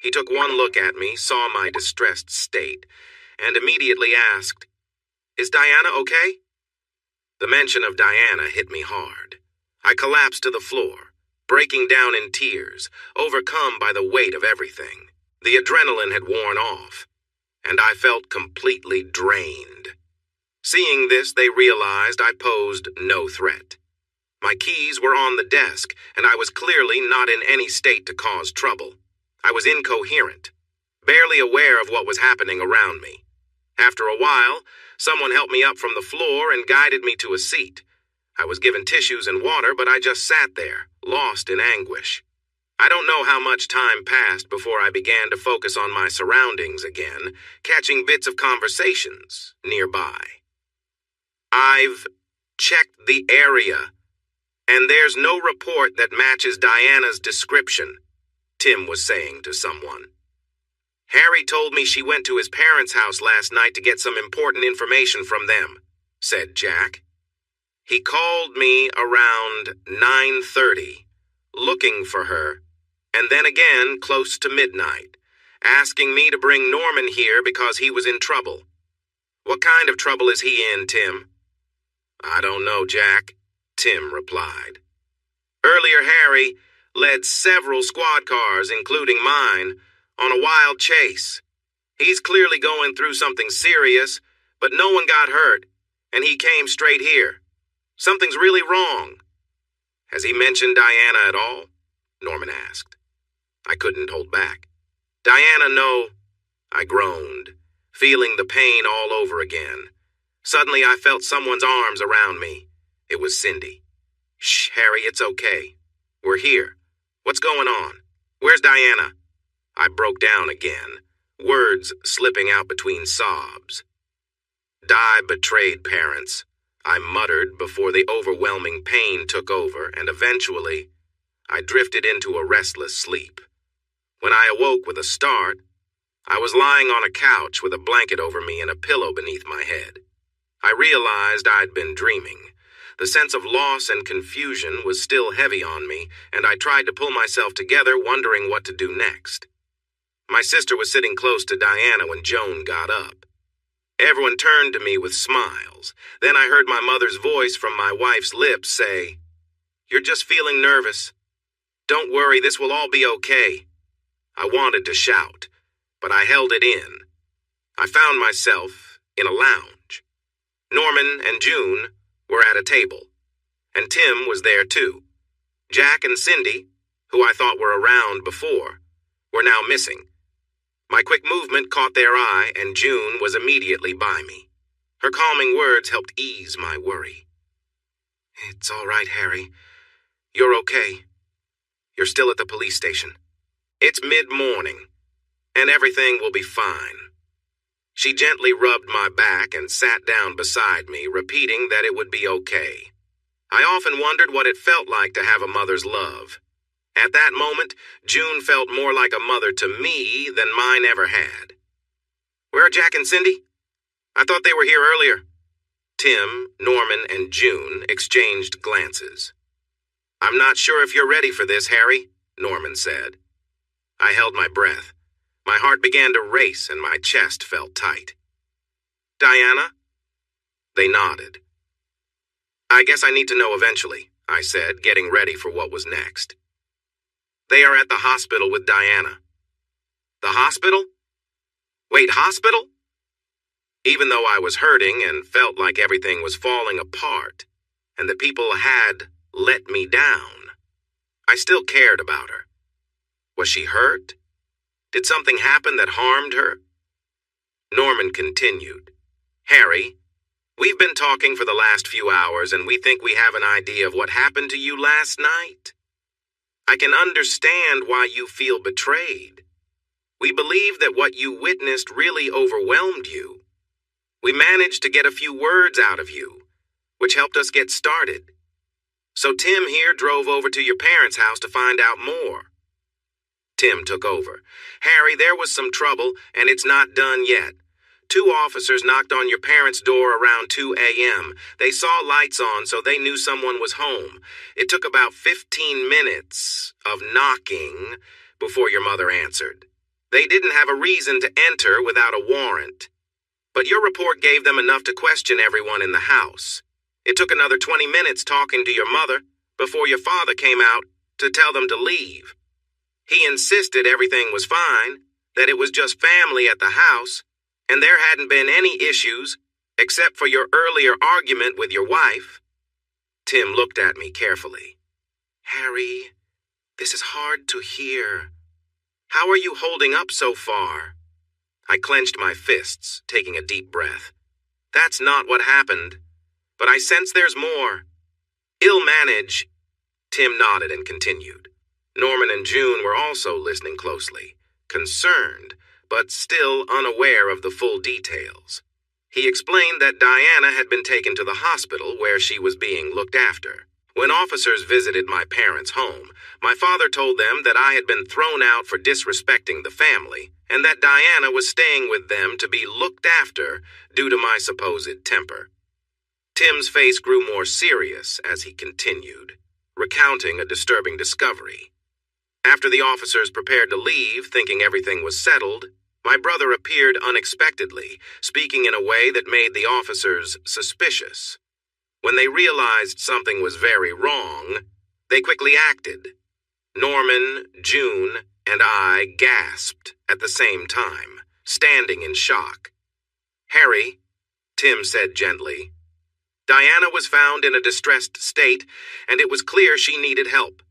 He took one look at me, saw my distressed state, and immediately asked, "Is Diana okay?" The mention of Diana hit me hard. I collapsed to the floor, breaking down in tears, overcome by the weight of everything. The adrenaline had worn off, and I felt completely drained. Seeing this, they realized I posed no threat. My keys were on the desk, and I was clearly not in any state to cause trouble. I was incoherent, barely aware of what was happening around me. After a while, someone helped me up from the floor and guided me to a seat. I was given tissues and water, but I just sat there, lost in anguish. I don't know how much time passed before I began to focus on my surroundings again, catching bits of conversations nearby. "I've checked the area, and there's no report that matches Diana's description," Tim was saying to someone. "Harry told me she went to his parents' house last night to get some important information from them," said Jack. "He called me around 9:30, looking for her, and then again close to midnight, asking me to bring Norman here because he was in trouble." "What kind of trouble is he in, Tim?" "I don't know, Jack," Tim replied. "Earlier, Harry led several squad cars, including mine, on a wild chase. He's clearly going through something serious, but no one got hurt, and he came straight here. Something's really wrong." "Has he mentioned Diana at all?" Norman asked. I couldn't hold back. "Diana, no," I groaned, feeling the pain all over again. Suddenly I felt someone's arms around me. It was Cindy. "Shh, Harry, it's okay. We're here. What's going on? Where's Diana?" I broke down again, words slipping out between sobs. "Di betrayed parents," I muttered before the overwhelming pain took over, and eventually I drifted into a restless sleep. When I awoke with a start, I was lying on a couch with a blanket over me and a pillow beneath my head. I realized I'd been dreaming. The sense of loss and confusion was still heavy on me, and I tried to pull myself together, wondering what to do next. My sister was sitting close to Diana when Joan got up. Everyone turned to me with smiles. Then I heard my mother's voice from my wife's lips say, "You're just feeling nervous. Don't worry, this will all be okay." I wanted to shout, but I held it in. I found myself in a lounge. Norman and June were at a table, and Tim was there too. Jack and Cindy, who I thought were around before, were now missing. My quick movement caught their eye, and June was immediately by me. Her calming words helped ease my worry. "It's all right, Harry. You're okay. You're still at the police station. It's mid-morning, and everything will be fine." She gently rubbed my back and sat down beside me, repeating that it would be okay. I often wondered what it felt like to have a mother's love. At that moment, June felt more like a mother to me than mine ever had. "Where are Jack and Cindy? I thought they were here earlier." Tim, Norman, and June exchanged glances. "I'm not sure if you're ready for this, Harry," Norman said. I held my breath. My heart began to race and my chest felt tight. "Diana?" They nodded. "I guess I need to know eventually," I said, getting ready for what was next. "They are at the hospital with Diana." "The hospital? Wait, hospital?" Even though I was hurting and felt like everything was falling apart, and the people had let me down, I still cared about her. Was she hurt? Did something happen that harmed her? Norman continued. "Harry, we've been talking for the last few hours, and we think we have an idea of what happened to you last night. I can understand why you feel betrayed. We believe that what you witnessed really overwhelmed you. We managed to get a few words out of you, which helped us get started. So Tim here drove over to your parents' house to find out more." Tim took over. "Harry, there was some trouble, and it's not done yet. 2 officers knocked on your parents' door around 2 a.m. They saw lights on, so they knew someone was home. It took about 15 minutes of knocking before your mother answered. They didn't have a reason to enter without a warrant. But your report gave them enough to question everyone in the house. It took another 20 minutes talking to your mother before your father came out to tell them to leave. He insisted everything was fine, that it was just family at the house, and there hadn't been any issues except for your earlier argument with your wife. Tim looked at me carefully. Harry, this is hard to hear. How are you holding up so far? I clenched my fists, taking a deep breath. That's not what happened, but I sense there's more. Ill-manage. Tim nodded and continued. Norman and June were also listening closely, concerned, but still unaware of the full details. He explained that Diana had been taken to the hospital where she was being looked after. When officers visited my parents' home, my father told them that I had been thrown out for disrespecting the family, and that Diana was staying with them to be looked after due to my supposed temper. Tim's face grew more serious as he continued, recounting a disturbing discovery. After the officers prepared to leave, thinking everything was settled, my brother appeared unexpectedly, speaking in a way that made the officers suspicious. When they realized something was very wrong, they quickly acted. Norman, June, and I gasped at the same time, standing in shock. Harry, Tim said gently, Diana was found in a distressed state, and it was clear she needed help.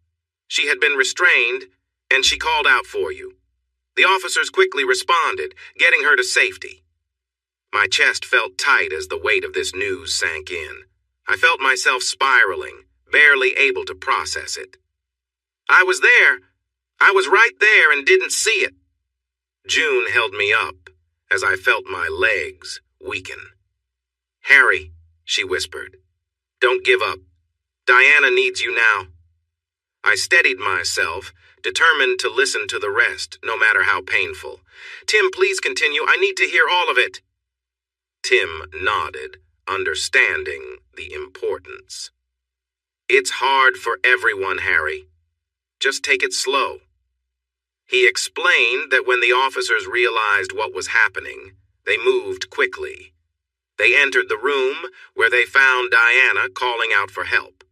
She had been restrained, and she called out for you. The officers quickly responded, getting her to safety. My chest felt tight as the weight of this news sank in. I felt myself spiraling, barely able to process it. I was there. I was right there and didn't see it. June held me up as I felt my legs weaken. Harry, she whispered, don't give up. Diana needs you now. I steadied myself, determined to listen to the rest, no matter how painful. Tim, please continue. I need to hear all of it. Tim nodded, understanding the importance. It's hard for everyone, Harry. Just take it slow. He explained that when the officers realized what was happening, they moved quickly. They entered the room where they found Diana calling out for help.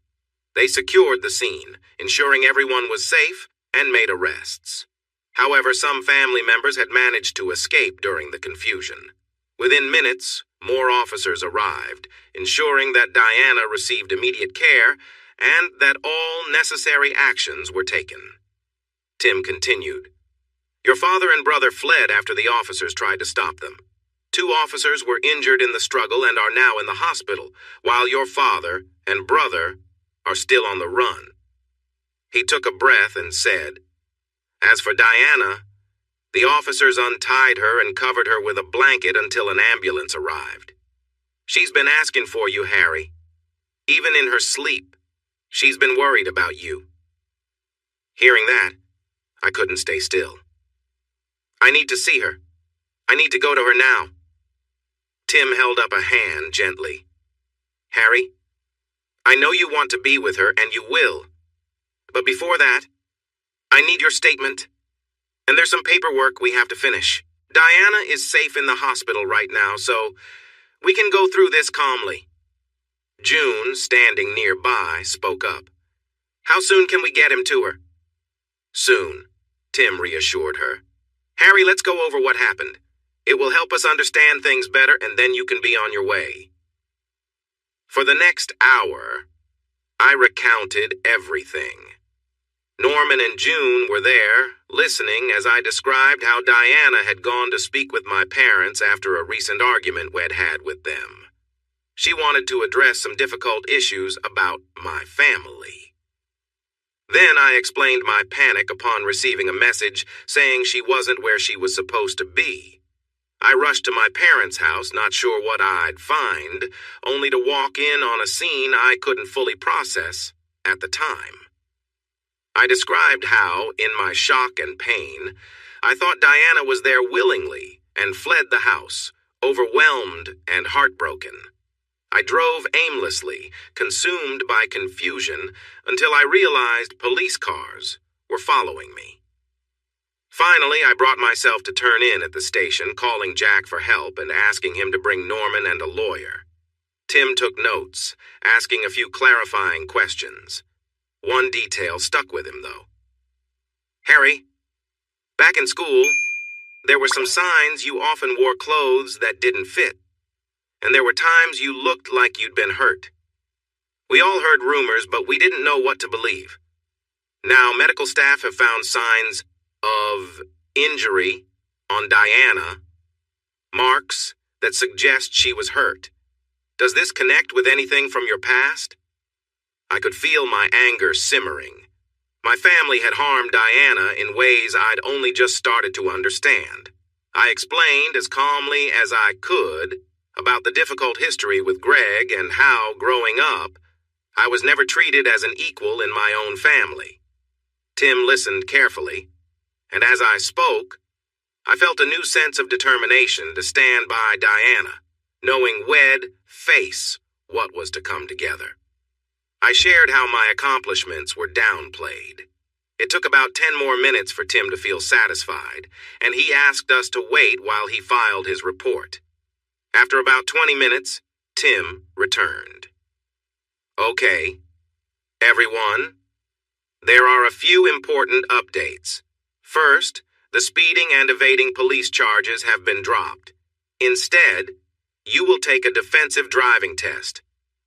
They secured the scene, ensuring everyone was safe, and made arrests. However, some family members had managed to escape during the confusion. Within minutes, more officers arrived, ensuring that Diana received immediate care and that all necessary actions were taken. Tim continued, Your father and brother fled after the officers tried to stop them. 2 officers were injured in the struggle and are now in the hospital, while your father and brother are still on the run. He took a breath and said, As for Diana, the officers untied her and covered her with a blanket until an ambulance arrived. She's been asking for you, Harry. Even in her sleep, she's been worried about you. Hearing that, I couldn't stay still. I need to see her. I need to go to her now. Tim held up a hand gently. Harry, I know you want to be with her, and you will. But before that, I need your statement. And there's some paperwork we have to finish. Diana is safe in the hospital right now, so we can go through this calmly. June, standing nearby, spoke up. How soon can we get him to her? Soon, Tim reassured her. Harry, let's go over what happened. It will help us understand things better, and then you can be on your way. For the next hour, I recounted everything. Norman and June were there, listening as I described how Diana had gone to speak with my parents after a recent argument we'd had with them. She wanted to address some difficult issues about my family. Then I explained my panic upon receiving a message saying she wasn't where she was supposed to be. I rushed to my parents' house, not sure what I'd find, only to walk in on a scene I couldn't fully process at the time. I described how, in my shock and pain, I thought Diana was there willingly and fled the house, overwhelmed and heartbroken. I drove aimlessly, consumed by confusion, until I realized police cars were following me. Finally, I brought myself to turn in at the station, calling Jack for help and asking him to bring Norman and a lawyer. Tim took notes, asking a few clarifying questions. One detail stuck with him, though. "Harry, back in school, there were some signs you often wore clothes that didn't fit, and there were times you looked like you'd been hurt. We all heard rumors, but we didn't know what to believe. Now, medical staff have found signs of injury on Diana, marks that suggest she was hurt. Does this connect with anything from your past?" I could feel my anger simmering. My family had harmed Diana in ways I'd only just started to understand. I explained as calmly as I could about the difficult history with Greg and how, growing up, I was never treated as an equal in my own family. Tim listened carefully, and as I spoke, I felt a new sense of determination to stand by Diana, knowing we'd face what was to come together. I shared how my accomplishments were downplayed. It took about 10 more minutes for Tim to feel satisfied, and he asked us to wait while he filed his report. After about 20 minutes, Tim returned. "Okay, everyone, there are a few important updates. First, the speeding and evading police charges have been dropped. Instead, you will take a defensive driving test.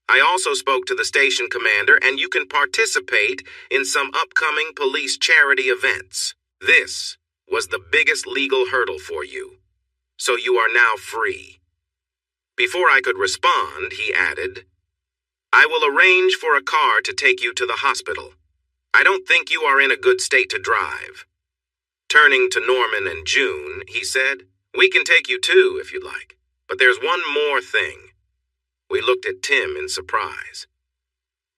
I also spoke to the station commander, and you can participate in some upcoming police charity events. This was the biggest legal hurdle for you, so you are now free." Before I could respond, he added, "I will arrange for a car to take you to the hospital. I don't think you are in a good state to drive." Turning to Norman and June, he said, "We can take you too, if you'd like. But there's one more thing." We looked at Tim in surprise.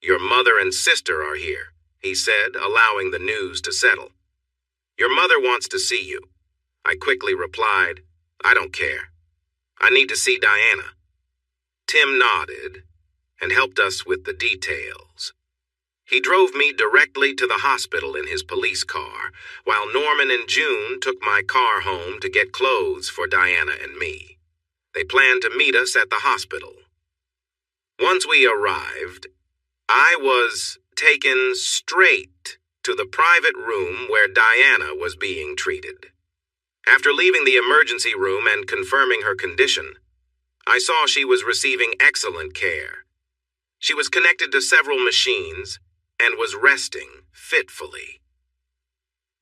"Your mother and sister are here," he said, allowing the news to settle. "Your mother wants to see you." I quickly replied, "I don't care. I need to see Diana." Tim nodded and helped us with the details. He drove me directly to the hospital in his police car, while Norman and June took my car home to get clothes for Diana and me. They planned to meet us at the hospital. Once we arrived, I was taken straight to the private room where Diana was being treated. After leaving the emergency room and confirming her condition, I saw she was receiving excellent care. She was connected to several machines and was resting fitfully.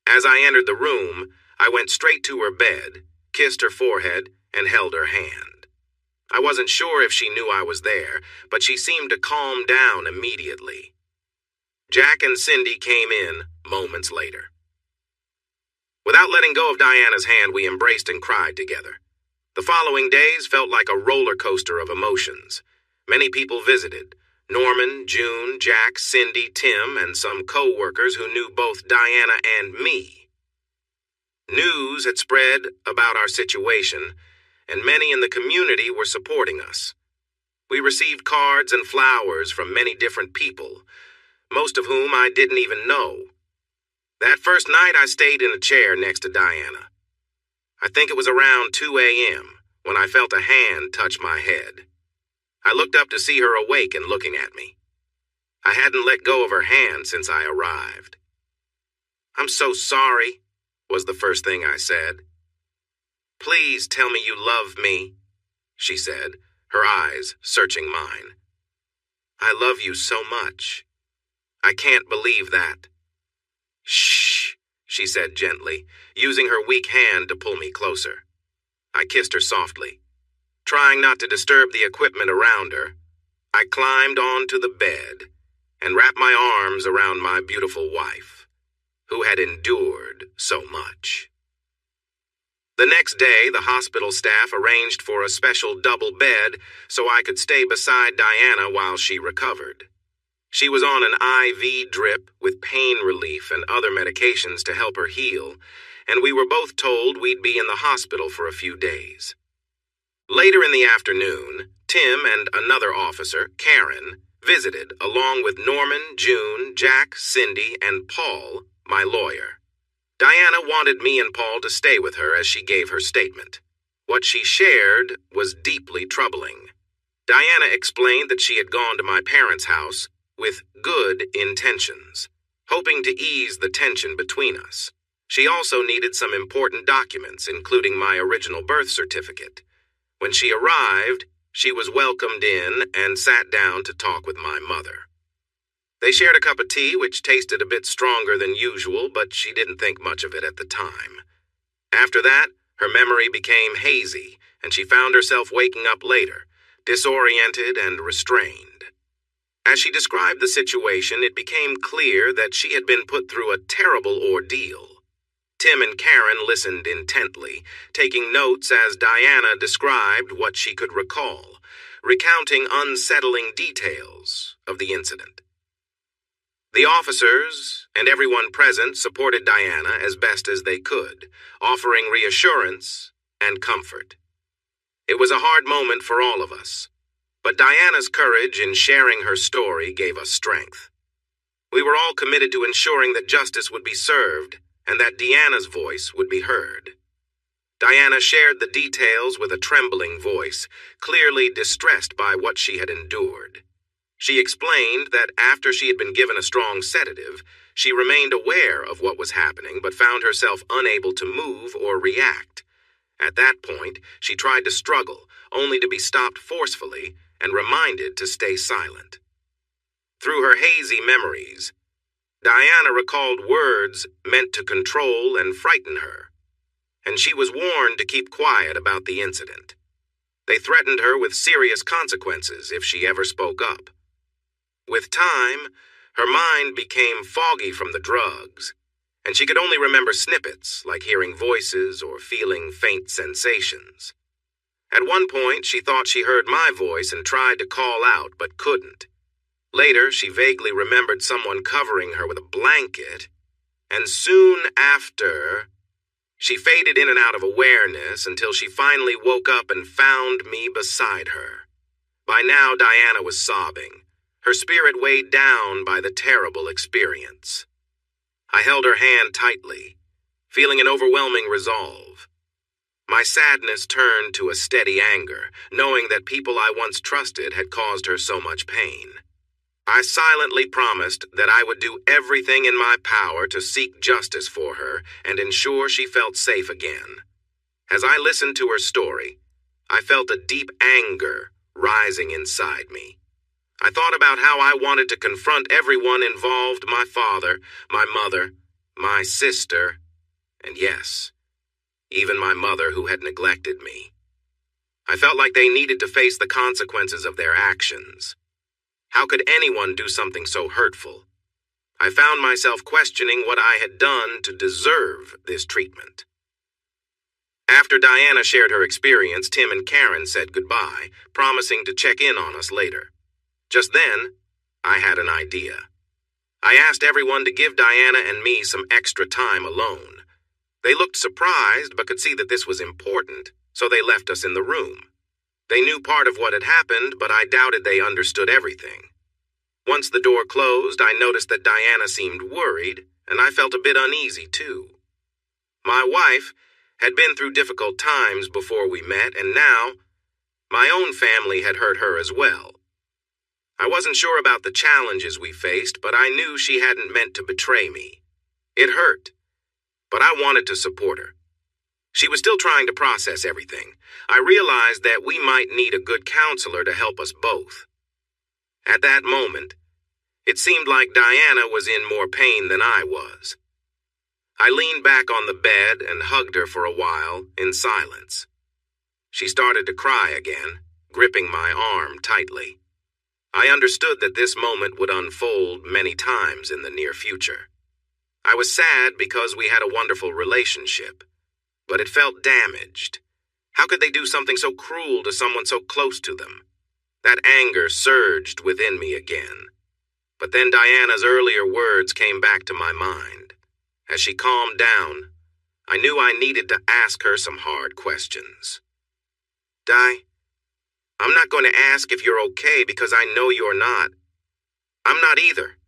As I entered the room, I went straight to her bed, kissed her forehead, and held her hand. I wasn't sure if she knew I was there, but she seemed to calm down immediately. Jack and Cindy came in moments later. Without letting go of Diana's hand, we embraced and cried together. The following days felt like a roller coaster of emotions. Many people visited: Norman, June, Jack, Cindy, Tim, and some co-workers who knew both Diana and me. News had spread about our situation, and many in the community were supporting us. We received cards and flowers from many different people, most of whom I didn't even know. That first night, I stayed in a chair next to Diana. I think it was around 2 a.m. when I felt a hand touch my head. I looked up to see her awake and looking at me. I hadn't let go of her hand since I arrived. "I'm so sorry," was the first thing I said. "Please tell me you love me," she said, her eyes searching mine. "I love you so much. I can't believe that." "Shh," she said gently, using her weak hand to pull me closer. I kissed her softly. Trying not to disturb the equipment around her, I climbed onto the bed and wrapped my arms around my beautiful wife, who had endured so much. The next day, the hospital staff arranged for a special double bed so I could stay beside Diana while she recovered. She was on an IV drip with pain relief and other medications to help her heal, and we were both told we'd be in the hospital for a few days. Later in the afternoon, Tim and another officer, Karen, visited along with Norman, June, Jack, Cindy, and Paul, my lawyer. Diana wanted me and Paul to stay with her as she gave her statement. What she shared was deeply troubling. Diana explained that she had gone to my parents' house with good intentions, hoping to ease the tension between us. She also needed some important documents, including my original birth certificate. When she arrived, she was welcomed in and sat down to talk with my mother. They shared a cup of tea, which tasted a bit stronger than usual, but she didn't think much of it at the time. After that, her memory became hazy, and she found herself waking up later, disoriented and restrained. As she described the situation, it became clear that she had been put through a terrible ordeal. Tim and Karen listened intently, taking notes as Diana described what she could recall, recounting unsettling details of the incident. The officers and everyone present supported Diana as best as they could, offering reassurance and comfort. It was a hard moment for all of us, but Diana's courage in sharing her story gave us strength. We were all committed to ensuring that justice would be served and that Deanna's voice would be heard. Diana shared the details with a trembling voice, clearly distressed by what she had endured. She explained that after she had been given a strong sedative, she remained aware of what was happening but found herself unable to move or react. At that point, she tried to struggle, only to be stopped forcefully and reminded to stay silent. Through her hazy memories, Diana recalled words meant to control and frighten her, and she was warned to keep quiet about the incident. They threatened her with serious consequences if she ever spoke up. With time, her mind became foggy from the drugs, and she could only remember snippets, like hearing voices or feeling faint sensations. At one point, she thought she heard my voice and tried to call out, but couldn't. Later, she vaguely remembered someone covering her with a blanket, and soon after, she faded in and out of awareness until she finally woke up and found me beside her. By now, Diana was sobbing, her spirit weighed down by the terrible experience. I held her hand tightly, feeling an overwhelming resolve. My sadness turned to a steady anger, knowing that people I once trusted had caused her so much pain. I silently promised that I would do everything in my power to seek justice for her and ensure she felt safe again. As I listened to her story, I felt a deep anger rising inside me. I thought about how I wanted to confront everyone involved: my father, my mother, my sister, and yes, even my mother who had neglected me. I felt like they needed to face the consequences of their actions. How could anyone do something so hurtful? I found myself questioning what I had done to deserve this treatment. After Diana shared her experience, Tim and Karen said goodbye, promising to check in on us later. Just then, I had an idea. I asked everyone to give Diana and me some extra time alone. They looked surprised but could see that this was important, so they left us in the room. They knew part of what had happened, but I doubted they understood everything. Once the door closed, I noticed that Diana seemed worried, and I felt a bit uneasy too. My wife had been through difficult times before we met, and now my own family had hurt her as well. I wasn't sure about the challenges we faced, but I knew she hadn't meant to betray me. It hurt, but I wanted to support her. She was still trying to process everything. I realized that we might need a good counselor to help us both. At that moment, it seemed like Diana was in more pain than I was. I leaned back on the bed and hugged her for a while in silence. She started to cry again, gripping my arm tightly. I understood that this moment would unfold many times in the near future. I was sad because we had a wonderful relationship, but it felt damaged. How could they do something so cruel to someone so close to them? That anger surged within me again. But then Diana's earlier words came back to my mind. As she calmed down, I knew I needed to ask her some hard questions. Di, I'm not going to ask if you're okay because I know you're not. I'm not either.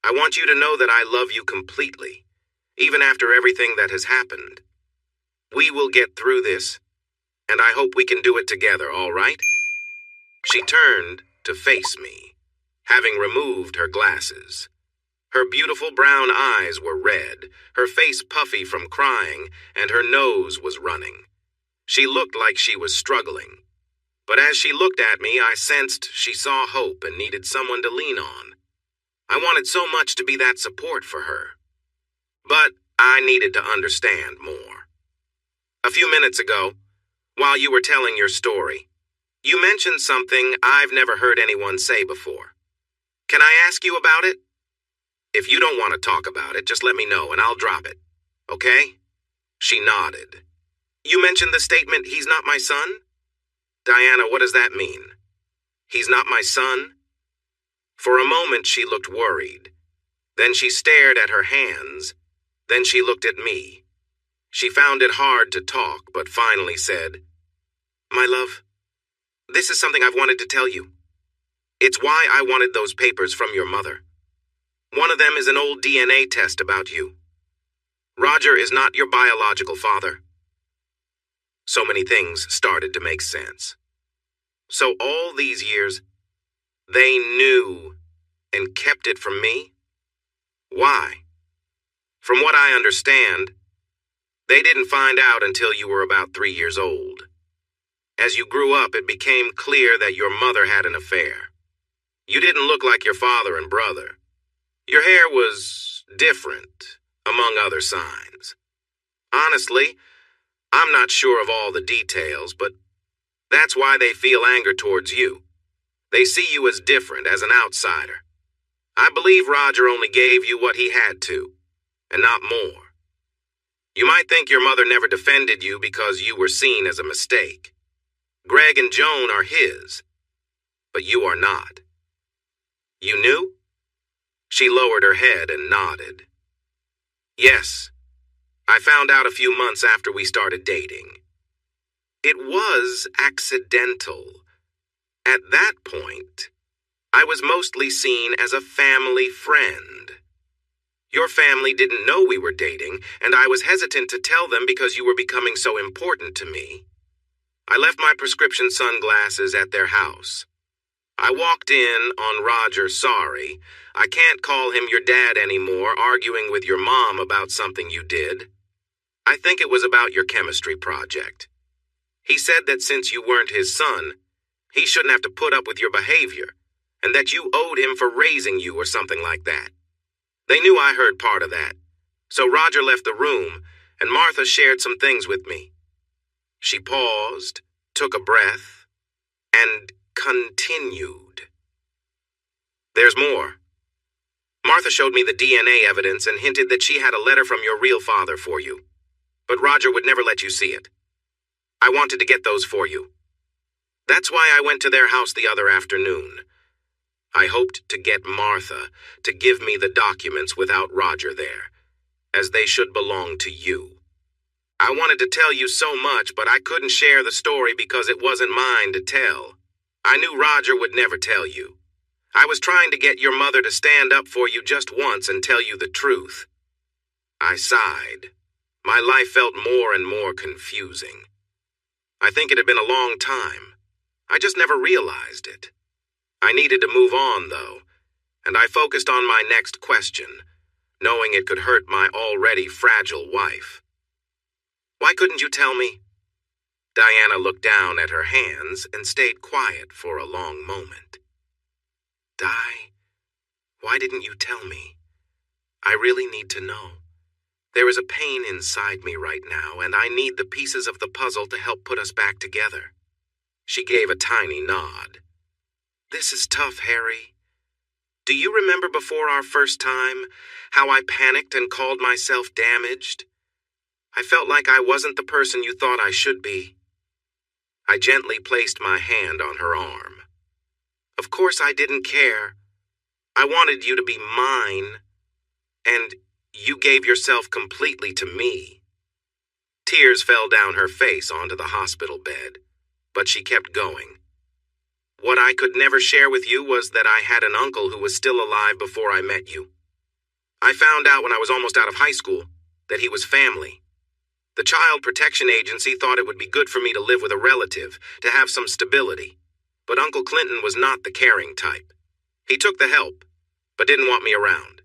I want you to know that I love you completely, even after everything that has happened. We will get through this, and I hope we can do it together, all right? She turned to face me, having removed her glasses. Her beautiful brown eyes were red, her face puffy from crying, and her nose was running. She looked like she was struggling. But as she looked at me, I sensed she saw hope and needed someone to lean on. I wanted so much to be that support for her. But I needed to understand more. A few minutes ago, while you were telling your story, you mentioned something I've never heard anyone say before. Can I ask you about it? If you don't want to talk about it, just let me know and I'll drop it. Okay? She nodded. You mentioned the statement, "He's not my son"? Diana, what does that mean? He's not my son? For a moment she looked worried. Then she stared at her hands. Then she looked at me. She found it hard to talk, but finally said, "My love, this is something I've wanted to tell you. It's why I wanted those papers from your mother. One of them is an old DNA test about you. Roger is not your biological father." So many things started to make sense. So all these years, they knew and kept it from me? Why? From what I understand, they didn't find out until you were about 3 years old. As you grew up, it became clear that your mother had an affair. You didn't look like your father and brother. Your hair was different, among other signs. Honestly, I'm not sure of all the details, but that's why they feel anger towards you. They see you as different, as an outsider. I believe Roger only gave you what he had to, and not more. You might think your mother never defended you because you were seen as a mistake. Greg and Joan are his, but you are not. You knew? She lowered her head and nodded. Yes, I found out a few months after we started dating. It was accidental. At that point, I was mostly seen as a family friend. Your family didn't know we were dating, and I was hesitant to tell them because you were becoming so important to me. I left my prescription sunglasses at their house. I walked in on Roger sorry. I can't call him your dad anymore, arguing with your mom about something you did. I think it was about your chemistry project. He said that since you weren't his son, he shouldn't have to put up with your behavior, and that you owed him for raising you or something like that. They knew I heard part of that, so Roger left the room, and Martha shared some things with me. She paused, took a breath, and continued. There's more. Martha showed me the DNA evidence and hinted that she had a letter from your real father for you, but Roger would never let you see it. I wanted to get those for you. That's why I went to their house the other afternoon. I hoped to get Martha to give me the documents without Roger there, as they should belong to you. I wanted to tell you so much, but I couldn't share the story because it wasn't mine to tell. I knew Roger would never tell you. I was trying to get your mother to stand up for you just once and tell you the truth. I sighed. My life felt more and more confusing. I think it had been a long time. I just never realized it. I needed to move on, though, and I focused on my next question, knowing it could hurt my already fragile wife. Why couldn't you tell me? Diana looked down at her hands and stayed quiet for a long moment. Di, why didn't you tell me? I really need to know. There is a pain inside me right now, and I need the pieces of the puzzle to help put us back together. She gave a tiny nod. This is tough, Harry. Do you remember before our first time, how I panicked and called myself damaged? I felt like I wasn't the person you thought I should be. I gently placed my hand on her arm. Of course I didn't care. I wanted you to be mine, and you gave yourself completely to me. Tears fell down her face onto the hospital bed, but she kept going. What I could never share with you was that I had an uncle who was still alive before I met you. I found out when I was almost out of high school that he was family. The Child Protection Agency thought it would be good for me to live with a relative, to have some stability. But Uncle Clinton was not the caring type. He took the help, but didn't want me around.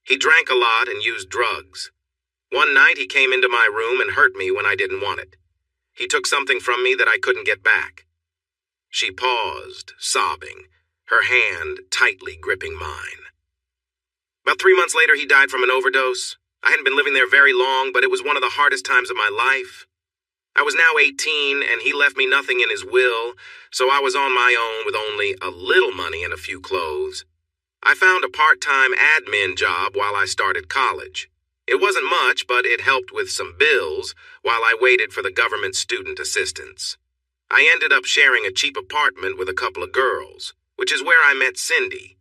He drank a lot and used drugs. One night he came into my room and hurt me when I didn't want it. He took something from me that I couldn't get back. She paused, sobbing, her hand tightly gripping mine. About 3 months later, he died from an overdose. I hadn't been living there very long, but it was one of the hardest times of my life. I was now 18, and he left me nothing in his will, so I was on my own with only a little money and a few clothes. I found a part-time admin job while I started college. It wasn't much, but it helped with some bills while I waited for the government student assistance. I ended up sharing a cheap apartment with a couple of girls, which is where I met Cindy.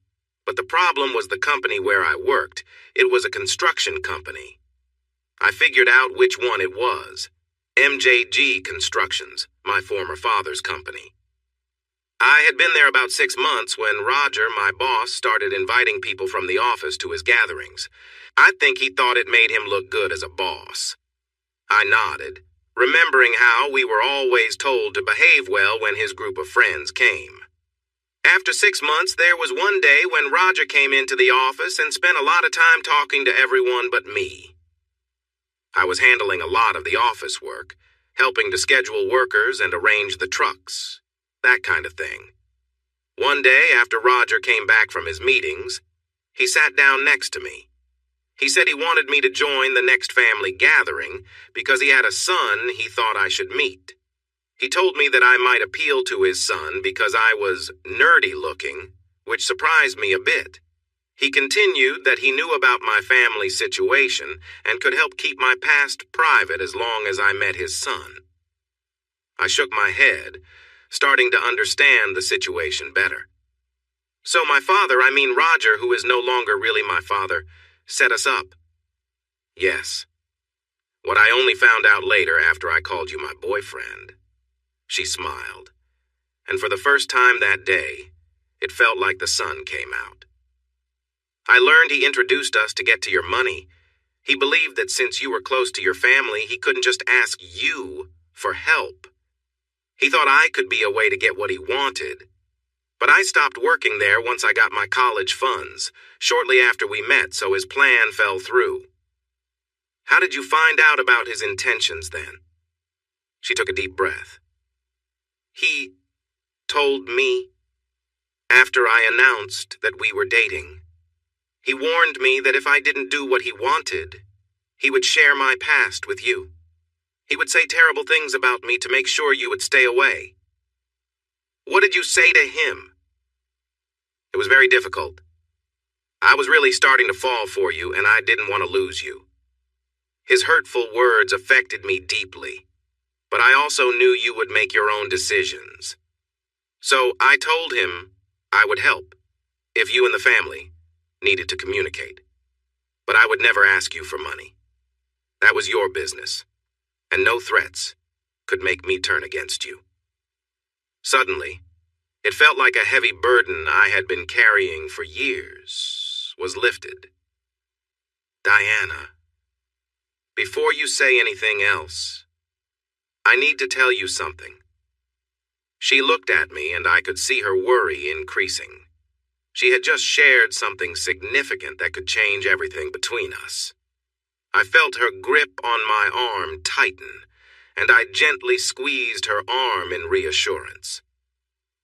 But the problem was the company where I worked. It was a construction company. I figured out which one it was. MJG Constructions, my former father's company. I had been there about 6 months when Roger, my boss, started inviting people from the office to his gatherings. I think he thought it made him look good as a boss. I nodded, remembering how we were always told to behave well when his group of friends came. After 6 months, there was one day when Roger came into the office and spent a lot of time talking to everyone but me. I was handling a lot of the office work, helping to schedule workers and arrange the trucks, that kind of thing. One day, after Roger came back from his meetings, he sat down next to me. He said he wanted me to join the next family gathering because he had a son he thought I should meet. He told me that I might appeal to his son because I was nerdy-looking, which surprised me a bit. He continued that he knew about my family situation and could help keep my past private as long as I met his son. I shook my head, starting to understand the situation better. So my father, Roger, who is no longer really my father, set us up. Yes. What I only found out later after I called you my boyfriend. She smiled, and for the first time that day, it felt like the sun came out. I learned he introduced us to get to your money. He believed that since you were close to your family, he couldn't just ask you for help. He thought I could be a way to get what he wanted. But I stopped working there once I got my college funds, shortly after we met, so his plan fell through. How did you find out about his intentions then? She took a deep breath. He told me after I announced that we were dating. He warned me that if I didn't do what he wanted, he would share my past with you. He would say terrible things about me to make sure you would stay away. What did you say to him? It was very difficult. I was really starting to fall for you, and I didn't want to lose you. His hurtful words affected me deeply, but I also knew you would make your own decisions. So I told him I would help if you and the family needed to communicate. But I would never ask you for money. That was your business, and no threats could make me turn against you. Suddenly, it felt like a heavy burden I had been carrying for years was lifted. Diana, before you say anything else, I need to tell you something. She looked at me and I could see her worry increasing. She had just shared something significant that could change everything between us. I felt her grip on my arm tighten, and I gently squeezed her arm in reassurance.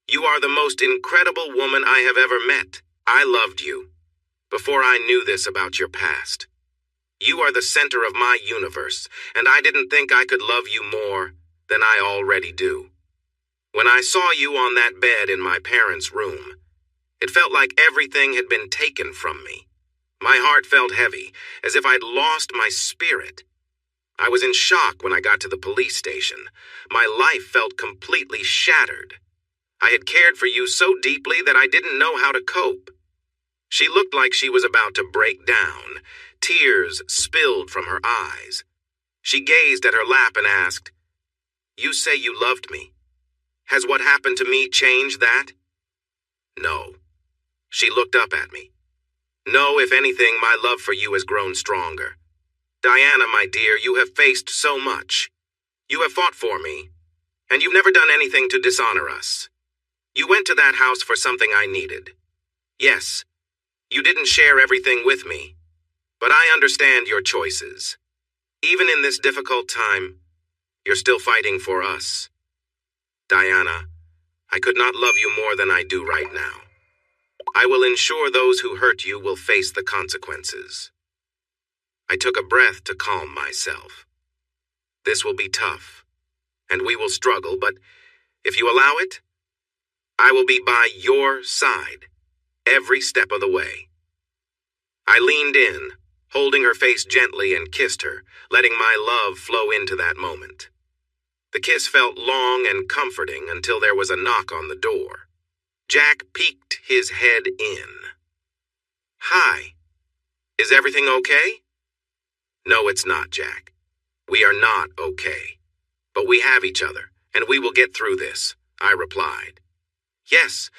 You are the most incredible woman I have ever met. I loved you before I knew this about your past. You are the center of my universe, and I didn't think I could love you more than I already do. When I saw you on that bed in my parents' room, it felt like everything had been taken from me. My heart felt heavy, as if I'd lost my spirit. I was in shock when I got to the police station. My life felt completely shattered. I had cared for you so deeply that I didn't know how to cope. She looked like she was about to break down. Tears spilled from her eyes. She gazed at her lap and asked, You say you loved me. Has what happened to me changed that? No. She looked up at me. No, if anything, my love for you has grown stronger. Diana, my dear, you have faced so much. You have fought for me, and you've never done anything to dishonor us. You went to that house for something I needed. Yes, you didn't share everything with me, but I understand your choices. Even in this difficult time, you're still fighting for us. Diana, I could not love you more than I do right now. I will ensure those who hurt you will face the consequences. I took a breath to calm myself. This will be tough, and we will struggle, but if you allow it, I will be by your side every step of the way. I leaned in, holding her face gently, and kissed her, letting my love flow into that moment. The kiss felt long and comforting until there was a knock on the door. Jack peeked his head in. Hi. Is everything okay? No, it's not, Jack. We are not okay. But we have each other, and we will get through this, I replied. Yes,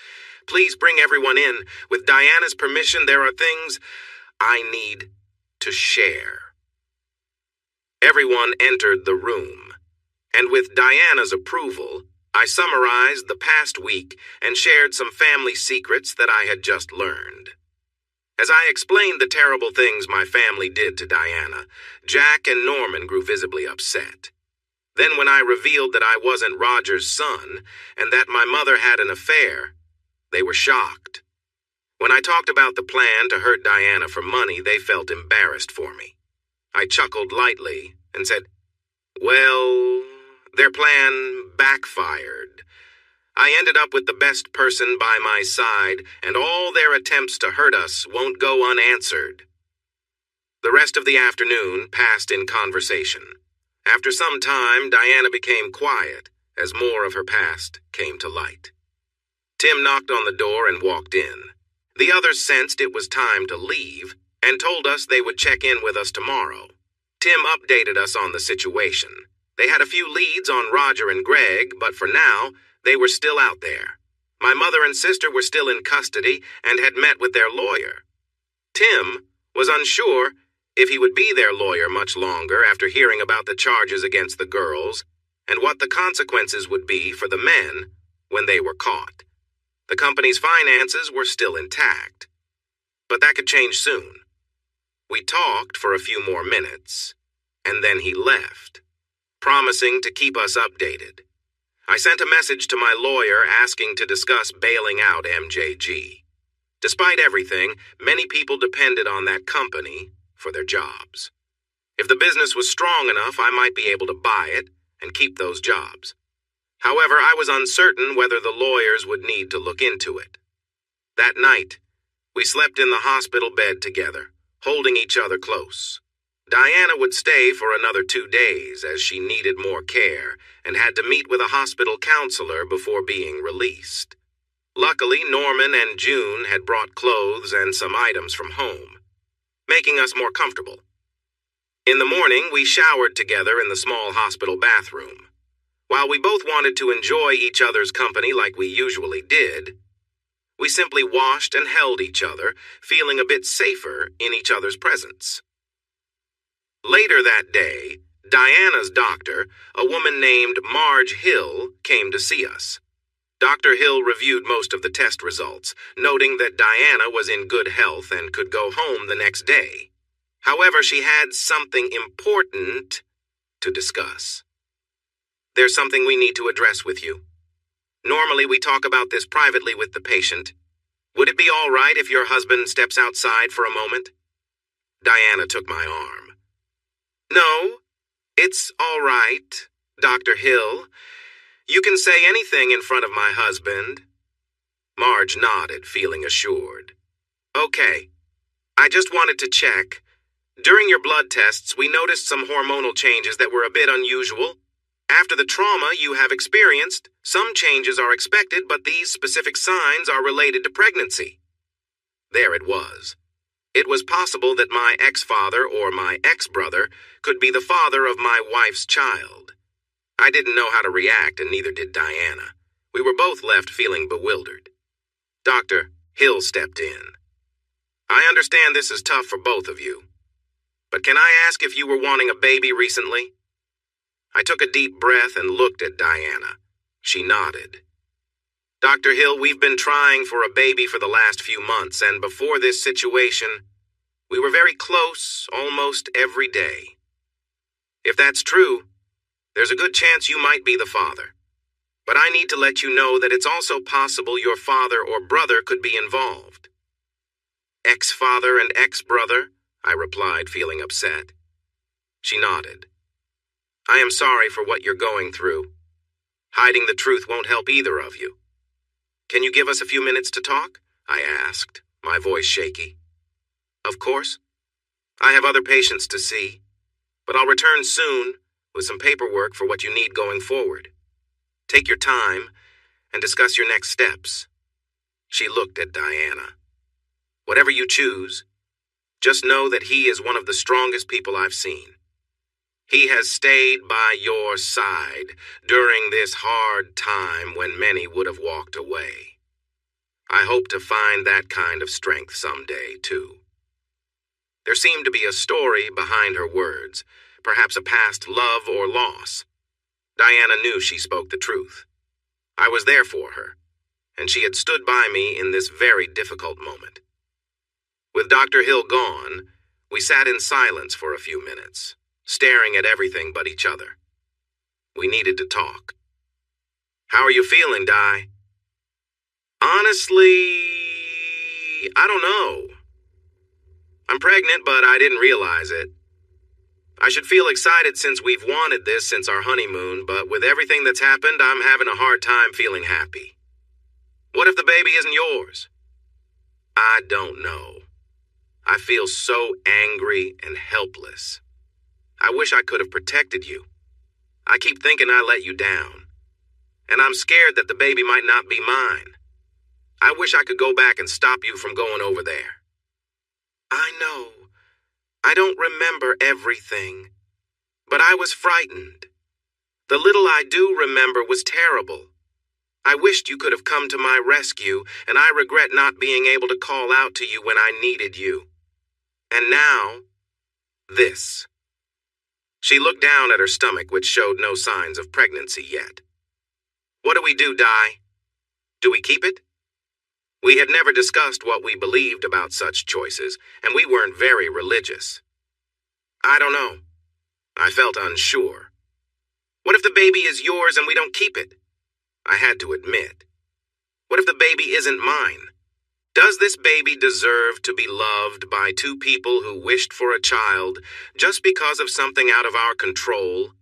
please bring everyone in. With Diana's permission, there are things I need to share. Everyone entered the room, and with Diana's approval, I summarized the past week and shared some family secrets that I had just learned. As I explained the terrible things my family did to Diana, Jack and Norman grew visibly upset. Then when I revealed that I wasn't Roger's son and that my mother had an affair, they were shocked. When I talked about the plan to hurt Diana for money, they felt embarrassed for me. I chuckled lightly and said, well, their plan backfired. I ended up with the best person by my side, and all their attempts to hurt us won't go unanswered. The rest of the afternoon passed in conversation. After some time, Diana became quiet as more of her past came to light. Tim knocked on the door and walked in. The others sensed it was time to leave and told us they would check in with us tomorrow. Tim updated us on the situation. They had a few leads on Roger and Greg, but for now, they were still out there. My mother and sister were still in custody and had met with their lawyer. Tim was unsure if he would be their lawyer much longer after hearing about the charges against the girls and what the consequences would be for the men when they were caught. The company's finances were still intact, but that could change soon. We talked for a few more minutes, and then he left, promising to keep us updated. I sent a message to my lawyer asking to discuss bailing out MJG. Despite everything, many people depended on that company for their jobs. If the business was strong enough, I might be able to buy it and keep those jobs. However, I was uncertain whether the lawyers would need to look into it. That night, we slept in the hospital bed together, holding each other close. Diana would stay for another 2 days as she needed more care and had to meet with a hospital counselor before being released. Luckily, Norman and June had brought clothes and some items from home, making us more comfortable. In the morning, we showered together in the small hospital bathroom. While we both wanted to enjoy each other's company like we usually did, we simply washed and held each other, feeling a bit safer in each other's presence. Later that day, Diana's doctor, a woman named Marge Hill, came to see us. Dr. Hill reviewed most of the test results, noting that Diana was in good health and could go home the next day. However, she had something important to discuss. There's something we need to address with you. Normally, we talk about this privately with the patient. Would it be all right if your husband steps outside for a moment? Diana took my arm. No, it's all right, Dr. Hill. You can say anything in front of my husband. Marge nodded, feeling assured. Okay, I just wanted to check. During your blood tests, we noticed some hormonal changes that were a bit unusual. After the trauma you have experienced, some changes are expected, but these specific signs are related to pregnancy. There it was. It was possible that my ex-father or my ex-brother could be the father of my wife's child. I didn't know how to react, and neither did Diana. We were both left feeling bewildered. Dr. Hill stepped in. I understand this is tough for both of you, but can I ask if you were wanting a baby recently? I took a deep breath and looked at Diana. She nodded. Dr. Hill, we've been trying for a baby for the last few months, and before this situation, we were very close almost every day. If that's true, there's a good chance you might be the father. But I need to let you know that it's also possible your father or brother could be involved. Ex-father and ex-brother, I replied, feeling upset. She nodded. I am sorry for what you're going through. Hiding the truth won't help either of you. Can you give us a few minutes to talk? I asked, my voice shaky. Of course. I have other patients to see, but I'll return soon with some paperwork for what you need going forward. Take your time and discuss your next steps. She looked at Diana. Whatever you choose, just know that he is one of the strongest people I've seen. He has stayed by your side during this hard time when many would have walked away. I hope to find that kind of strength someday, too. There seemed to be a story behind her words, perhaps a past love or loss. Diana knew she spoke the truth. I was there for her, and she had stood by me in this very difficult moment. With Dr. Hill gone, we sat in silence for a few minutes, staring at everything but each other. We needed to talk. How are you feeling, Di? Honestly, I don't know. I'm pregnant, but I didn't realize it. I should feel excited since we've wanted this since our honeymoon, but with everything that's happened, I'm having a hard time feeling happy. What if the baby isn't yours? I don't know. I feel so angry and helpless. I wish I could have protected you. I keep thinking I let you down. And I'm scared that the baby might not be mine. I wish I could go back and stop you from going over there. I know. I don't remember everything, but I was frightened. The little I do remember was terrible. I wished you could have come to my rescue, and I regret not being able to call out to you when I needed you. And now, this. She looked down at her stomach, which showed no signs of pregnancy yet. What do we do, Di? Do we keep it? We had never discussed what we believed about such choices, and we weren't very religious. I don't know. I felt unsure. What if the baby is yours and we don't keep it? I had to admit. What if the baby isn't mine? Does this baby deserve to be loved by two people who wished for a child just because of something out of our control?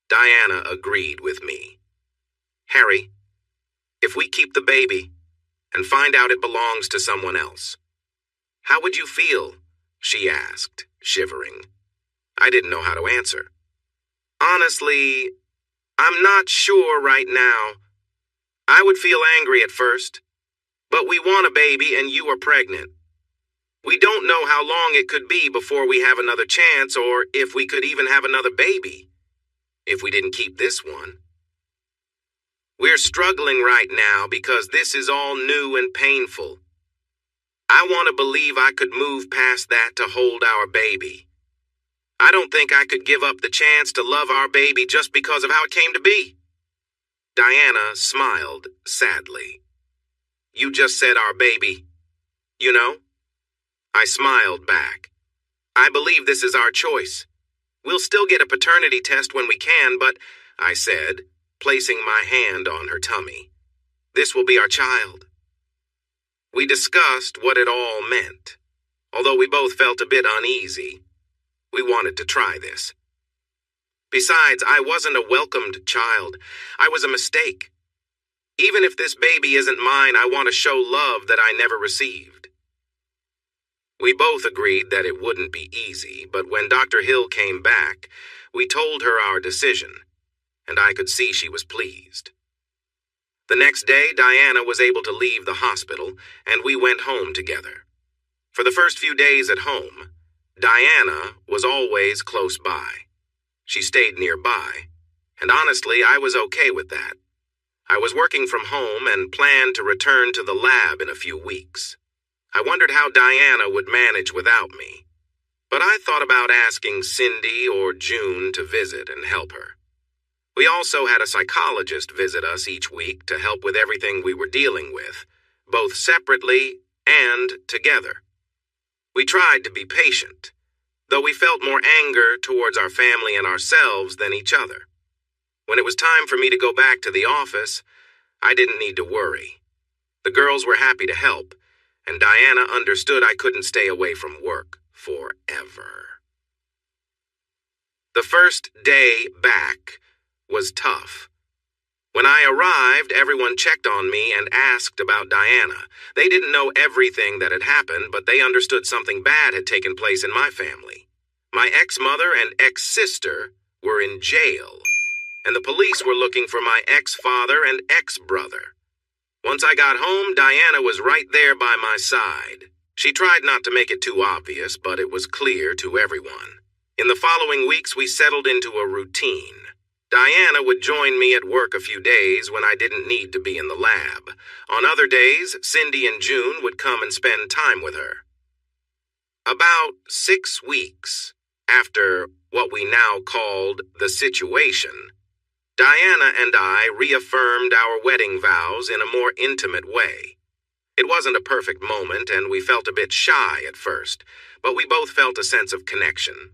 Diana agreed with me. Harry, if we keep the baby and find out it belongs to someone else, how would you feel? She asked, shivering. I didn't know how to answer. Honestly, I'm not sure right now. I would feel angry at first, but we want a baby and you are pregnant. We don't know how long it could be before we have another chance or if we could even have another baby, if we didn't keep this one. We're struggling right now because this is all new and painful. I want to believe I could move past that to hold our baby. I don't think I could give up the chance to love our baby just because of how it came to be. Diana smiled sadly. You just said our baby, you know? I smiled back. I believe this is our choice. We'll still get a paternity test when we can, but, I said, placing my hand on her tummy, this will be our child. We discussed what it all meant. Although we both felt a bit uneasy, we wanted to try this. Besides, I wasn't a welcomed child. I was a mistake. Even if this baby isn't mine, I want to show love that I never received. We both agreed that it wouldn't be easy, but when Dr. Hill came back, we told her our decision, and I could see she was pleased. The next day, Diana was able to leave the hospital, and we went home together. For the first few days at home, Diana was always close by. She stayed nearby, and honestly, I was okay with that. I was working from home and planned to return to the lab in a few weeks. I wondered how Diana would manage without me, but I thought about asking Cindy or June to visit and help her. We also had a psychologist visit us each week to help with everything we were dealing with, both separately and together. We tried to be patient, though we felt more anger towards our family and ourselves than each other. When it was time for me to go back to the office, I didn't need to worry. The girls were happy to help, and Diana understood I couldn't stay away from work forever. The first day back was tough. When I arrived, everyone checked on me and asked about Diana. They didn't know everything that had happened, but they understood something bad had taken place in my family. My ex-mother and ex-sister were in jail, and the police were looking for my ex-father and ex-brother. Once I got home, Diana was right there by my side. She tried not to make it too obvious, but it was clear to everyone. In the following weeks, we settled into a routine. Diana would join me at work a few days when I didn't need to be in the lab. On other days, Cindy and June would come and spend time with her. About 6 weeks after what we now called the situation, Diana and I reaffirmed our wedding vows in a more intimate way. It wasn't a perfect moment, and we felt a bit shy at first, but we both felt a sense of connection.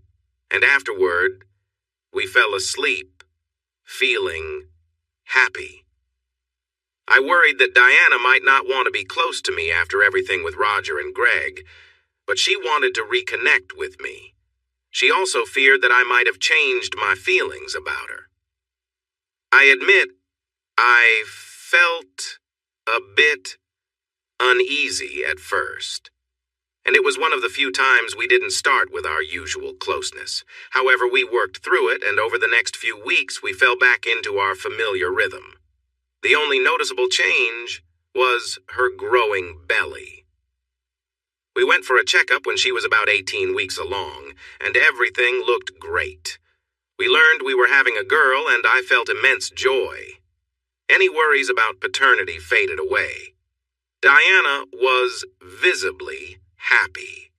And afterward, we fell asleep, feeling happy. I worried that Diana might not want to be close to me after everything with Roger and Greg, but she wanted to reconnect with me. She also feared that I might have changed my feelings about her. I admit, I felt a bit uneasy at first, and it was one of the few times we didn't start with our usual closeness. However, we worked through it, and over the next few weeks we fell back into our familiar rhythm. The only noticeable change was her growing belly. We went for a checkup when she was about 18 weeks along, and everything looked great. We learned we were having a girl, and I felt immense joy. Any worries about paternity faded away. Diana was visibly happy,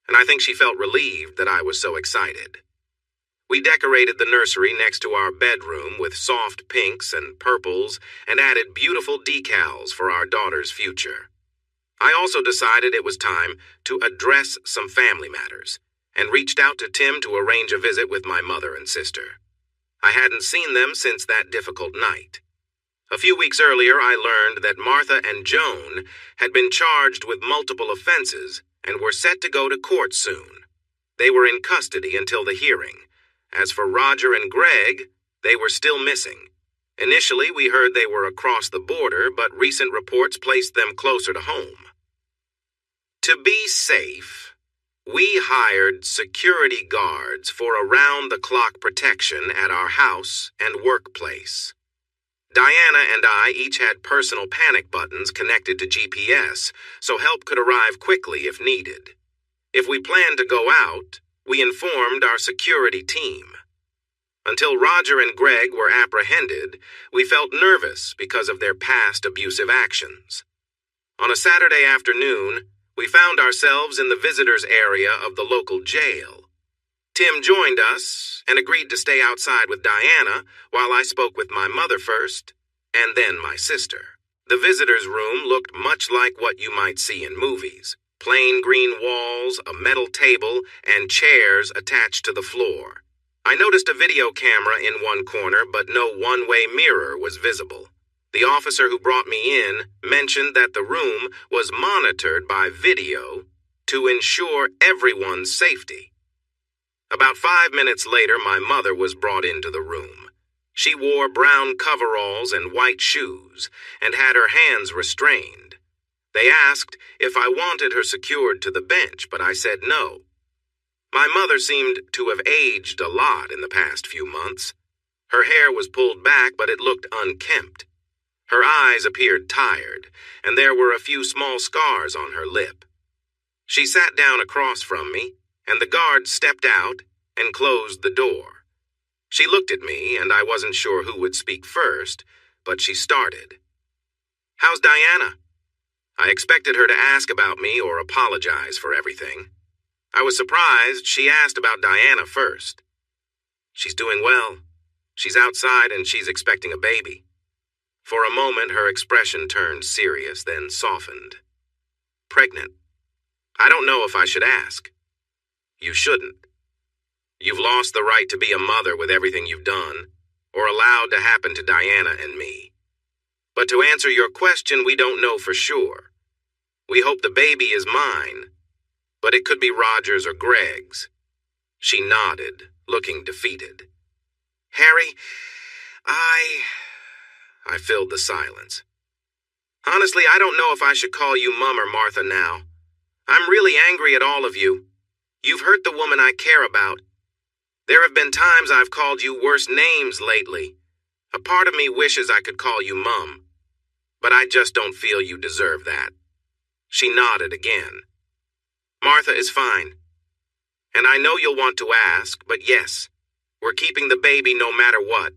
and I think she felt relieved that I was so excited. We decorated the nursery next to our bedroom with soft pinks and purples and added beautiful decals for our daughter's future. I also decided it was time to address some family matters, and reached out to Tim to arrange a visit with my mother and sister. I hadn't seen them since that difficult night. A few weeks earlier, I learned that Martha and Joan had been charged with multiple offenses and were set to go to court soon. They were in custody until the hearing. As for Roger and Greg, they were still missing. Initially, we heard they were across the border, but recent reports placed them closer to home. To be safe, we hired security guards for around-the-clock protection at our house and workplace. Diana and I each had personal panic buttons connected to GPS, so help could arrive quickly if needed. If we planned to go out, we informed our security team. Until Roger and Greg were apprehended, we felt nervous because of their past abusive actions. On a Saturday afternoon, we found ourselves in the visitors area of the local jail. Tim joined us and agreed to stay outside with Diana while I spoke with my mother first, and then my sister. The visitors' room looked much like what you might see in movies. Plain green walls, a metal table, and chairs attached to the floor. I noticed a video camera in one corner, but no one-way mirror was visible. The officer who brought me in mentioned that the room was monitored by video to ensure everyone's safety. About 5 minutes later, my mother was brought into the room. She wore brown coveralls and white shoes and had her hands restrained. They asked if I wanted her secured to the bench, but I said no. My mother seemed to have aged a lot in the past few months. Her hair was pulled back, but it looked unkempt. Her eyes appeared tired, and there were a few small scars on her lip. She sat down across from me, and the guard stepped out and closed the door. She looked at me, and I wasn't sure who would speak first, but she started. "How's Diana?" I expected her to ask about me or apologize for everything. I was surprised she asked about Diana first. "She's doing well. She's outside and she's expecting a baby." For a moment, her expression turned serious, then softened. "Pregnant? I don't know if I should ask." "You shouldn't. You've lost the right to be a mother with everything you've done, or allowed to happen to Diana and me. But to answer your question, we don't know for sure. We hope the baby is mine, but it could be Roger's or Greg's." She nodded, looking defeated. "Harry, I filled the silence. "Honestly, I don't know if I should call you Mum or Martha now. I'm really angry at all of you. You've hurt the woman I care about. There have been times I've called you worse names lately. A part of me wishes I could call you Mum, but I just don't feel you deserve that." She nodded again. "Martha is fine. And I know you'll want to ask, but yes, we're keeping the baby no matter what.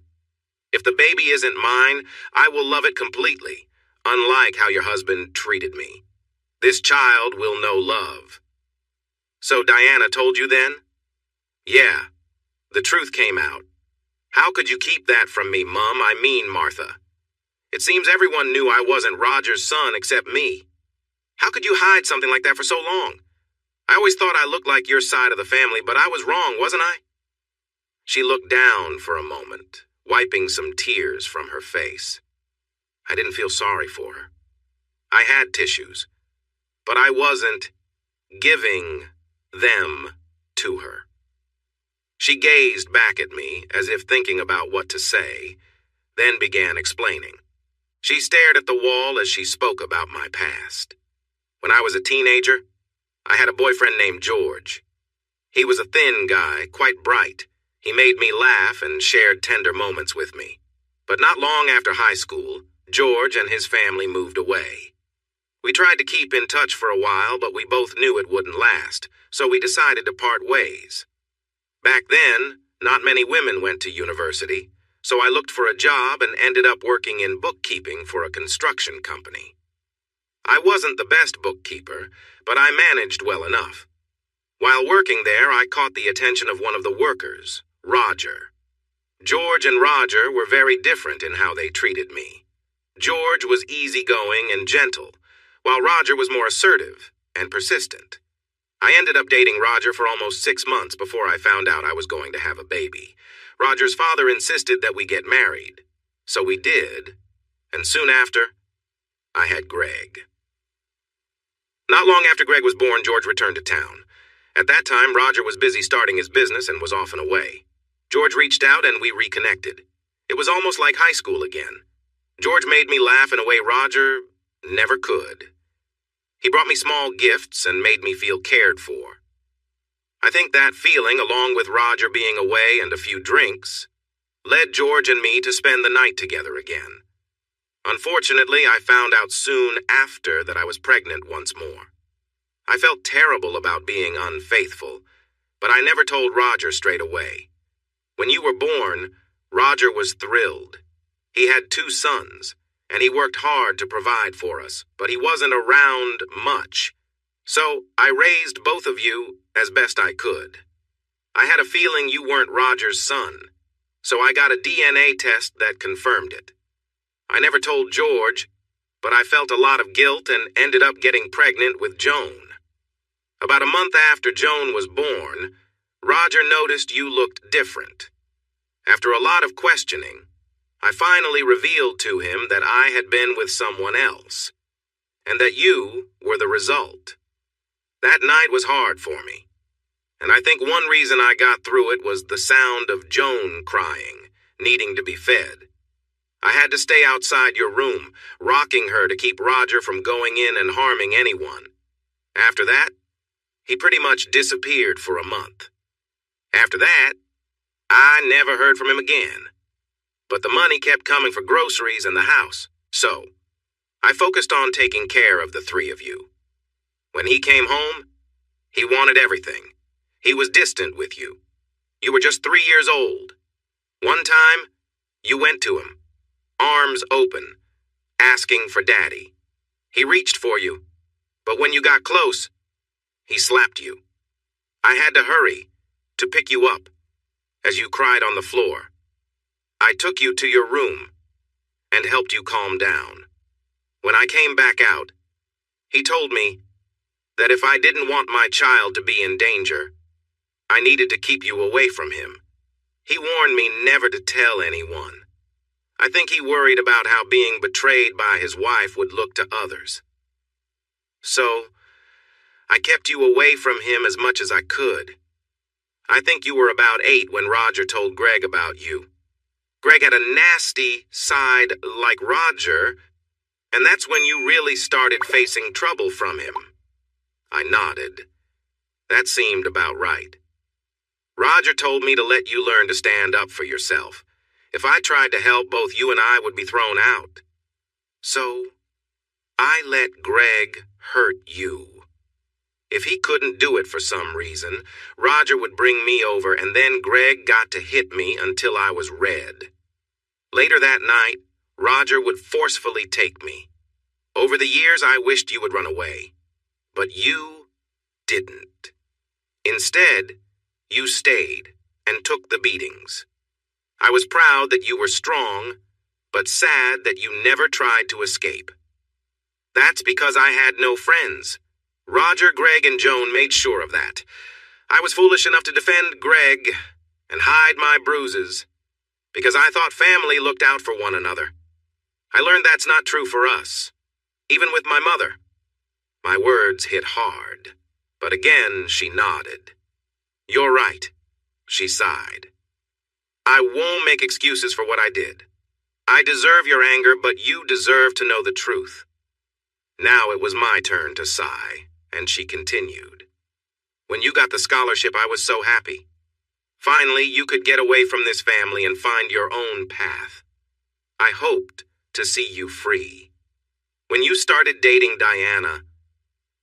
If the baby isn't mine, I will love it completely, unlike how your husband treated me. This child will know love." "So Diana told you then?" "Yeah, the truth came out. How could you keep that from me, Mum? I mean, Martha. It seems everyone knew I wasn't Roger's son except me. How could you hide something like that for so long? I always thought I looked like your side of the family, but I was wrong, wasn't I?" She looked down for a moment, wiping some tears from her face. I didn't feel sorry for her. I had tissues, but I wasn't giving them to her. She gazed back at me, as if thinking about what to say, then began explaining. She stared at the wall as she spoke about my past. When I was a teenager, I had a boyfriend named George. He was a thin guy, quite bright. He made me laugh and shared tender moments with me. But not long after high school, George and his family moved away. We tried to keep in touch for a while, but we both knew it wouldn't last, so we decided to part ways. Back then, not many women went to university, so I looked for a job and ended up working in bookkeeping for a construction company. I wasn't the best bookkeeper, but I managed well enough. While working there, I caught the attention of one of the workers, Roger. George and Roger were very different in how they treated me. George was easygoing and gentle, while Roger was more assertive and persistent. I ended up dating Roger for almost 6 months before I found out I was going to have a baby. Roger's father insisted that we get married, so we did, and soon after, I had Greg. Not long after Greg was born, George returned to town. At that time, Roger was busy starting his business and was off and away. George reached out and we reconnected. It was almost like high school again. George made me laugh in a way Roger never could. He brought me small gifts and made me feel cared for. I think that feeling, along with Roger being away and a few drinks, led George and me to spend the night together again. Unfortunately, I found out soon after that I was pregnant once more. I felt terrible about being unfaithful, but I never told Roger straight away. When you were born, Roger was thrilled. He had 2 sons, and he worked hard to provide for us, but he wasn't around much. So I raised both of you as best I could. I had a feeling you weren't Roger's son, so I got a DNA test that confirmed it. I never told George, but I felt a lot of guilt and ended up getting pregnant with Joan. About a month after Joan was born, Roger noticed you looked different. After a lot of questioning, I finally revealed to him that I had been with someone else, and that you were the result. That night was hard for me, and I think one reason I got through it was the sound of Joan crying, needing to be fed. I had to stay outside your room, rocking her to keep Roger from going in and harming anyone. After that, he pretty much disappeared for a month. After that, I never heard from him again. But the money kept coming for groceries and the house, so I focused on taking care of the 3 of you. When he came home, he wanted everything. He was distant with you. You were just 3 years old. One time, you went to him, arms open, asking for Daddy. He reached for you, but when you got close, he slapped you. I had to hurry to pick you up as you cried on the floor. I took you to your room and helped you calm down. When I came back out, he told me that if I didn't want my child to be in danger, I needed to keep you away from him. He warned me never to tell anyone. I think he worried about how being betrayed by his wife would look to others. So, I kept you away from him as much as I could. I think you were about 8 when Roger told Greg about you. Greg had a nasty side like Roger, and that's when you really started facing trouble from him. I nodded. That seemed about right. Roger told me to let you learn to stand up for yourself. If I tried to help, both you and I would be thrown out. So, I let Greg hurt you. If he couldn't do it for some reason, Roger would bring me over, and then Greg got to hit me until I was red. Later that night, Roger would forcefully take me. Over the years, I wished you would run away. But you didn't. Instead, you stayed and took the beatings. I was proud that you were strong, but sad that you never tried to escape. That's because I had no friends. Roger, Greg, and Joan made sure of that. I was foolish enough to defend Greg and hide my bruises because I thought family looked out for one another. I learned that's not true for us, even with my mother. My words hit hard, but again she nodded. You're right, she sighed. I won't make excuses for what I did. I deserve your anger, but you deserve to know the truth. Now it was my turn to sigh, and she continued. When you got the scholarship, I was so happy. Finally, you could get away from this family and find your own path. I hoped to see you free. When you started dating Diana,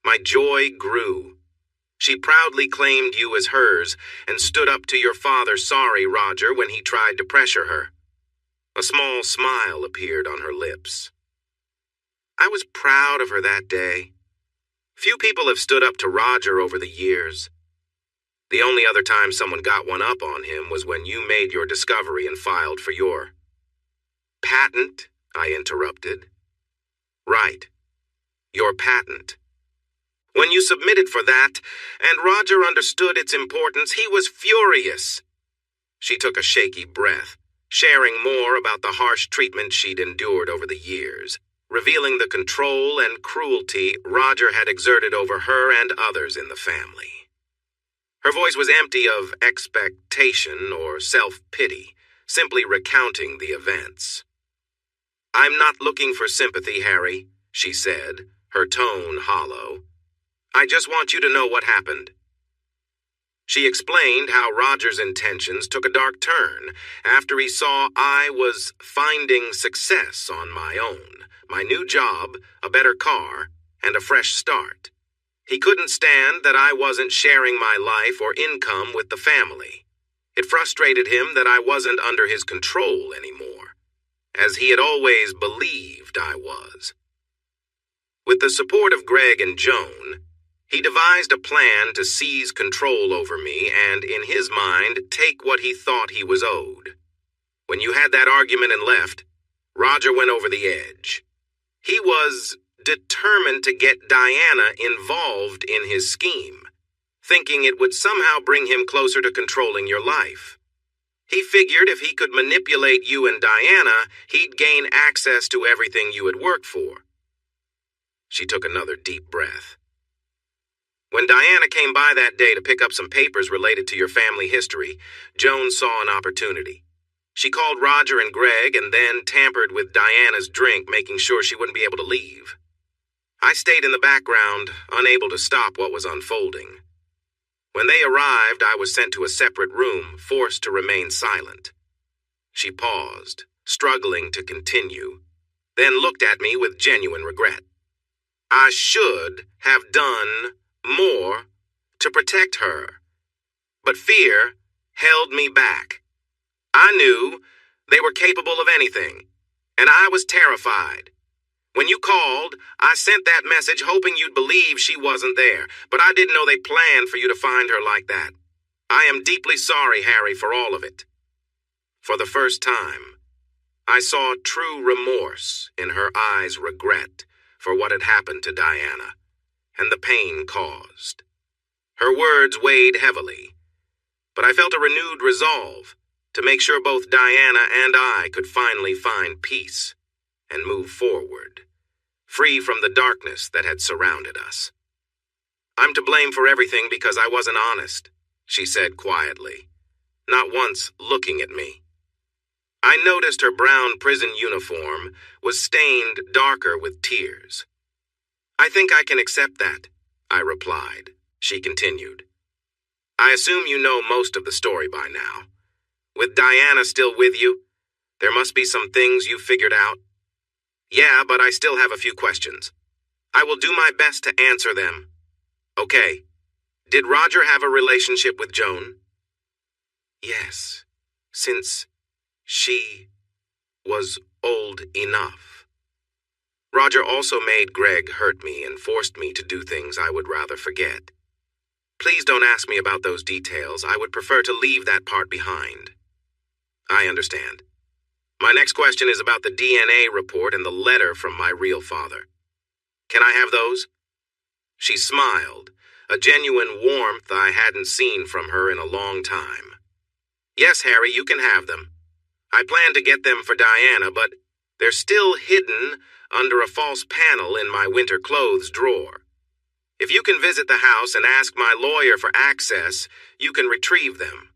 my joy grew. She proudly claimed you as hers and stood up to your father, sorry, Roger, when he tried to pressure her. A small smile appeared on her lips. I was proud of her that day. Few people have stood up to Roger over the years. The only other time someone got one up on him was when you made your discovery and filed for your patent, I interrupted. Right. Your patent. When you submitted for that, and Roger understood its importance, he was furious. She took a shaky breath, sharing more about the harsh treatment she'd endured over the years, revealing the control and cruelty Roger had exerted over her and others in the family. Her voice was empty of expectation or self-pity, simply recounting the events. I'm not looking for sympathy, Harry, she said, her tone hollow. I just want you to know what happened. She explained how Roger's intentions took a dark turn after he saw I was finding success on my own, my new job, a better car, and a fresh start. He couldn't stand that I wasn't sharing my life or income with the family. It frustrated him that I wasn't under his control anymore, as he had always believed I was. With the support of Greg and Joan, he devised a plan to seize control over me and, in his mind, take what he thought he was owed. When you had that argument and left, Roger went over the edge. He was determined to get Diana involved in his scheme, thinking it would somehow bring him closer to controlling your life. He figured if he could manipulate you and Diana, he'd gain access to everything you had worked for. She took another deep breath. When Diana came by that day to pick up some papers related to your family history, Joan saw an opportunity. She called Roger and Greg and then tampered with Diana's drink, making sure she wouldn't be able to leave. I stayed in the background, unable to stop what was unfolding. When they arrived, I was sent to a separate room, forced to remain silent. She paused, struggling to continue, then looked at me with genuine regret. I should have done more to protect her, but fear held me back. I knew they were capable of anything, and I was terrified. When you called, I sent that message hoping you'd believe she wasn't there, but I didn't know they planned for you to find her like that. I am deeply sorry, Harry, for all of it. For the first time, I saw true remorse in her eyes, regret for what had happened to Diana, and the pain caused. Her words weighed heavily, but I felt a renewed resolve to make sure both Diana and I could finally find peace and move forward, free from the darkness that had surrounded us. "I'm to blame for everything because I wasn't honest," she said quietly, not once looking at me. I noticed her brown prison uniform was stained darker with tears. "I think I can accept that," I replied. She continued, "I assume you know most of the story by now. With Diana still with you, there must be some things you figured out." "Yeah, but I still have a few questions. I will do my best to answer them." "Okay. Did Roger have a relationship with Joan?" "Yes, since she was old enough. Roger also made Greg hurt me and forced me to do things I would rather forget. Please don't ask me about those details. I would prefer to leave that part behind." "I understand. My next question is about the DNA report and the letter from my real father. Can I have those?" She smiled, a genuine warmth I hadn't seen from her in a long time. "Yes, Harry, you can have them. I plan to get them for Diana, but they're still hidden under a false panel in my winter clothes drawer. If you can visit the house and ask my lawyer for access, you can retrieve them.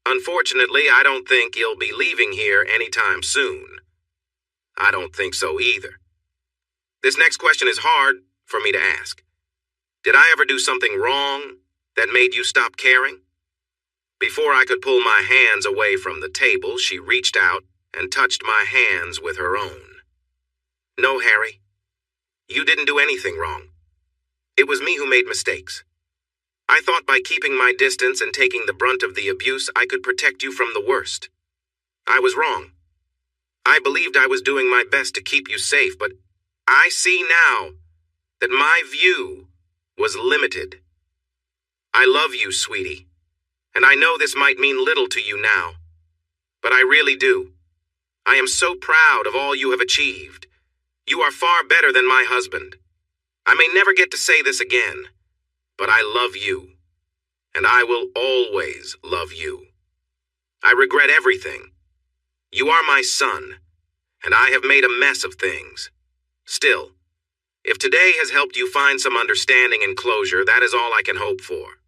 Unfortunately, I don't think you'll be leaving here anytime soon." "I don't think so either." This next question is hard for me to ask. Did I ever do something wrong that made you stop caring? Before I could pull my hands away from the table, she reached out and touched my hands with her own. "No, Harry, you didn't do anything wrong. It was me who made mistakes. I thought by keeping my distance and taking the brunt of the abuse, I could protect you from the worst. I was wrong. I believed I was doing my best to keep you safe, but I see now that my view was limited. I love you, sweetie, and I know this might mean little to you now, but I really do. I am so proud of all you have achieved. You are far better than my husband. I may never get to say this again, but I love you, and I will always love you. I regret everything. You are my son, and I have made a mess of things. Still, if today has helped you find some understanding and closure, that is all I can hope for."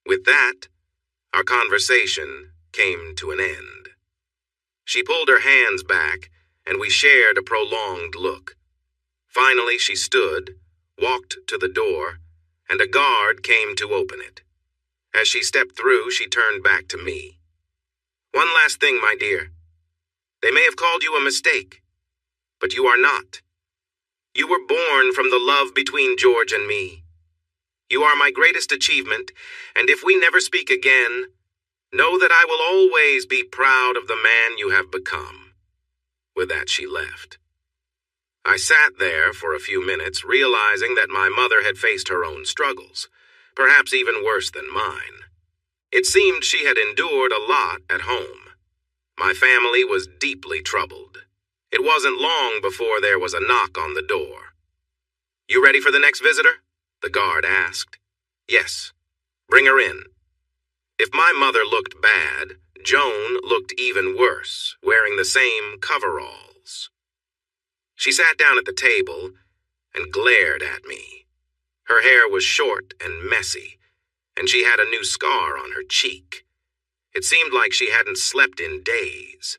With that, our conversation came to an end. She pulled her hands back, and we shared a prolonged look. Finally, she stood, walked to the door, and a guard came to open it. As she stepped through, she turned back to me. "One last thing, my dear. They may have called you a mistake, but you are not. You were born from the love between George and me. You are my greatest achievement, and if we never speak again, know that I will always be proud of the man you have become." With that, she left. I sat there for a few minutes, realizing that my mother had faced her own struggles, perhaps even worse than mine. It seemed she had endured a lot at home. My family was deeply troubled. It wasn't long before there was a knock on the door. "You ready for the next visitor?" the guard asked. "Yes. Bring her in." If my mother looked bad, Joan looked even worse, wearing the same coveralls. She sat down at the table and glared at me. Her hair was short and messy, and she had a new scar on her cheek. It seemed like she hadn't slept in days.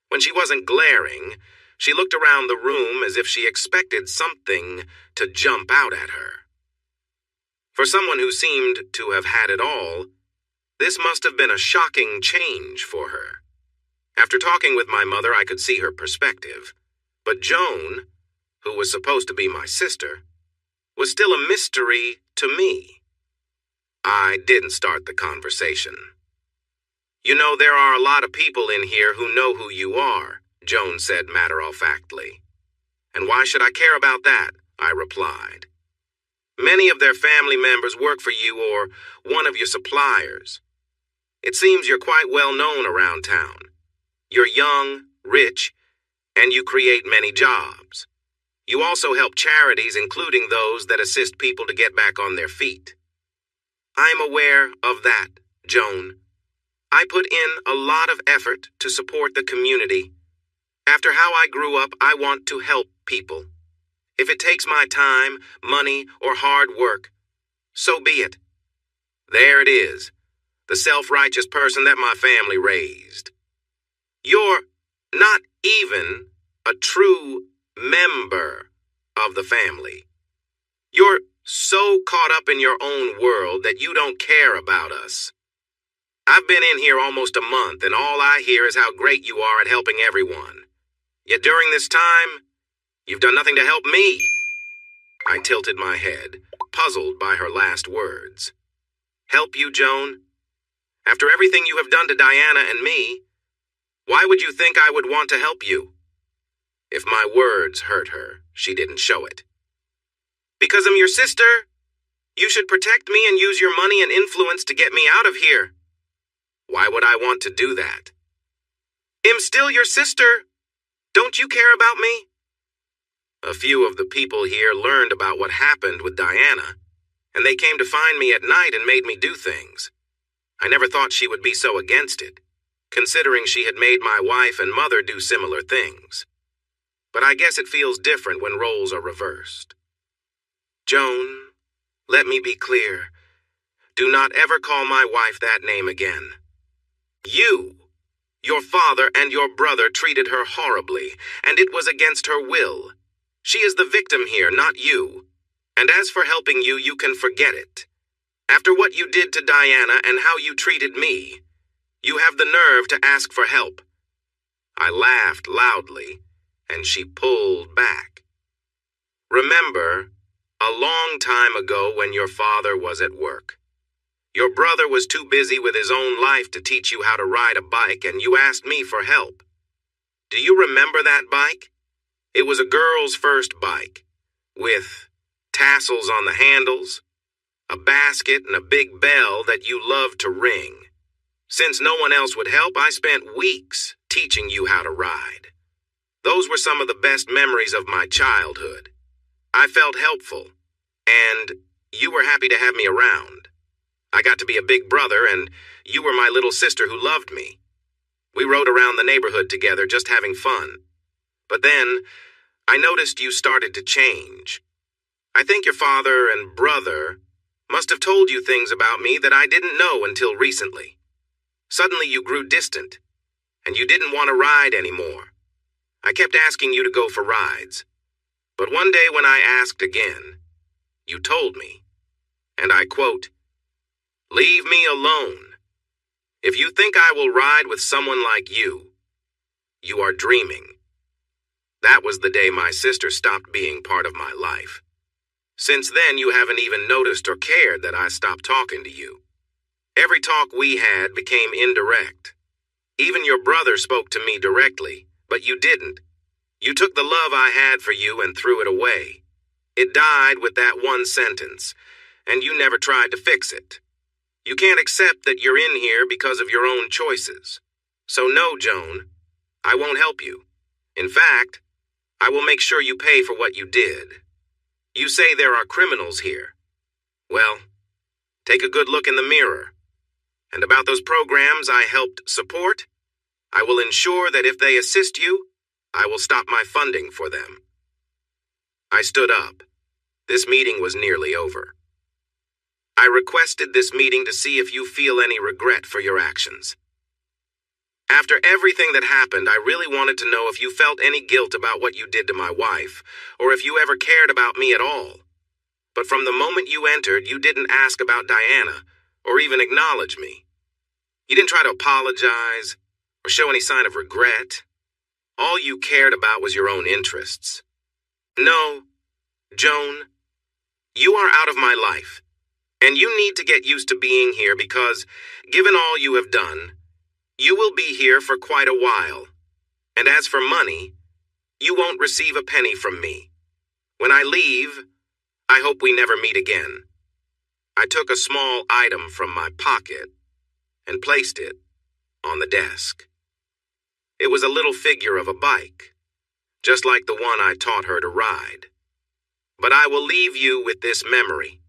When she wasn't glaring, she looked around the room as if she expected something to jump out at her. For someone who seemed to have had it all, this must have been a shocking change for her. After talking with my mother, I could see her perspective. But Joan, who was supposed to be my sister, was still a mystery to me. I didn't start the conversation. "You know, there are a lot of people in here who know who you are," Joan said matter-of-factly. "And why should I care about that?" I replied. "Many of their family members work for you or one of your suppliers. It seems you're quite well known around town. You're young, rich, and you create many jobs. You also help charities, including those that assist people to get back on their feet. I'm aware of that, Joan. I put in a lot of effort to support the community. After how I grew up, I want to help people. If it takes my time, money, or hard work, so be it. There it is, the self-righteous person that my family raised. You're not even a true member of the family. You're so caught up in your own world that you don't care about us. I've been in here almost a month, and all I hear is how great you are at helping everyone. Yet during this time, you've done nothing to help me. I tilted my head, puzzled by her last words. Help you, Joan? After everything you have done to Diana and me, why would you think I would want to help you? If my words hurt her, she didn't show it. Because I'm your sister, you should protect me and use your money and influence to get me out of here. Why would I want to do that? I'm still your sister. Don't you care about me? A few of the people here learned about what happened with Diana, and they came to find me at night and made me do things. I never thought she would be so against it, considering she had made my wife and mother do similar things. But I guess it feels different when roles are reversed. Joan, let me be clear. Do not ever call my wife that name again. You, your father, and your brother treated her horribly, and it was against her will. She is the victim here, not you. And as for helping you, you can forget it. After what you did to Diana and how you treated me, you have the nerve to ask for help. I laughed loudly, and she pulled back. Remember, a long time ago when your father was at work. Your brother was too busy with his own life to teach you how to ride a bike, and you asked me for help. Do you remember that bike? It was a girl's first bike, with tassels on the handles, a basket, and a big bell that you loved to ring. Since no one else would help, I spent weeks teaching you how to ride. Those were some of the best memories of my childhood. I felt helpful, and you were happy to have me around. I got to be a big brother, and you were my little sister who loved me. We rode around the neighborhood together, just having fun. But then, I noticed you started to change. I think your father and brother must have told you things about me that I didn't know until recently. Suddenly you grew distant, and you didn't want to ride anymore. I kept asking you to go for rides. But one day when I asked again, you told me, and I quote, "Leave me alone. If you think I will ride with someone like you, you are dreaming." That was the day my sister stopped being part of my life. Since then, you haven't even noticed or cared that I stopped talking to you. Every talk we had became indirect. Even your brother spoke to me directly, but you didn't. You took the love I had for you and threw it away. It died with that one sentence, and you never tried to fix it. You can't accept that you're in here because of your own choices. So no, Joan, I won't help you. In fact, I will make sure you pay for what you did. You say there are criminals here. Well, take a good look in the mirror. And about those programs I helped support, I will ensure that if they assist you, I will stop my funding for them. I stood up. This meeting was nearly over. I requested this meeting to see if you feel any regret for your actions. After everything that happened, I really wanted to know if you felt any guilt about what you did to my wife, or if you ever cared about me at all. But from the moment you entered, you didn't ask about Diana, or even acknowledge me. You didn't try to apologize, or show any sign of regret. All you cared about was your own interests. No, Joan, you are out of my life, and you need to get used to being here because, given all you have done, you will be here for quite a while. And as for money, you won't receive a penny from me. When I leave, I hope we never meet again. I took a small item from my pocket and placed it on the desk. It was a little figure of a bike, just like the one I taught her to ride. But I will leave you with this memory,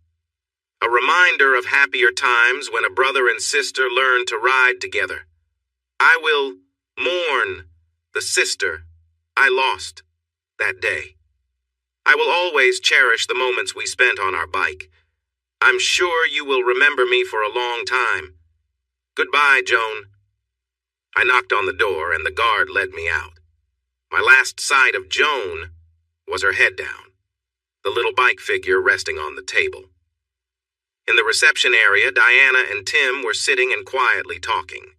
a reminder of happier times when a brother and sister learned to ride together. I will mourn the sister I lost that day. I will always cherish the moments we spent on our bike. I'm sure you will remember me for a long time. Goodbye, Joan. I knocked on the door and the guard led me out. My last sight of Joan was her head down, the little bike figure resting on the table. In the reception area, Diana and Tim were sitting and quietly talking.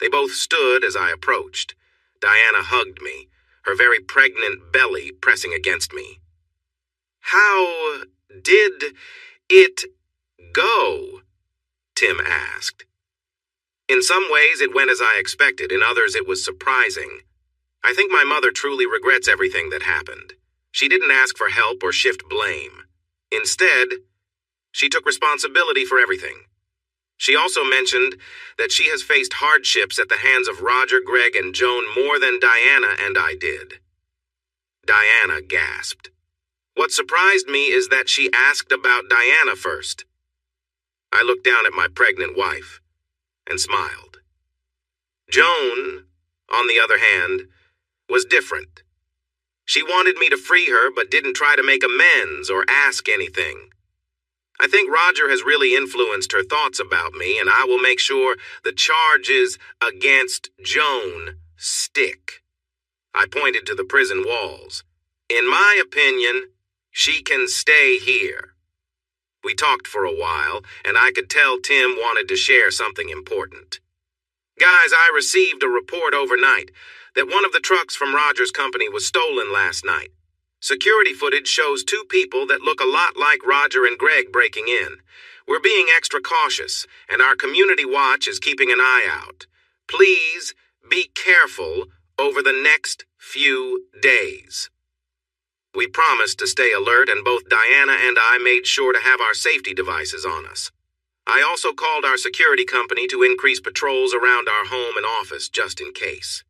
They both stood as I approached. Diana hugged me, her very pregnant belly pressing against me. "How did it go?" Tim asked. In some ways, it went as I expected. In others, it was surprising. I think my mother truly regrets everything that happened. She didn't ask for help or shift blame. Instead, she took responsibility for everything. She also mentioned that she has faced hardships at the hands of Roger, Greg, and Joan more than Diana and I did. Diana gasped. What surprised me is that she asked about Diana first. I looked down at my pregnant wife and smiled. Joan, on the other hand, was different. She wanted me to free her but didn't try to make amends or ask anything. I think Roger has really influenced her thoughts about me, and I will make sure the charges against Joan stick. I pointed to the prison walls. In my opinion, she can stay here. We talked for a while, and I could tell Tim wanted to share something important. Guys, I received a report overnight that one of the trucks from Roger's company was stolen last night. Security footage shows two people that look a lot like Roger and Greg breaking in. We're being extra cautious, and our community watch is keeping an eye out. Please be careful over the next few days. We promised to stay alert, and both Diana and I made sure to have our safety devices on us. I also called our security company to increase patrols around our home and office just in case.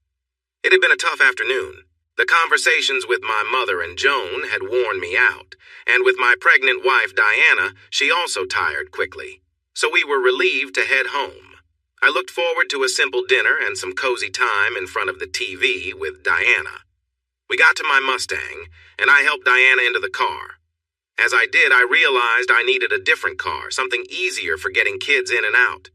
It had been a tough afternoon. The conversations with my mother and Joan had worn me out, and with my pregnant wife, Diana, she also tired quickly. So we were relieved to head home. I looked forward to a simple dinner and some cozy time in front of the TV with Diana. We got to my Mustang, and I helped Diana into the car. As I did, I realized I needed a different car, something easier for getting kids in and out.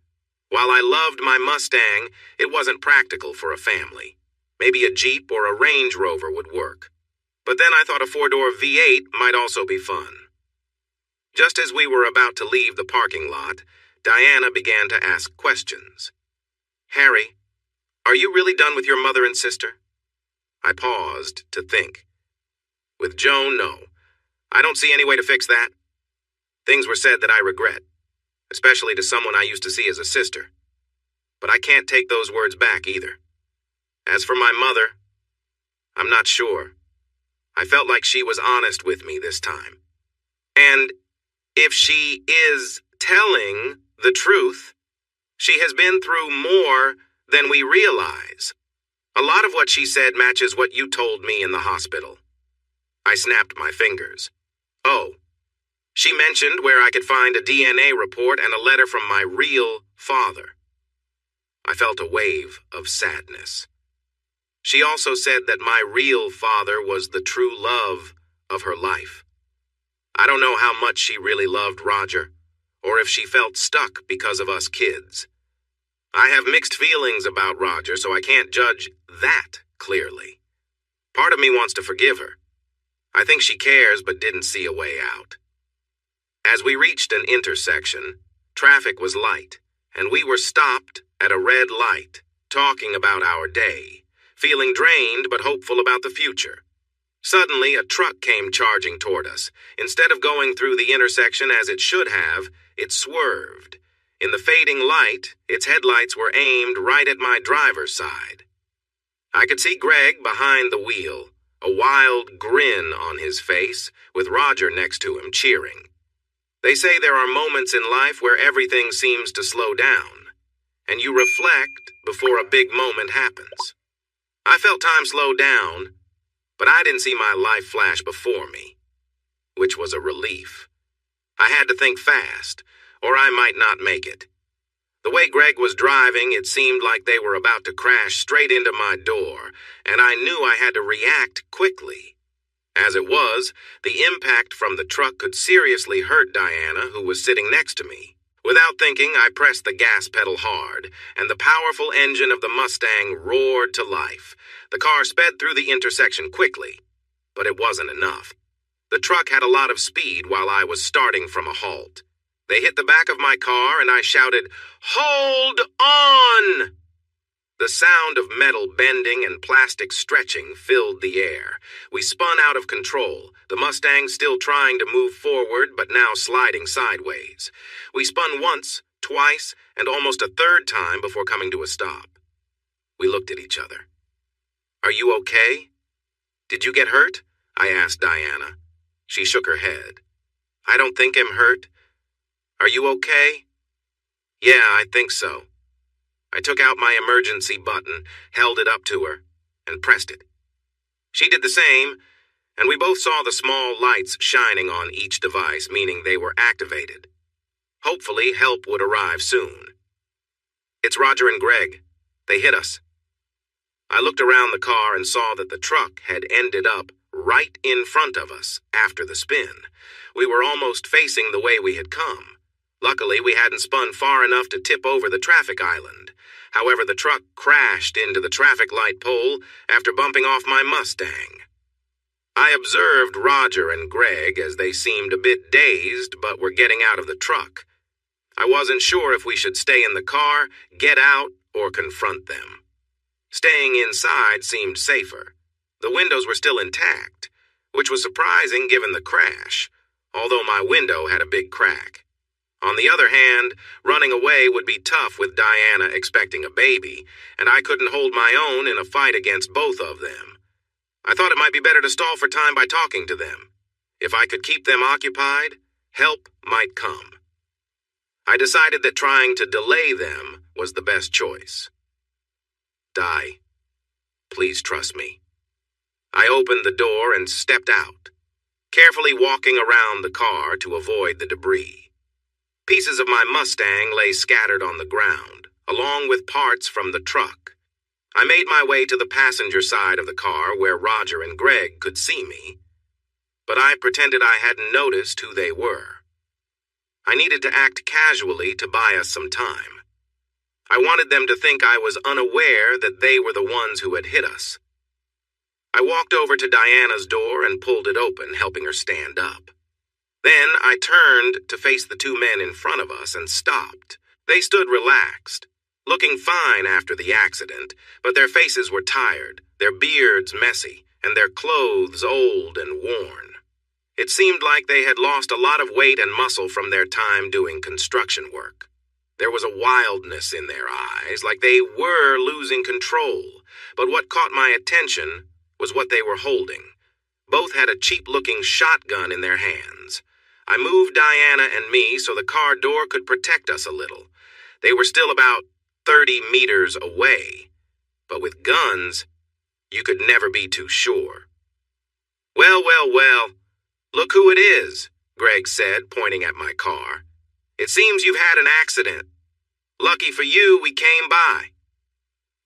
While I loved my Mustang, it wasn't practical for a family. Maybe a Jeep or a Range Rover would work. But then I thought a four-door V8 might also be fun. Just as we were about to leave the parking lot, Diana began to ask questions. "Harry, are you really done with your mother and sister?" I paused to think. With Joan, no. I don't see any way to fix that. Things were said that I regret, especially to someone I used to see as a sister. But I can't take those words back either. As for my mother, I'm not sure. I felt like she was honest with me this time. And if she is telling the truth, she has been through more than we realize. A lot of what she said matches what you told me in the hospital. I snapped my fingers. Oh, she mentioned where I could find a DNA report and a letter from my real father. I felt a wave of sadness. She also said that my real father was the true love of her life. I don't know how much she really loved Roger, or if she felt stuck because of us kids. I have mixed feelings about Roger, so I can't judge that clearly. Part of me wants to forgive her. I think she cares but didn't see a way out. As we reached an intersection, traffic was light, and we were stopped at a red light, talking about our day. Feeling drained but hopeful about the future. Suddenly, a truck came charging toward us. Instead of going through the intersection as it should have, it swerved. In the fading light, its headlights were aimed right at my driver's side. I could see Greg behind the wheel, a wild grin on his face, with Roger next to him cheering. They say there are moments in life where everything seems to slow down. and you reflect before a big moment happens. I felt time slow down, but I didn't see my life flash before me, which was a relief. I had to think fast, or I might not make it. The way Greg was driving, it seemed like they were about to crash straight into my door, and I knew I had to react quickly. As it was, the impact from the truck could seriously hurt Diana, who was sitting next to me. Without thinking, I pressed the gas pedal hard, and the powerful engine of the Mustang roared to life. The car sped through the intersection quickly, but it wasn't enough. The truck had a lot of speed while I was starting from a halt. They hit the back of my car, and I shouted, "Hold on!" The sound of metal bending and plastic stretching filled the air. We spun out of control, the Mustang still trying to move forward but now sliding sideways. We spun once, twice, and almost a third time before coming to a stop. We looked at each other. "Are you okay? Did you get hurt?" I asked Diana. She shook her head. "I don't think I'm hurt. Are you okay?" "Yeah, I think so." I took out my emergency button, held it up to her, and pressed it. She did the same, and we both saw the small lights shining on each device, meaning they were activated. Hopefully, help would arrive soon. "It's Roger and Greg. They hit us." I looked around the car and saw that the truck had ended up right in front of us after the spin. We were almost facing the way we had come. Luckily, we hadn't spun far enough to tip over the traffic island. However, the truck crashed into the traffic light pole after bumping off my Mustang. I observed Roger and Greg as they seemed a bit dazed but were getting out of the truck. I wasn't sure if we should stay in the car, get out, or confront them. Staying inside seemed safer. The windows were still intact, which was surprising given the crash, although my window had a big crack. On the other hand, running away would be tough with Diana expecting a baby, and I couldn't hold my own in a fight against both of them. I thought it might be better to stall for time by talking to them. If I could keep them occupied, help might come. I decided that trying to delay them was the best choice. "Di, please trust me." I opened the door and stepped out, carefully walking around the car to avoid the debris. Pieces of my Mustang lay scattered on the ground, along with parts from the truck. I made my way to the passenger side of the car where Roger and Greg could see me, but I pretended I hadn't noticed who they were. I needed to act casually to buy us some time. I wanted them to think I was unaware that they were the ones who had hit us. I walked over to Diana's door and pulled it open, helping her stand up. Then I turned to face the two men in front of us and stopped. They stood relaxed, looking fine after the accident, but their faces were tired, their beards messy, and their clothes old and worn. It seemed like they had lost a lot of weight and muscle from their time doing construction work. There was a wildness in their eyes, like they were losing control, but what caught my attention was what they were holding. Both had a cheap-looking shotgun in their hands. I moved Diana and me so the car door could protect us a little. They were still about 30 meters away, but with guns, you could never be too sure. Well, look who it is," Greg said, pointing at my car. "It seems you've had an accident. Lucky for you, we came by."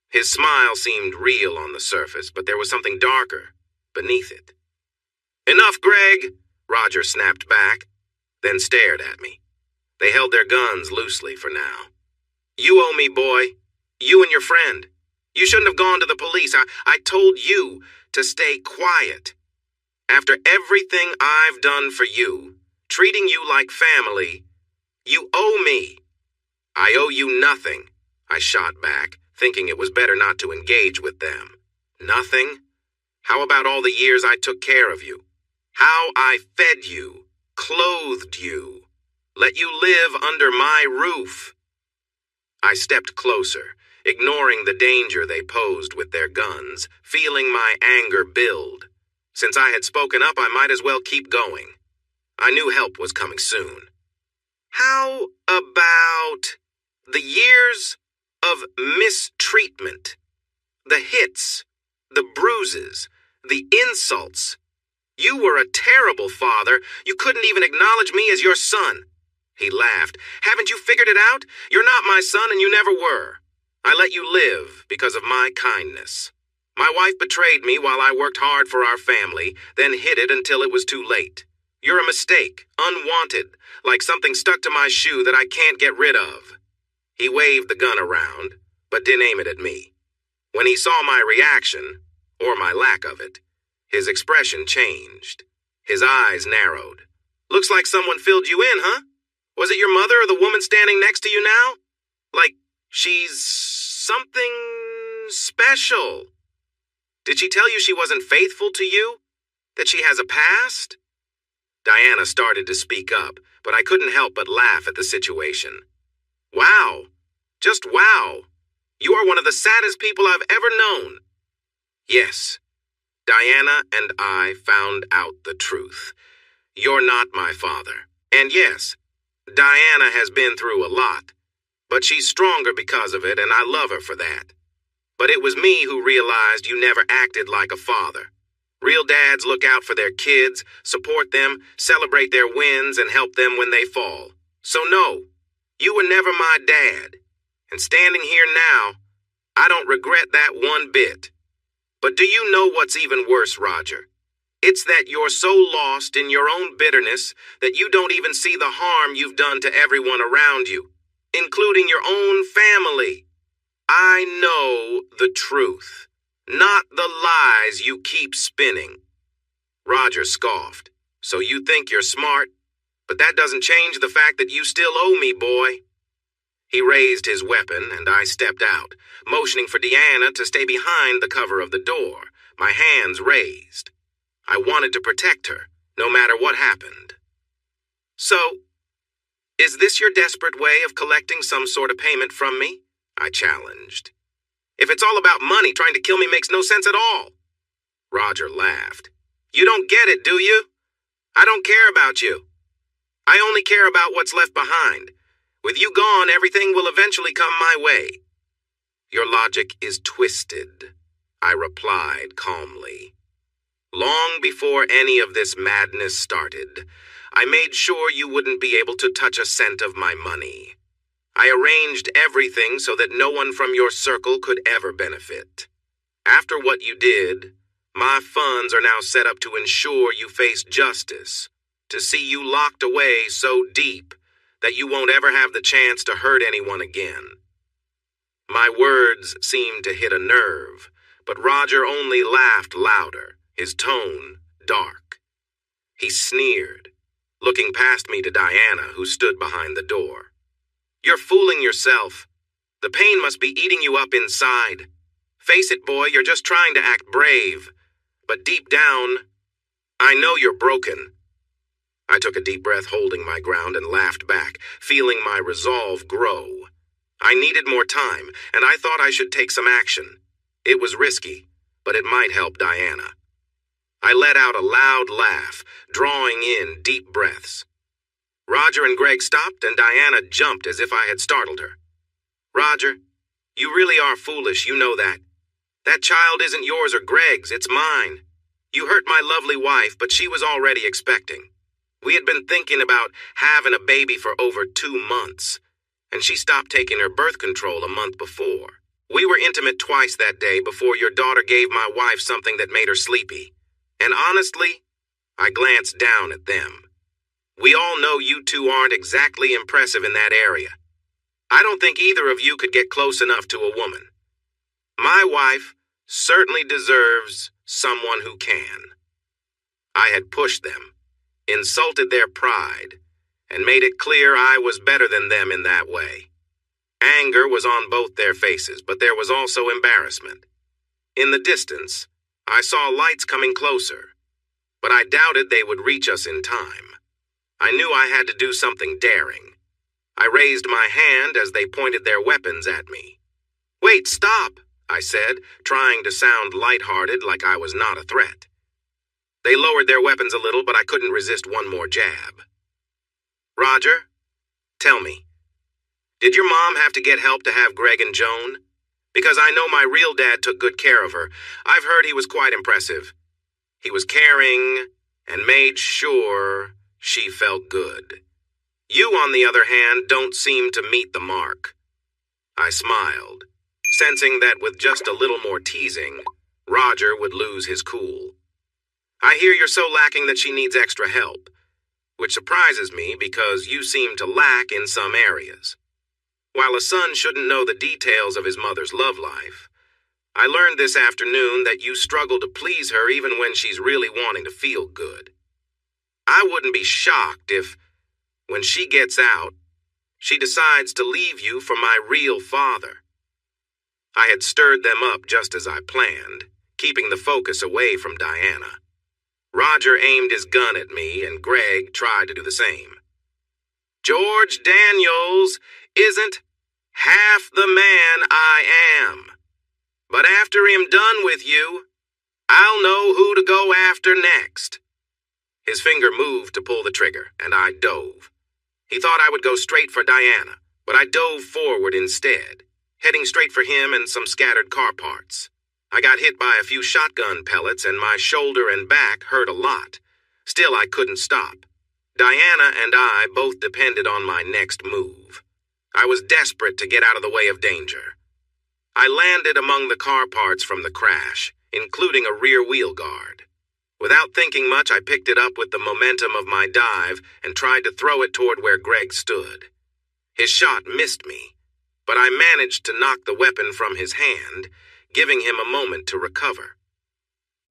His smile seemed real on the surface, but there was something darker beneath it. "Enough, Greg," Roger snapped back, then stared at me. They held their guns loosely for now. "You owe me, boy. You and your friend. You shouldn't have gone to the police. I told you to stay quiet. After everything I've done for you, treating you like family, you owe me." "I owe you nothing," I shot back, thinking it was better not to engage with them. "Nothing? How about all the years I took care of you? How I fed you, clothed you, let you live under my roof?" I stepped closer, ignoring the danger they posed with their guns, feeling my anger build. Since I had spoken up, I might as well keep going. I knew help was coming soon. "How about the years of mistreatment. The hits, the bruises, the insults. You were a terrible father. You couldn't even acknowledge me as your son. He laughed. Haven't you figured it out? You're not my son and you never were. I let you live because of my kindness. My wife betrayed me while I worked hard for our family, then hid it until it was too late. You're a mistake, unwanted, like something stuck to my shoe that I can't get rid of. He waved the gun around, but didn't aim it at me. When he saw my reaction, or my lack of it, his expression changed. His eyes narrowed. Looks like someone filled you in, huh? Was it your mother or the woman standing next to you now? Like she's something special. Did she tell you she wasn't faithful to you? That she has a past? Diana started to speak up, but I couldn't help but laugh at the situation. Wow. Just wow. You are one of the saddest people I've ever known. Yes. Diana and I found out the truth. You're not my father. And yes, Diana has been through a lot, but she's stronger because of it, and I love her for that. But it was me who realized you never acted like a father. Real dads look out for their kids, support them, celebrate their wins, and help them when they fall. So no, you were never my dad. And standing here now, I don't regret that one bit. But do you know what's even worse, Roger? It's that you're so lost in your own bitterness that you don't even see the harm you've done to everyone around you, including your own family. I know the truth, not the lies you keep spinning. Roger scoffed. So you think you're smart, but that doesn't change the fact that you still owe me, boy. He raised his weapon, and I stepped out, motioning for Deanna to stay behind the cover of the door, my hands raised. I wanted to protect her, no matter what happened. So, is this your desperate way of collecting some sort of payment from me? I challenged. If it's all about money, trying to kill me makes no sense at all. Roger laughed. You don't get it, do you? I don't care about you. I only care about what's left behind. With you gone, everything will eventually come my way. Your logic is twisted, I replied calmly. Long before any of this madness started, I made sure you wouldn't be able to touch a cent of my money. I arranged everything so that no one from your circle could ever benefit. After what you did, my funds are now set up to ensure you face justice, to see you locked away so deep that you won't ever have the chance to hurt anyone again. My words seemed to hit a nerve, but Roger only laughed louder, his tone dark. He sneered, looking past me to Diana, who stood behind the door. You're fooling yourself. The pain must be eating you up inside. Face it, boy, you're just trying to act brave. But deep down, I know you're broken. I took a deep breath, holding my ground, and laughed back, feeling my resolve grow. I needed more time, and I thought I should take some action. It was risky, but it might help Diana. I let out a loud laugh, drawing in deep breaths. Roger and Greg stopped, and Diana jumped as if I had startled her. Roger, you really are foolish, you know that. That child isn't yours or Greg's, it's mine. You hurt my lovely wife, but she was already expecting. We had been thinking about having a baby for over 2 months, and she stopped taking her birth control a month before. We were intimate twice that day before your daughter gave my wife something that made her sleepy. And honestly, I glanced down at them. We all know you two aren't exactly impressive in that area. I don't think either of you could get close enough to a woman. My wife certainly deserves someone who can. I had pushed them, insulted their pride, and made it clear I was better than them in that way. Anger was on both their faces, but there was also embarrassment. In the distance, I saw lights coming closer, but I doubted they would reach us in time. I knew I had to do something daring. I raised my hand as they pointed their weapons at me. Wait, stop, I said, trying to sound lighthearted like I was not a threat. They lowered their weapons a little, but I couldn't resist one more jab. Roger, tell me, Did your mom have to get help to have Greg and Joan? Because I know my real dad took good care of her. I've heard he was quite impressive. He was caring and made sure she felt good. You, on the other hand, don't seem to meet the mark. I smiled, sensing that with just a little more teasing, Roger would lose his cool. I hear you're so lacking that she needs extra help, which surprises me because you seem to lack in some areas. While a son shouldn't know the details of his mother's love life, I learned this afternoon that you struggle to please her even when she's really wanting to feel good. I wouldn't be shocked if, when she gets out, she decides to leave you for my real father. I had stirred them up just as I planned, keeping the focus away from Diana. Roger aimed his gun at me, and Greg tried to do the same. George Daniels isn't half the man I am. But after I'm done with you, I'll know who to go after next. His finger moved to pull the trigger, and I dove. He thought I would go straight for Diana, but I dove forward instead, heading straight for him and some scattered car parts. I got hit by a few shotgun pellets, and my shoulder and back hurt a lot. Still, I couldn't stop. Diana and I both depended on my next move. I was desperate to get out of the way of danger. I landed among the car parts from the crash, including a rear wheel guard. Without thinking much, I picked it up with the momentum of my dive and tried to throw it toward where Greg stood. His shot missed me, but I managed to knock the weapon from his hand, giving him a moment to recover.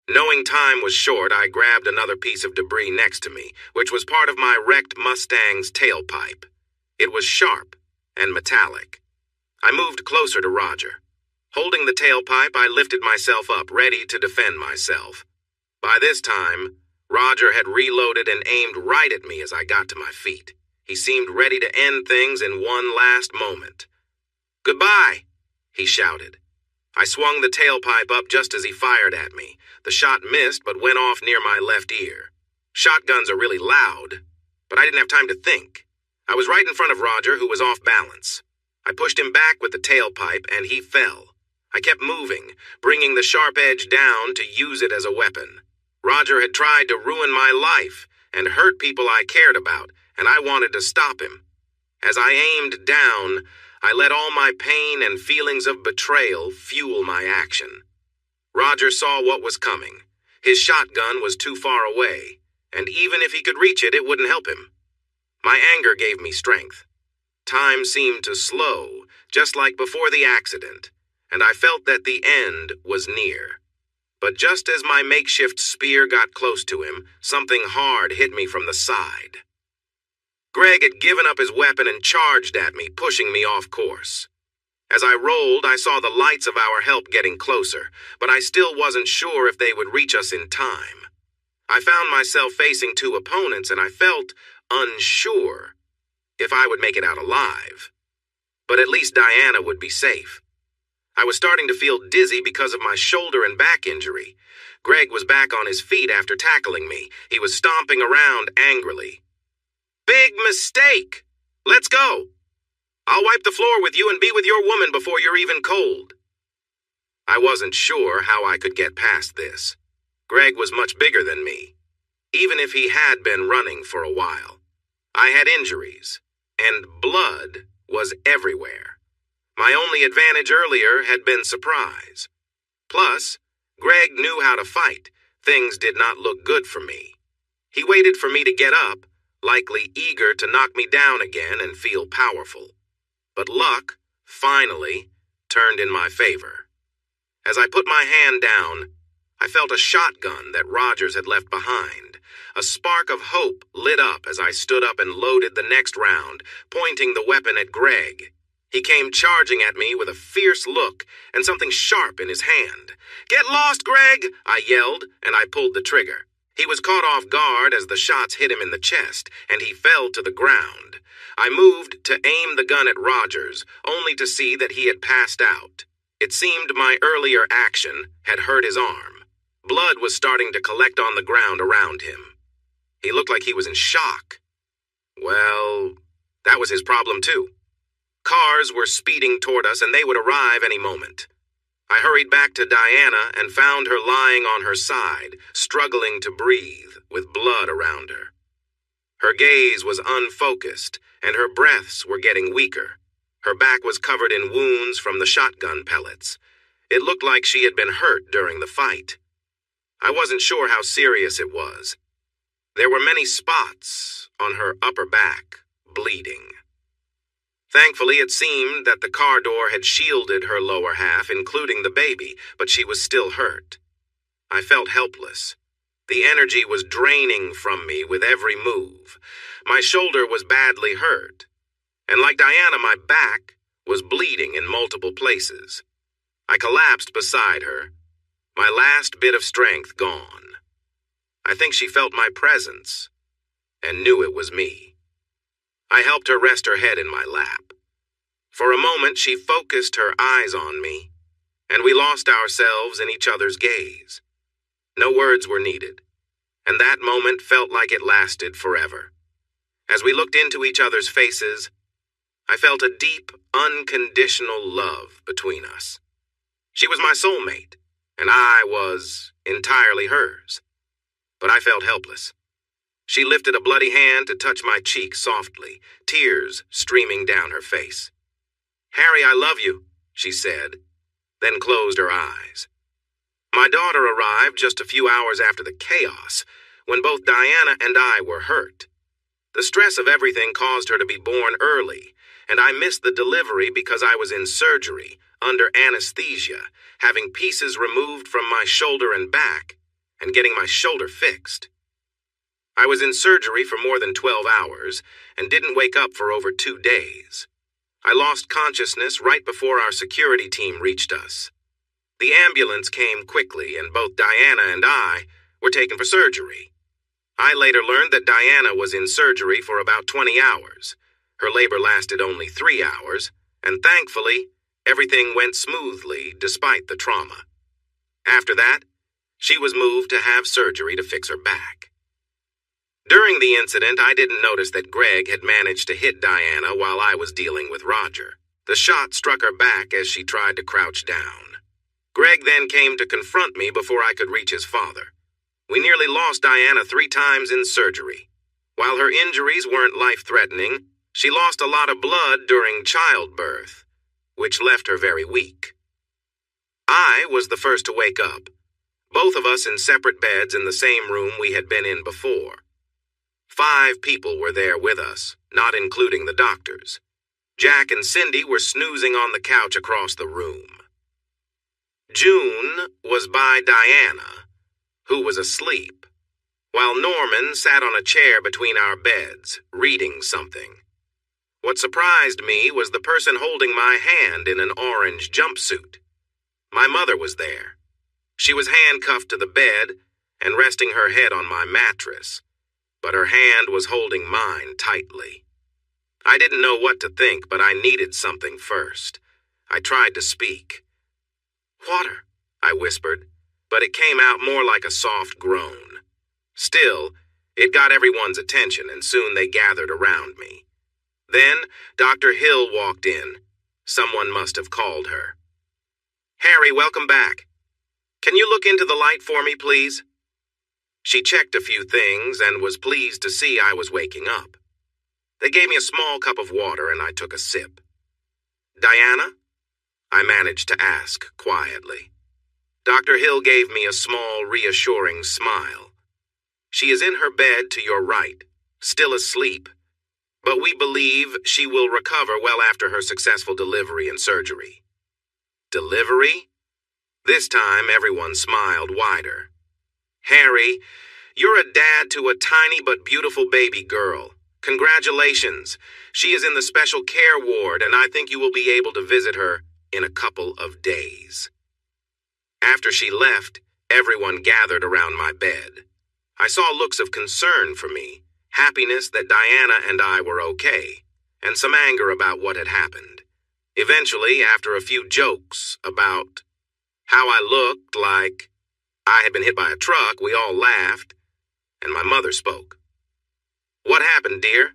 Knowing time was short, I grabbed another piece of debris next to me, which was part of my wrecked Mustang's tailpipe. It was sharp and metallic. I moved closer to Roger. Holding the tailpipe, I lifted myself up, ready to defend myself. By this time, Roger had reloaded and aimed right at me as I got to my feet. He seemed ready to end things in one last moment. "Goodbye," he shouted. I swung the tailpipe up just as he fired at me. The shot missed but went off near my left ear. Shotguns are really loud, but I didn't have time to think. I was right in front of Roger, who was off balance. I pushed him back with the tailpipe, and he fell. I kept moving, bringing the sharp edge down to use it as a weapon. Roger had tried to ruin my life and hurt people I cared about, and I wanted to stop him. As I aimed down, I let all my pain and feelings of betrayal fuel my action. Roger saw what was coming. His shotgun was too far away, and even if he could reach it, it wouldn't help him. My anger gave me strength. Time seemed to slow, just like before the accident, and I felt that the end was near. But just as my makeshift spear got close to him, something hard hit me from the side. Greg had given up his weapon and charged at me, pushing me off course. As I rolled, I saw the lights of our help getting closer, but I still wasn't sure if they would reach us in time. I found myself facing two opponents, and I felt unsure if I would make it out alive. But at least Diana would be safe. I was starting to feel dizzy because of my shoulder and back injury. Greg was back on his feet after tackling me. He was stomping around angrily. "Big mistake! Let's go! I'll wipe the floor with you and be with your woman before you're even cold." I wasn't sure how I could get past this. Greg was much bigger than me, even if he had been running for a while. I had injuries, and blood was everywhere. My only advantage earlier had been surprise. Plus, Greg knew how to fight. Things did not look good for me. He waited for me to get up, likely eager to knock me down again and feel powerful. But luck, finally, turned in my favor. As I put my hand down, I felt a shotgun that Rogers had left behind. A spark of hope lit up as I stood up and loaded the next round, pointing the weapon at Greg. He came charging at me with a fierce look and something sharp in his hand. "Get lost, Greg!" I yelled, and I pulled the trigger. He was caught off guard as the shots hit him in the chest, and he fell to the ground. I moved to aim the gun at Rogers, only to see that he had passed out. It seemed my earlier action had hurt his arm. Blood was starting to collect on the ground around him. He looked like he was in shock. Well, that was his problem too. Cars were speeding toward us, and they would arrive any moment. I hurried back to Diana and found her lying on her side, struggling to breathe, with blood around her. Her gaze was unfocused, and her breaths were getting weaker. Her back was covered in wounds from the shotgun pellets. It looked like she had been hurt during the fight. I wasn't sure how serious it was. There were many spots on her upper back, bleeding. Thankfully, it seemed that the car door had shielded her lower half, including the baby, but she was still hurt. I felt helpless. The energy was draining from me with every move. My shoulder was badly hurt, and like Diana, my back was bleeding in multiple places. I collapsed beside her, my last bit of strength gone. I think she felt my presence and knew it was me. I helped her rest her head in my lap. For a moment, she focused her eyes on me, and we lost ourselves in each other's gaze. No words were needed, and that moment felt like it lasted forever. As we looked into each other's faces, I felt a deep, unconditional love between us. She was my soulmate, and I was entirely hers. But I felt helpless. She lifted a bloody hand to touch my cheek softly, tears streaming down her face. "Harry, I love you," she said, then closed her eyes. My daughter arrived just a few hours after the chaos, when both Diana and I were hurt. The stress of everything caused her to be born early, and I missed the delivery because I was in surgery, under anesthesia, having pieces removed from my shoulder and back, and getting my shoulder fixed. I was in surgery for more than 12 hours and didn't wake up for over 2 days. I lost consciousness right before our security team reached us. The ambulance came quickly, and both Diana and I were taken for surgery. I later learned that Diana was in surgery for about 20 hours. Her labor lasted only 3 hours, and thankfully, everything went smoothly despite the trauma. After that, she was moved to have surgery to fix her back. During the incident, I didn't notice that Greg had managed to hit Diana while I was dealing with Roger. The shot struck her back as she tried to crouch down. Greg then came to confront me before I could reach his father. We nearly lost Diana 3 times in surgery. While her injuries weren't life-threatening, she lost a lot of blood during childbirth, which left her very weak. I was the first to wake up, both of us in separate beds in the same room we had been in before. 5 people were there with us, not including the doctors. Jack and Cindy were snoozing on the couch across the room. June was by Diana, who was asleep, while Norman sat on a chair between our beds, reading something. What surprised me was the person holding my hand in an orange jumpsuit. My mother was there. She was handcuffed to the bed and resting her head on my mattress, but her hand was holding mine tightly. I didn't know what to think, but I needed something first. I tried to speak. "Water," I whispered, but it came out more like a soft groan. Still, it got everyone's attention, and soon they gathered around me. Then, Dr. Hill walked in. Someone must have called her. "Harry, welcome back. Can you look into the light for me, please?" She checked a few things and was pleased to see I was waking up. They gave me a small cup of water and I took a sip. "Diana?" I managed to ask quietly. Dr. Hill gave me a small, reassuring smile. "She is in her bed to your right, still asleep, but we believe she will recover well after her successful delivery and surgery." Delivery? This time everyone smiled wider. "Harry, you're a dad to a tiny but beautiful baby girl. Congratulations. She is in the special care ward, and I think you will be able to visit her in a couple of days." After she left, everyone gathered around my bed. I saw looks of concern for me, happiness that Diana and I were okay, and some anger about what had happened. Eventually, after a few jokes about how I looked like I had been hit by a truck, we all laughed, and my mother spoke. "What happened, dear?"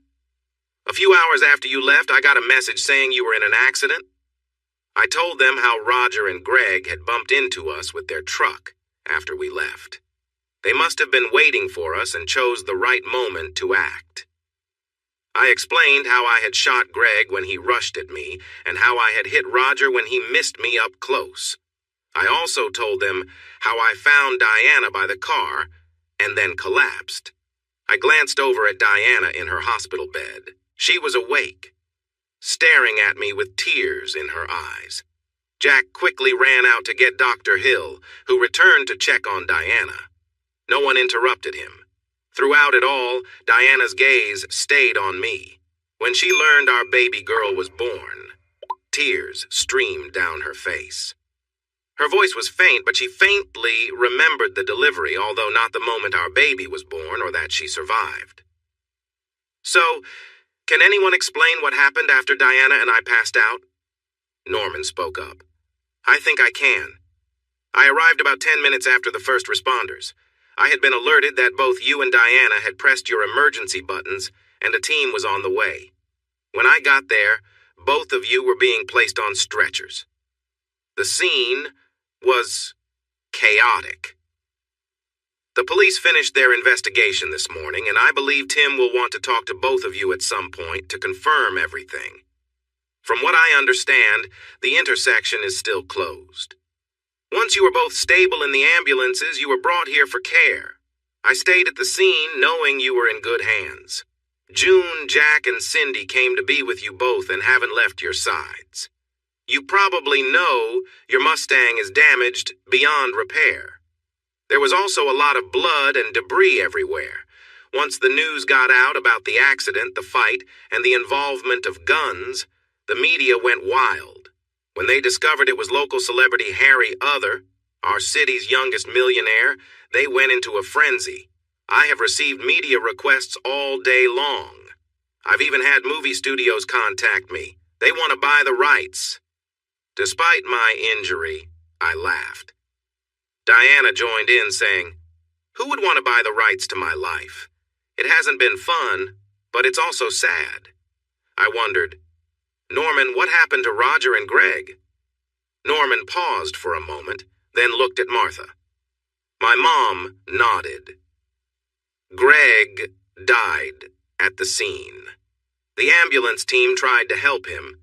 A few hours after you left, I got a message saying you were in an accident. I told them how Roger and Greg had bumped into us with their truck after we left. They must have been waiting for us and chose the right moment to act. I explained how I had shot Greg when he rushed at me and how I had hit Roger when he missed me up close. I also told them how I found Diana by the car and then collapsed. I glanced over at Diana in her hospital bed. She was awake, staring at me with tears in her eyes. Jack quickly ran out to get Dr. Hill, who returned to check on Diana. No one interrupted him. Throughout it all, Diana's gaze stayed on me. When she learned our baby girl was born, tears streamed down her face. Her voice was faint, but she faintly remembered the delivery, although not the moment our baby was born or that she survived. So, can anyone explain what happened after Diana and I passed out? Norman spoke up. I think I can. I arrived about 10 minutes after the first responders. I had been alerted that both you and Diana had pressed your emergency buttons, and a team was on the way. When I got there, both of you were being placed on stretchers. The scene was chaotic. The police finished their investigation this morning, and I believe Tim will want to talk to both of you at some point to confirm everything. From what I understand, the intersection is still closed. Once you were both stable in the ambulances, you were brought here for care. I stayed at the scene knowing you were in good hands. June, Jack, and Cindy came to be with you both and haven't left your sides. You probably know your Mustang is damaged beyond repair. There was also a lot of blood and debris everywhere. Once the news got out about the accident, the fight, and the involvement of guns, the media went wild. When they discovered it was local celebrity Harry Other, our city's youngest millionaire, they went into a frenzy. I have received media requests all day long. I've even had movie studios contact me. They want to buy the rights. Despite my injury, I laughed. Diana joined in, saying, "Who would want to buy the rights to my life? It hasn't been fun, but it's also sad." I wondered, "Norman, what happened to Roger and Greg?" Norman paused for a moment, then looked at Martha. My mom nodded. Greg died at the scene. The ambulance team tried to help him,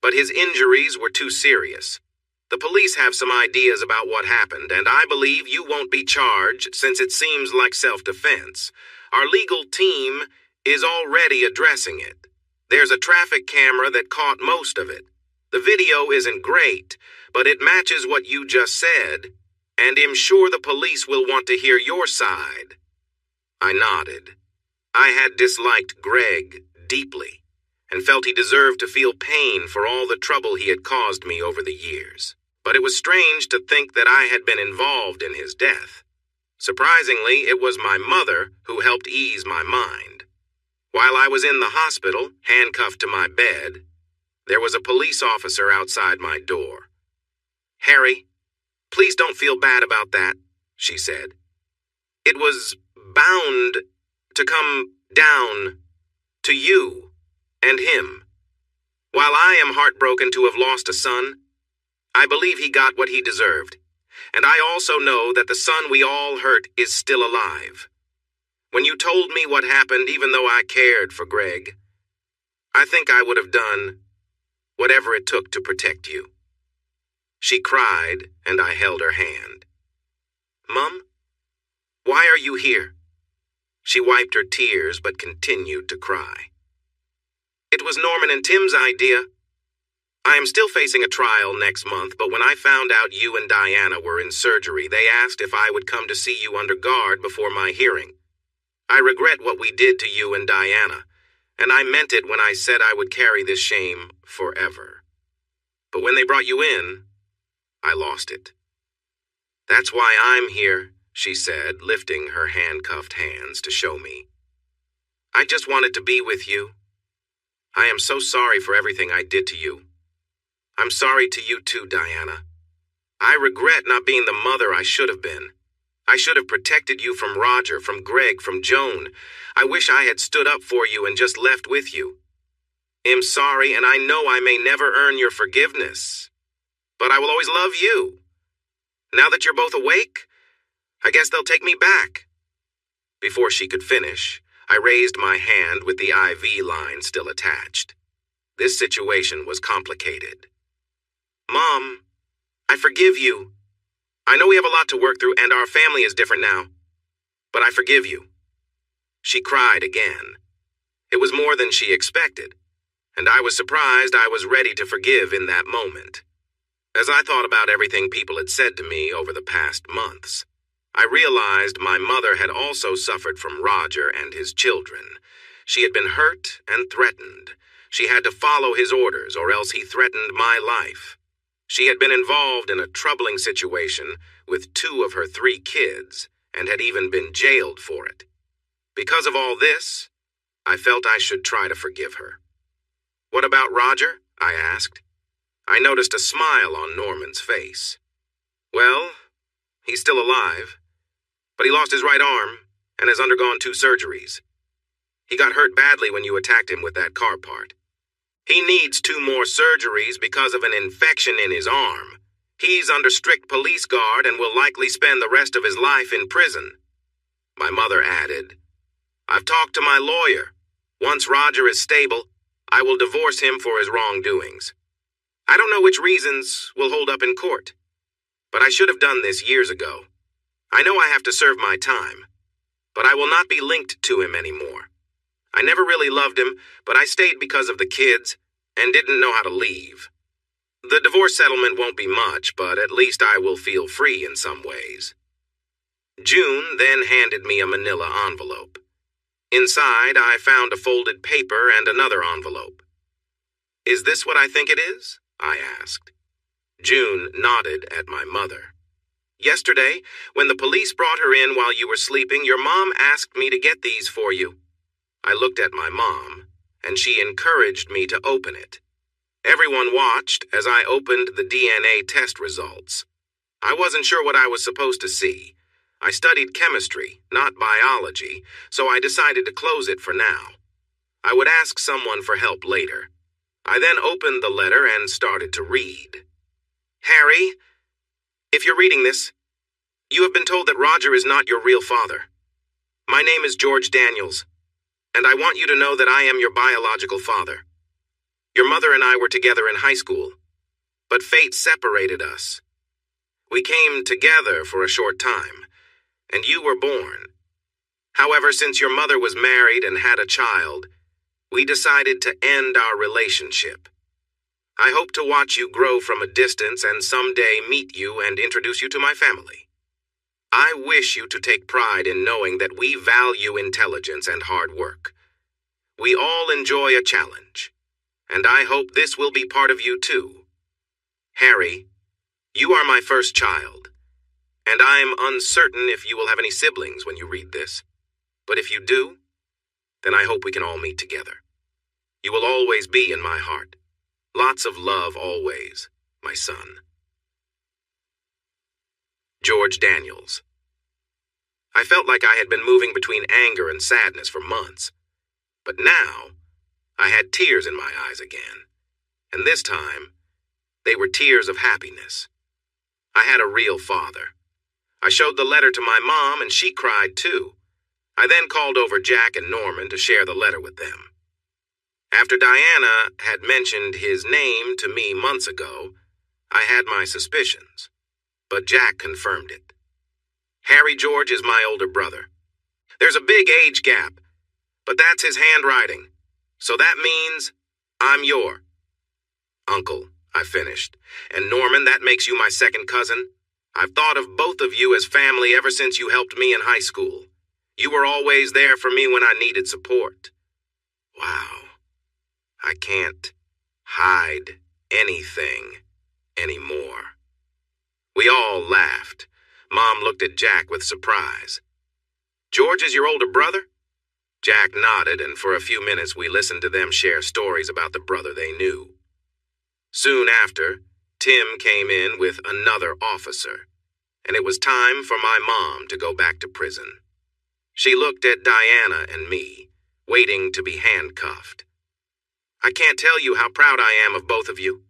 but his injuries were too serious. The police have some ideas about what happened, and I believe you won't be charged since it seems like self-defense. Our legal team is already addressing it. There's a traffic camera that caught most of it. The video isn't great, but it matches what you just said, and I'm sure the police will want to hear your side. I nodded. I had disliked Greg deeply, and felt he deserved to feel pain for all the trouble he had caused me over the years. But it was strange to think that I had been involved in his death. Surprisingly, it was my mother who helped ease my mind. While I was in the hospital, handcuffed to my bed, there was a police officer outside my door. "Harry, please don't feel bad about that," she said. "It was bound to come down to you and him. While I am heartbroken to have lost a son, I believe he got what he deserved. And I also know that the son we all hurt is still alive. When you told me what happened, even though I cared for Greg, I think I would have done whatever it took to protect you." She cried, and I held her hand. "Mom, why are you here?" She wiped her tears but continued to cry. "It was Norman and Tim's idea. I am still facing a trial next month, but when I found out you and Diana were in surgery, they asked if I would come to see you under guard before my hearing. I regret what we did to you and Diana, and I meant it when I said I would carry this shame forever. But when they brought you in, I lost it. That's why I'm here," she said, lifting her handcuffed hands to show me. "I just wanted to be with you. I am so sorry for everything I did to you. I'm sorry to you too, Diana. I regret not being the mother I should have been. I should have protected you from Roger, from Greg, from Joan. I wish I had stood up for you and just left with you. am sorry, and I know I may never earn your forgiveness. But I will always love you. Now that you're both awake, I guess they'll take me back." Before she could finish, I raised my hand with the IV line still attached. This situation was complicated. "Mom, I forgive you. I know we have a lot to work through, and our family is different now. But I forgive you." She cried again. It was more than she expected, and I was surprised I was ready to forgive in that moment. As I thought about everything people had said to me over the past months, I realized my mother had also suffered from Roger and his children. She had been hurt and threatened. She had to follow his orders, or else he threatened my life. She had been involved in a troubling situation with 2 of her 3 kids, and had even been jailed for it. Because of all this, I felt I should try to forgive her. "What about Roger?" I asked. I noticed a smile on Norman's face. "Well, he's still alive, but he lost his right arm and has undergone 2 surgeries. He got hurt badly when you attacked him with that car part. He needs 2 more surgeries because of an infection in his arm. He's under strict police guard and will likely spend the rest of his life in prison." My mother added, "I've talked to my lawyer. Once Roger is stable, I will divorce him for his wrongdoings. I don't know which reasons will hold up in court, but I should have done this years ago. I know I have to serve my time, but I will not be linked to him anymore. I never really loved him, but I stayed because of the kids and didn't know how to leave. The divorce settlement won't be much, but at least I will feel free in some ways." June then handed me a manila envelope. Inside, I found a folded paper and another envelope. "Is this what I think it is?" I asked. June nodded at my mother. "Yesterday, when the police brought her in while you were sleeping, your mom asked me to get these for you." I looked at my mom, and she encouraged me to open it. Everyone watched as I opened the DNA test results. I wasn't sure what I was supposed to see. I studied chemistry, not biology, so I decided to close it for now. I would ask someone for help later. I then opened the letter and started to read. "Harry, if you're reading this, you have been told that Roger is not your real father. My name is George Daniels, and I want you to know that I am your biological father. Your mother and I were together in high school, but fate separated us. We came together for a short time, and you were born. However, since your mother was married and had a child, we decided to end our relationship. I hope to watch you grow from a distance and someday meet you and introduce you to my family. I wish you to take pride in knowing that we value intelligence and hard work. We all enjoy a challenge, and I hope this will be part of you too. Harry, you are my first child, and I'm uncertain if you will have any siblings when you read this. But if you do, then I hope we can all meet together. You will always be in my heart. Lots of love always, my son." George Daniels. I felt like I had been moving between anger and sadness for months. But now, I had tears in my eyes again. And this time, they were tears of happiness. I had a real father. I showed the letter to my mom, and she cried too. I then called over Jack and Norman to share the letter with them. After Diana had mentioned his name to me months ago, I had my suspicions, but Jack confirmed it. Harry George is my older brother. There's a big age gap, but that's his handwriting, so that means I'm your uncle, I finished. And Norman, that makes you my second cousin. I've thought of both of you as family ever since you helped me in high school. You were always there for me when I needed support. Wow. I can't hide anything anymore. We all laughed. Mom looked at Jack with surprise. "George is your older brother?" Jack nodded, and for a few minutes we listened to them share stories about the brother they knew. Soon after, Tim came in with another officer, and it was time for my mom to go back to prison. She looked at Diana and me, waiting to be handcuffed. I can't tell you how proud I am of both of you.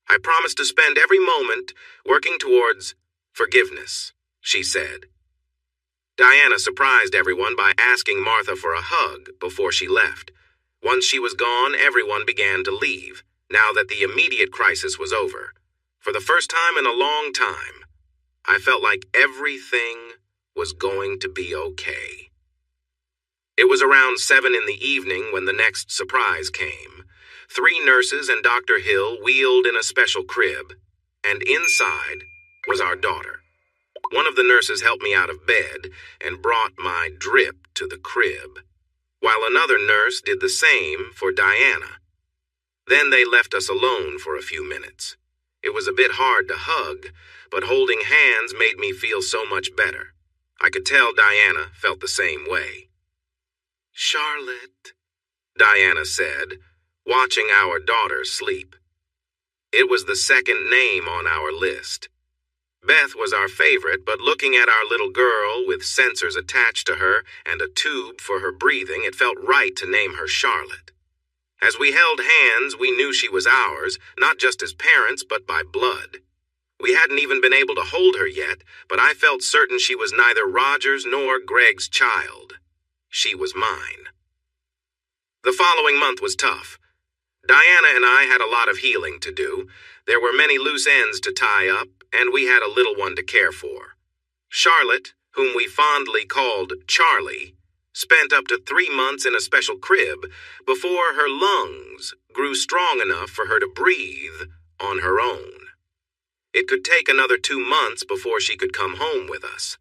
I promise to spend every moment working towards forgiveness, she said. Diana surprised everyone by asking Martha for a hug before she left. Once she was gone, everyone began to leave, now that the immediate crisis was over. For the first time in a long time, I felt like everything was going to be okay. It was around 7 in the evening when the next surprise came. 3 nurses and Dr. Hill wheeled in a special crib, and inside was our daughter. One of the nurses helped me out of bed and brought my drip to the crib, while another nurse did the same for Diana. Then they left us alone for a few minutes. It was a bit hard to hug, but holding hands made me feel so much better. I could tell Diana felt the same way. "Charlotte," Diana said, watching our daughter sleep. It was the second name on our list. Beth was our favorite, but looking at our little girl with sensors attached to her and a tube for her breathing, it felt right to name her Charlotte. As we held hands, we knew she was ours, not just as parents, but by blood. We hadn't even been able to hold her yet, but I felt certain she was neither Roger's nor Greg's child. She was mine. The following month was tough. Diana and I had a lot of healing to do. There were many loose ends to tie up, and we had a little one to care for. Charlotte, whom we fondly called Charlie, spent up to 3 months in a special crib before her lungs grew strong enough for her to breathe on her own. It could take another 2 months before she could come home with us.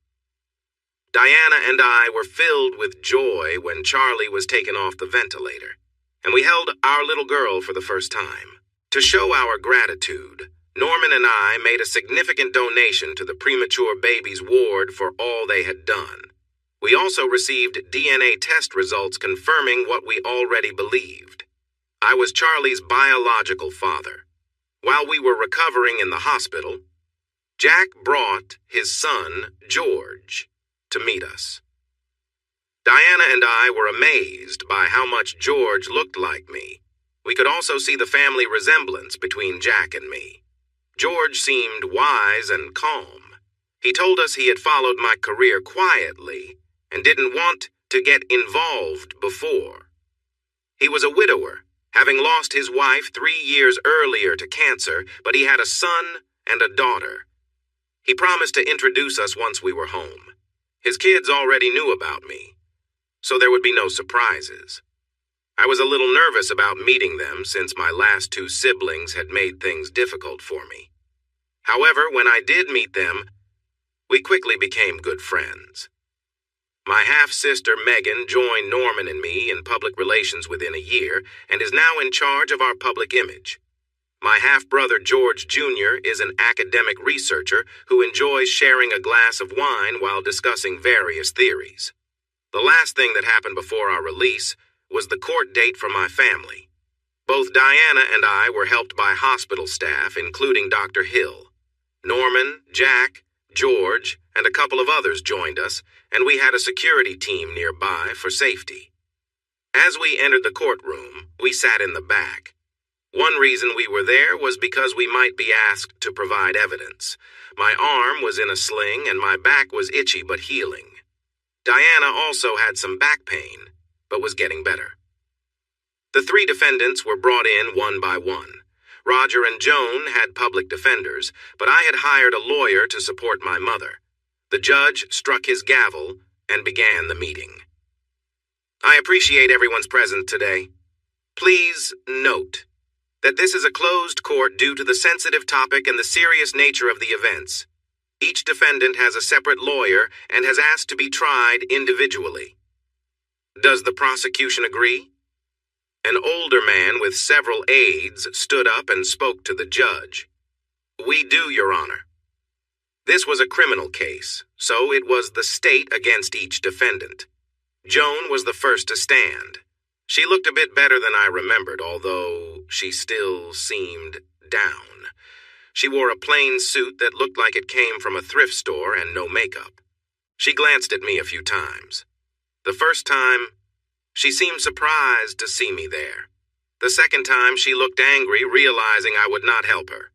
Diana and I were filled with joy when Charlie was taken off the ventilator, and we held our little girl for the first time. To show our gratitude, Norman and I made a significant donation to the premature babies ward for all they had done. We also received DNA test results confirming what we already believed. I was Charlie's biological father. While we were recovering in the hospital, Jack brought his son, George, to meet us. Diana and I were amazed by how much George looked like me. We could also see the family resemblance between Jack and me. George seemed wise and calm. He told us he had followed my career quietly and didn't want to get involved before. He was a widower, having lost his wife 3 years earlier to cancer, but he had a son and a daughter. He promised to introduce us once we were home. His kids already knew about me, so there would be no surprises. I was a little nervous about meeting them since my last 2 siblings had made things difficult for me. However, when I did meet them, we quickly became good friends. My half-sister Megan joined Norman and me in public relations within a year and is now in charge of our public image. My half-brother George Jr. is an academic researcher who enjoys sharing a glass of wine while discussing various theories. The last thing that happened before our release was the court date for my family. Both Diana and I were helped by hospital staff, including Dr. Hill. Norman, Jack, George, and a couple of others joined us, and we had a security team nearby for safety. As we entered the courtroom, we sat in the back. One reason we were there was because we might be asked to provide evidence. My arm was in a sling and my back was itchy but healing. Diana also had some back pain, but was getting better. The 3 defendants were brought in one by one. Roger and Joan had public defenders, but I had hired a lawyer to support my mother. The judge struck his gavel and began the meeting. I appreciate everyone's presence today. Please note that this is a closed court due to the sensitive topic and the serious nature of the events. Each defendant has a separate lawyer and has asked to be tried individually. Does the prosecution agree? An older man with several aides stood up and spoke to the judge. We do, Your Honor. This was a criminal case, so it was the state against each defendant. Joan was the first to stand. She looked a bit better than I remembered, although she still seemed down. She wore a plain suit that looked like it came from a thrift store and no makeup. She glanced at me a few times. The first time, she seemed surprised to see me there. The second time, she looked angry, realizing I would not help her.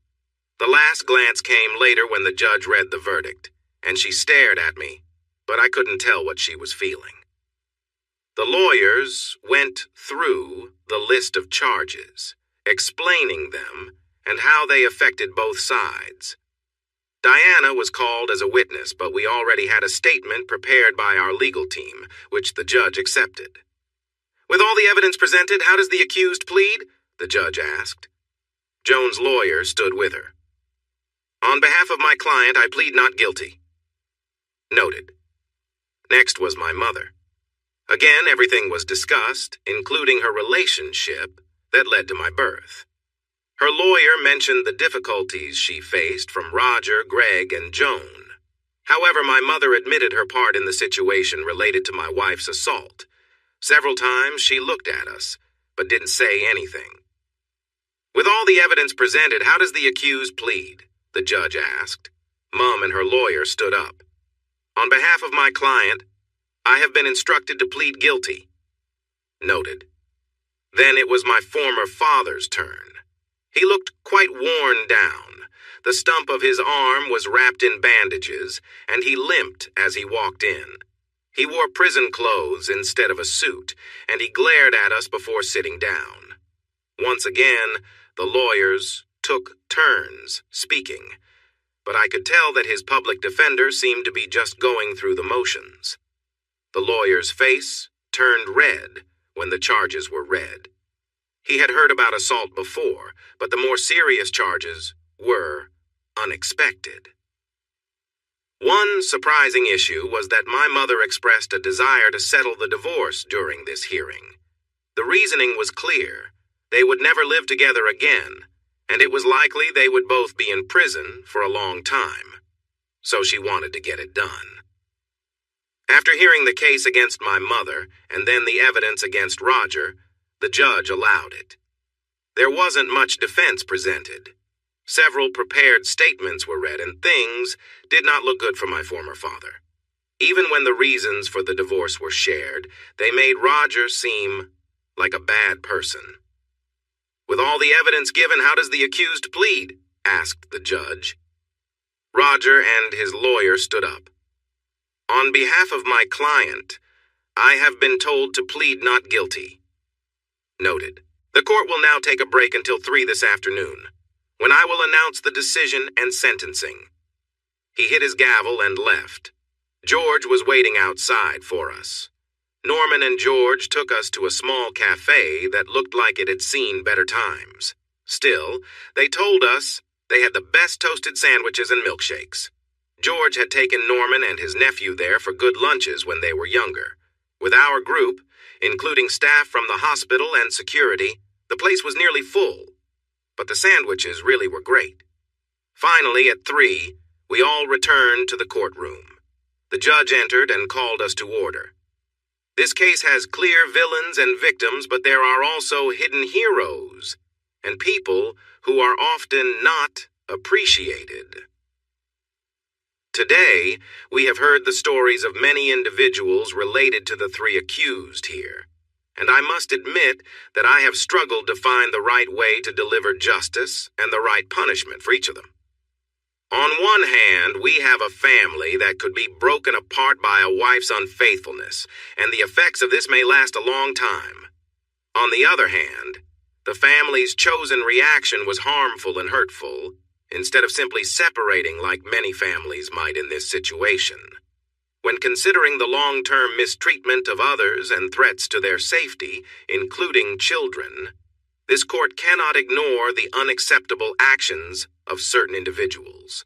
The last glance came later when the judge read the verdict, and she stared at me, but I couldn't tell what she was feeling. The lawyers went through the list of charges, explaining them and how they affected both sides. Diana was called as a witness, but we already had a statement prepared by our legal team, which the judge accepted. "With all the evidence presented, how does the accused plead?" the judge asked. Joan's lawyer stood with her. "On behalf of my client, I plead not guilty." Noted. Next was my mother. Again, everything was discussed, including her relationship that led to my birth. Her lawyer mentioned the difficulties she faced from Roger, Greg, and Joan. However, my mother admitted her part in the situation related to my wife's assault. Several times she looked at us, but didn't say anything. "With all the evidence presented, how does the accused plead?" the judge asked. Mom and her lawyer stood up. "On behalf of my client, I have been instructed to plead guilty." Noted. Then it was my former father's turn. He looked quite worn down. The stump of his arm was wrapped in bandages, and he limped as he walked in. He wore prison clothes instead of a suit, and he glared at us before sitting down. Once again, the lawyers took turns speaking, but I could tell that his public defender seemed to be just going through the motions. The lawyer's face turned red when the charges were read. He had heard about assault before, but the more serious charges were unexpected. One surprising issue was that my mother expressed a desire to settle the divorce during this hearing. The reasoning was clear. They would never live together again, and it was likely they would both be in prison for a long time. So she wanted to get it done. After hearing the case against my mother, and then the evidence against Roger, the judge allowed it. There wasn't much defense presented. Several prepared statements were read, and things did not look good for my former father. Even when the reasons for the divorce were shared, they made Roger seem like a bad person. "With all the evidence given, how does the accused plead?" asked the judge. Roger and his lawyer stood up. "On behalf of my client, I have been told to plead not guilty." Noted. The court will now take a break until 3 this afternoon, when I will announce the decision and sentencing. He hit his gavel and left. George was waiting outside for us. Norman and George took us to a small cafe that looked like it had seen better times. Still, they told us they had the best toasted sandwiches and milkshakes. George had taken Norman and his nephew there for good lunches when they were younger. With our group, including staff from the hospital and security, the place was nearly full. But the sandwiches really were great. Finally, at 3, we all returned to the courtroom. The judge entered and called us to order. This case has clear villains and victims, but there are also hidden heroes and people who are often not appreciated. Today, we have heard the stories of many individuals related to the 3 accused here, and I must admit that I have struggled to find the right way to deliver justice and the right punishment for each of them. On one hand, we have a family that could be broken apart by a wife's unfaithfulness, and the effects of this may last a long time. On the other hand, the family's chosen reaction was harmful and hurtful, instead of simply separating like many families might in this situation. When considering the long-term mistreatment of others and threats to their safety, including children, this court cannot ignore the unacceptable actions of certain individuals.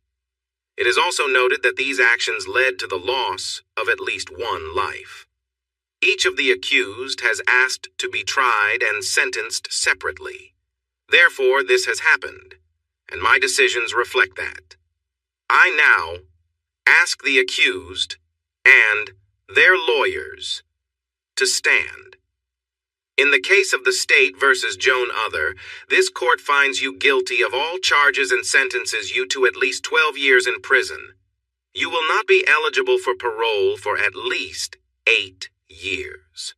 It is also noted that these actions led to the loss of at least one life. Each of the accused has asked to be tried and sentenced separately. Therefore, this has happened, and my decisions reflect that. I now ask the accused and their lawyers to stand. In the case of the state versus Joan Other, this court finds you guilty of all charges and sentences you to at least 12 years in prison. You will not be eligible for parole for at least 8 years.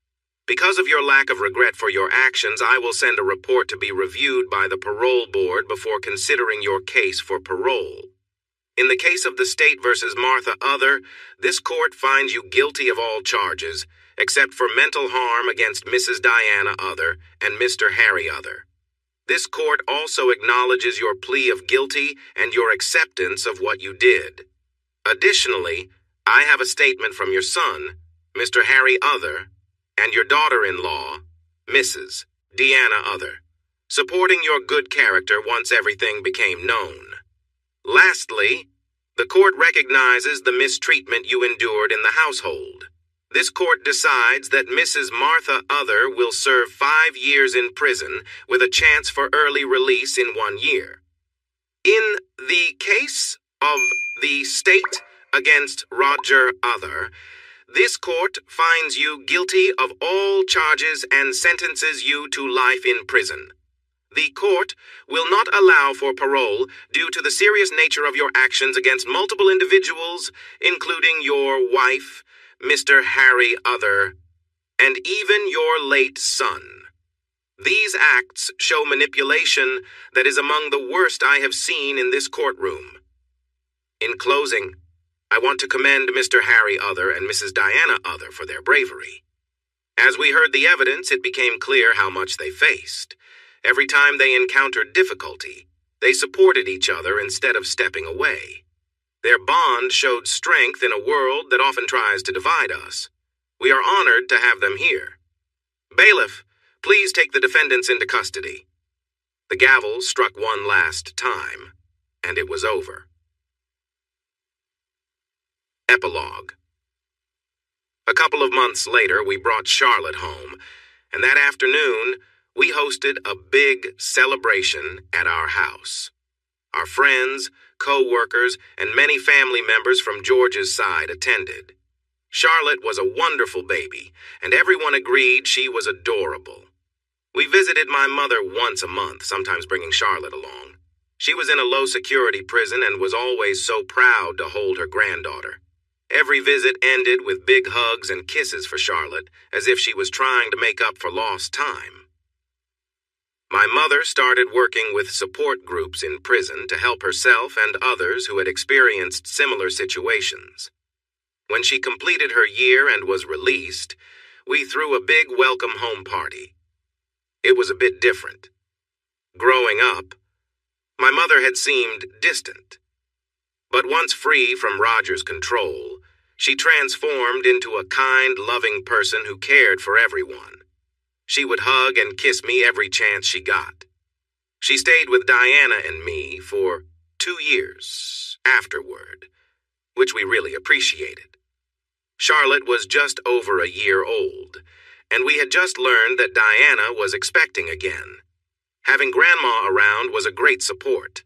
Because of your lack of regret for your actions, I will send a report to be reviewed by the parole board before considering your case for parole. In the case of the State versus Martha Other, this court finds you guilty of all charges, except for mental harm against Mrs. Diana Other and Mr. Harry Other. This court also acknowledges your plea of guilty and your acceptance of what you did. Additionally, I have a statement from your son, Mr. Harry Other, and your daughter-in-law, Mrs. Deanna Other, supporting your good character once everything became known. Lastly, the court recognizes the mistreatment you endured in the household. This court decides that Mrs. Martha Other will serve 5 years in prison with a chance for early release in 1 year. In the case of the State against Roger Other, this court finds you guilty of all charges and sentences you to life in prison. The court will not allow for parole due to the serious nature of your actions against multiple individuals, including your wife, Mr. Harry Other, and even your late son. These acts show manipulation that is among the worst I have seen in this courtroom. In closing, I want to commend Mr. Harry Other and Mrs. Diana Other for their bravery. As we heard the evidence, it became clear how much they faced. Every time they encountered difficulty, they supported each other instead of stepping away. Their bond showed strength in a world that often tries to divide us. We are honored to have them here. Bailiff, please take the defendants into custody. The gavel struck one last time, and it was over. Epilogue. A couple of months later, we brought Charlotte home, and that afternoon, we hosted a big celebration at our house. Our friends, co-workers, and many family members from George's side attended. Charlotte was a wonderful baby, and everyone agreed she was adorable. We visited my mother once a month, sometimes bringing Charlotte along. She was in a low-security prison and was always so proud to hold her granddaughter. Every visit ended with big hugs and kisses for Charlotte, as if she was trying to make up for lost time. My mother started working with support groups in prison to help herself and others who had experienced similar situations. When she completed her year and was released, we threw a big welcome home party. It was a bit different. Growing up, my mother had seemed distant. But once free from Roger's control, she transformed into a kind, loving person who cared for everyone. She would hug and kiss me every chance she got. She stayed with Diana and me for 2 years afterward, which we really appreciated. Charlotte was just over a year old, and we had just learned that Diana was expecting again. Having Grandma around was a great support.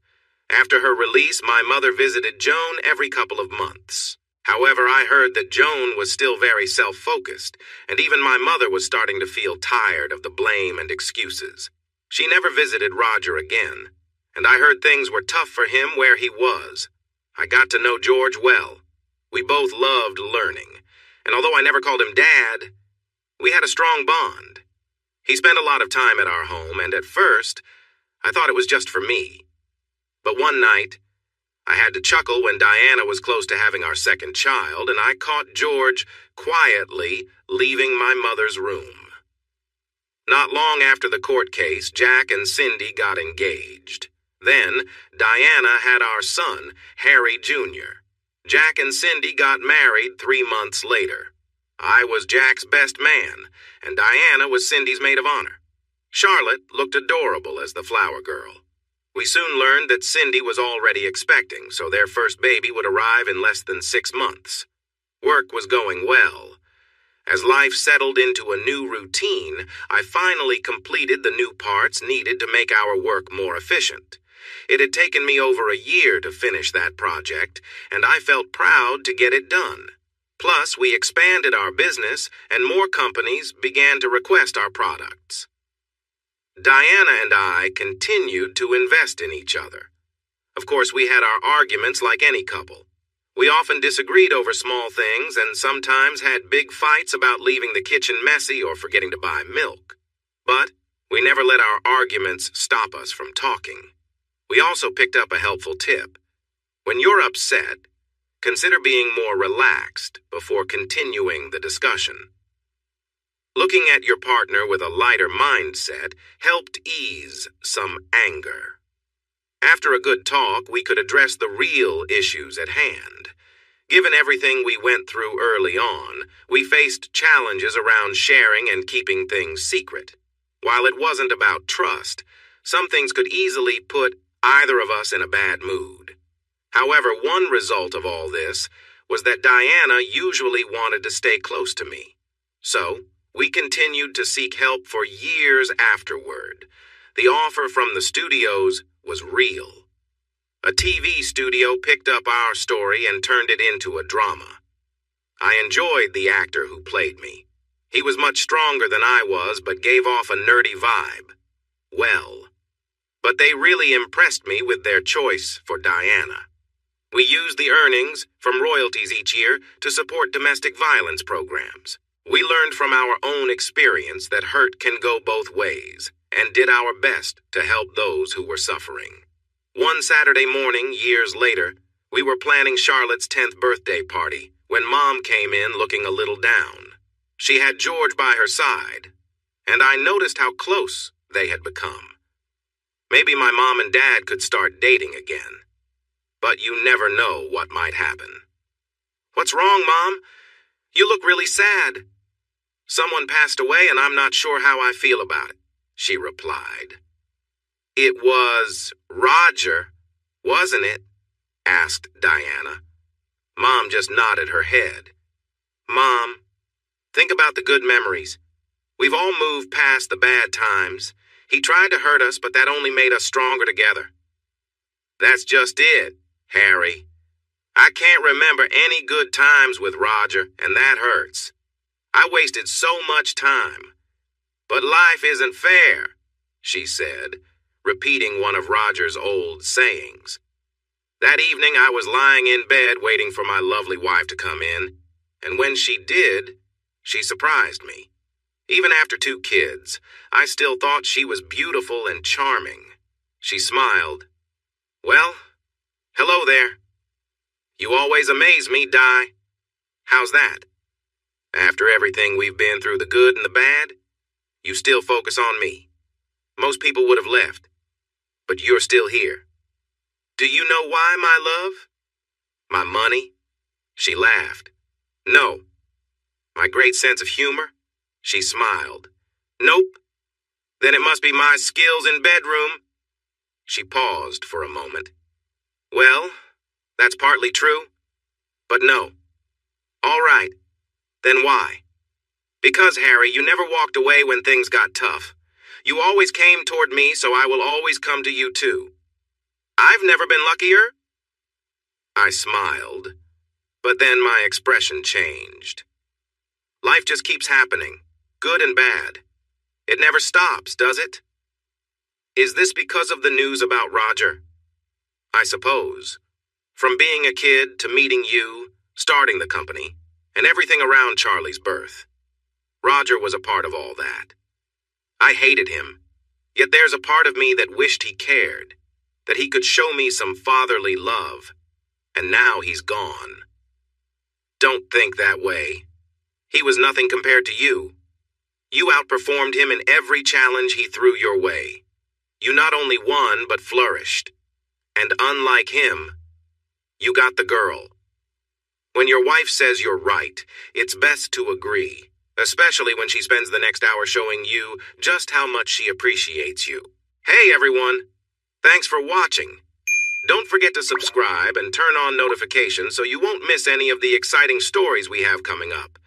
After her release, my mother visited Joan every couple of months. However, I heard that Joan was still very self-focused, and even my mother was starting to feel tired of the blame and excuses. She never visited Roger again, and I heard things were tough for him where he was. I got to know George well. We both loved learning, and although I never called him Dad, we had a strong bond. He spent a lot of time at our home, and at first, I thought it was just for me. But one night, I had to chuckle when Diana was close to having our second child, and I caught George quietly leaving my mother's room. Not long after the court case, Jack and Cindy got engaged. Then, Diana had our son, Harry Jr. Jack and Cindy got married 3 months later. I was Jack's best man, and Diana was Cindy's maid of honor. Charlotte looked adorable as the flower girl. We soon learned that Cindy was already expecting, so their first baby would arrive in less than 6 months. Work was going well. As life settled into a new routine, I finally completed the new parts needed to make our work more efficient. It had taken me over a year to finish that project, and I felt proud to get it done. Plus, we expanded our business, and more companies began to request our products. Diana and I continued to invest in each other. Of course, we had our arguments like any couple. We often disagreed over small things and sometimes had big fights about leaving the kitchen messy or forgetting to buy milk. But we never let our arguments stop us from talking. We also picked up a helpful tip. When you're upset, consider being more relaxed before continuing the discussion. Looking at your partner with a lighter mindset helped ease some anger. After a good talk, we could address the real issues at hand. Given everything we went through early on, we faced challenges around sharing and keeping things secret. While it wasn't about trust, some things could easily put either of us in a bad mood. However, one result of all this was that Diana usually wanted to stay close to me. So, we continued to seek help for years afterward. The offer from the studios was real. A TV studio picked up our story and turned it into a drama. I enjoyed the actor who played me. He was much stronger than I was, but gave off a nerdy vibe. But they really impressed me with their choice for Diana. We used the earnings from royalties each year to support domestic violence programs. We learned from our own experience that hurt can go both ways, and did our best to help those who were suffering. One Saturday morning, years later, we were planning Charlotte's 10th birthday party when Mom came in looking a little down. She had George by her side, and I noticed how close they had become. Maybe my mom and dad could start dating again. But you never know what might happen. "What's wrong, Mom? You look really sad." "Someone passed away and I'm not sure how I feel about it," she replied. "It was Roger, wasn't it?" asked Diana. Mom just nodded her head. "Mom, think about the good memories. We've all moved past the bad times. He tried to hurt us, but that only made us stronger together." "That's just it, Harry. I can't remember any good times with Roger, and that hurts. I wasted so much time. But life isn't fair," she said, repeating one of Roger's old sayings. That evening, I was lying in bed waiting for my lovely wife to come in, and when she did, she surprised me. Even after 2 kids, I still thought she was beautiful and charming. She smiled. "Well, hello there. You always amaze me, Di. How's that? After everything we've been through, the good and the bad, you still focus on me. Most people would have left, but you're still here. Do you know why, my love? My money?" She laughed. "No. My great sense of humor?" She smiled. "Nope. Then it must be my skills in bedroom." She paused for a moment. "Well, that's partly true, but no." "All right. Then why?" "Because, Harry, you never walked away when things got tough. You always came toward me, so I will always come to you too. I've never been luckier." I smiled, but then my expression changed. Life just keeps happening, good and bad. It never stops, does it? Is this because of the news about Roger? I suppose. From being a kid to meeting you, starting the company, and everything around Charlie's birth. Roger was a part of all that. I hated him, yet there's a part of me that wished he cared, that he could show me some fatherly love, and now he's gone. Don't think that way. He was nothing compared to you. You outperformed him in every challenge he threw your way. You not only won, but flourished. And unlike him, you got the girl. When your wife says you're right, it's best to agree, especially when she spends the next hour showing you just how much she appreciates you. Hey everyone, thanks for watching. Don't forget to subscribe and turn on notifications so you won't miss any of the exciting stories we have coming up.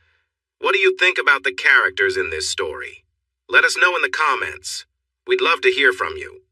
What do you think about the characters in this story? Let us know in the comments. We'd love to hear from you.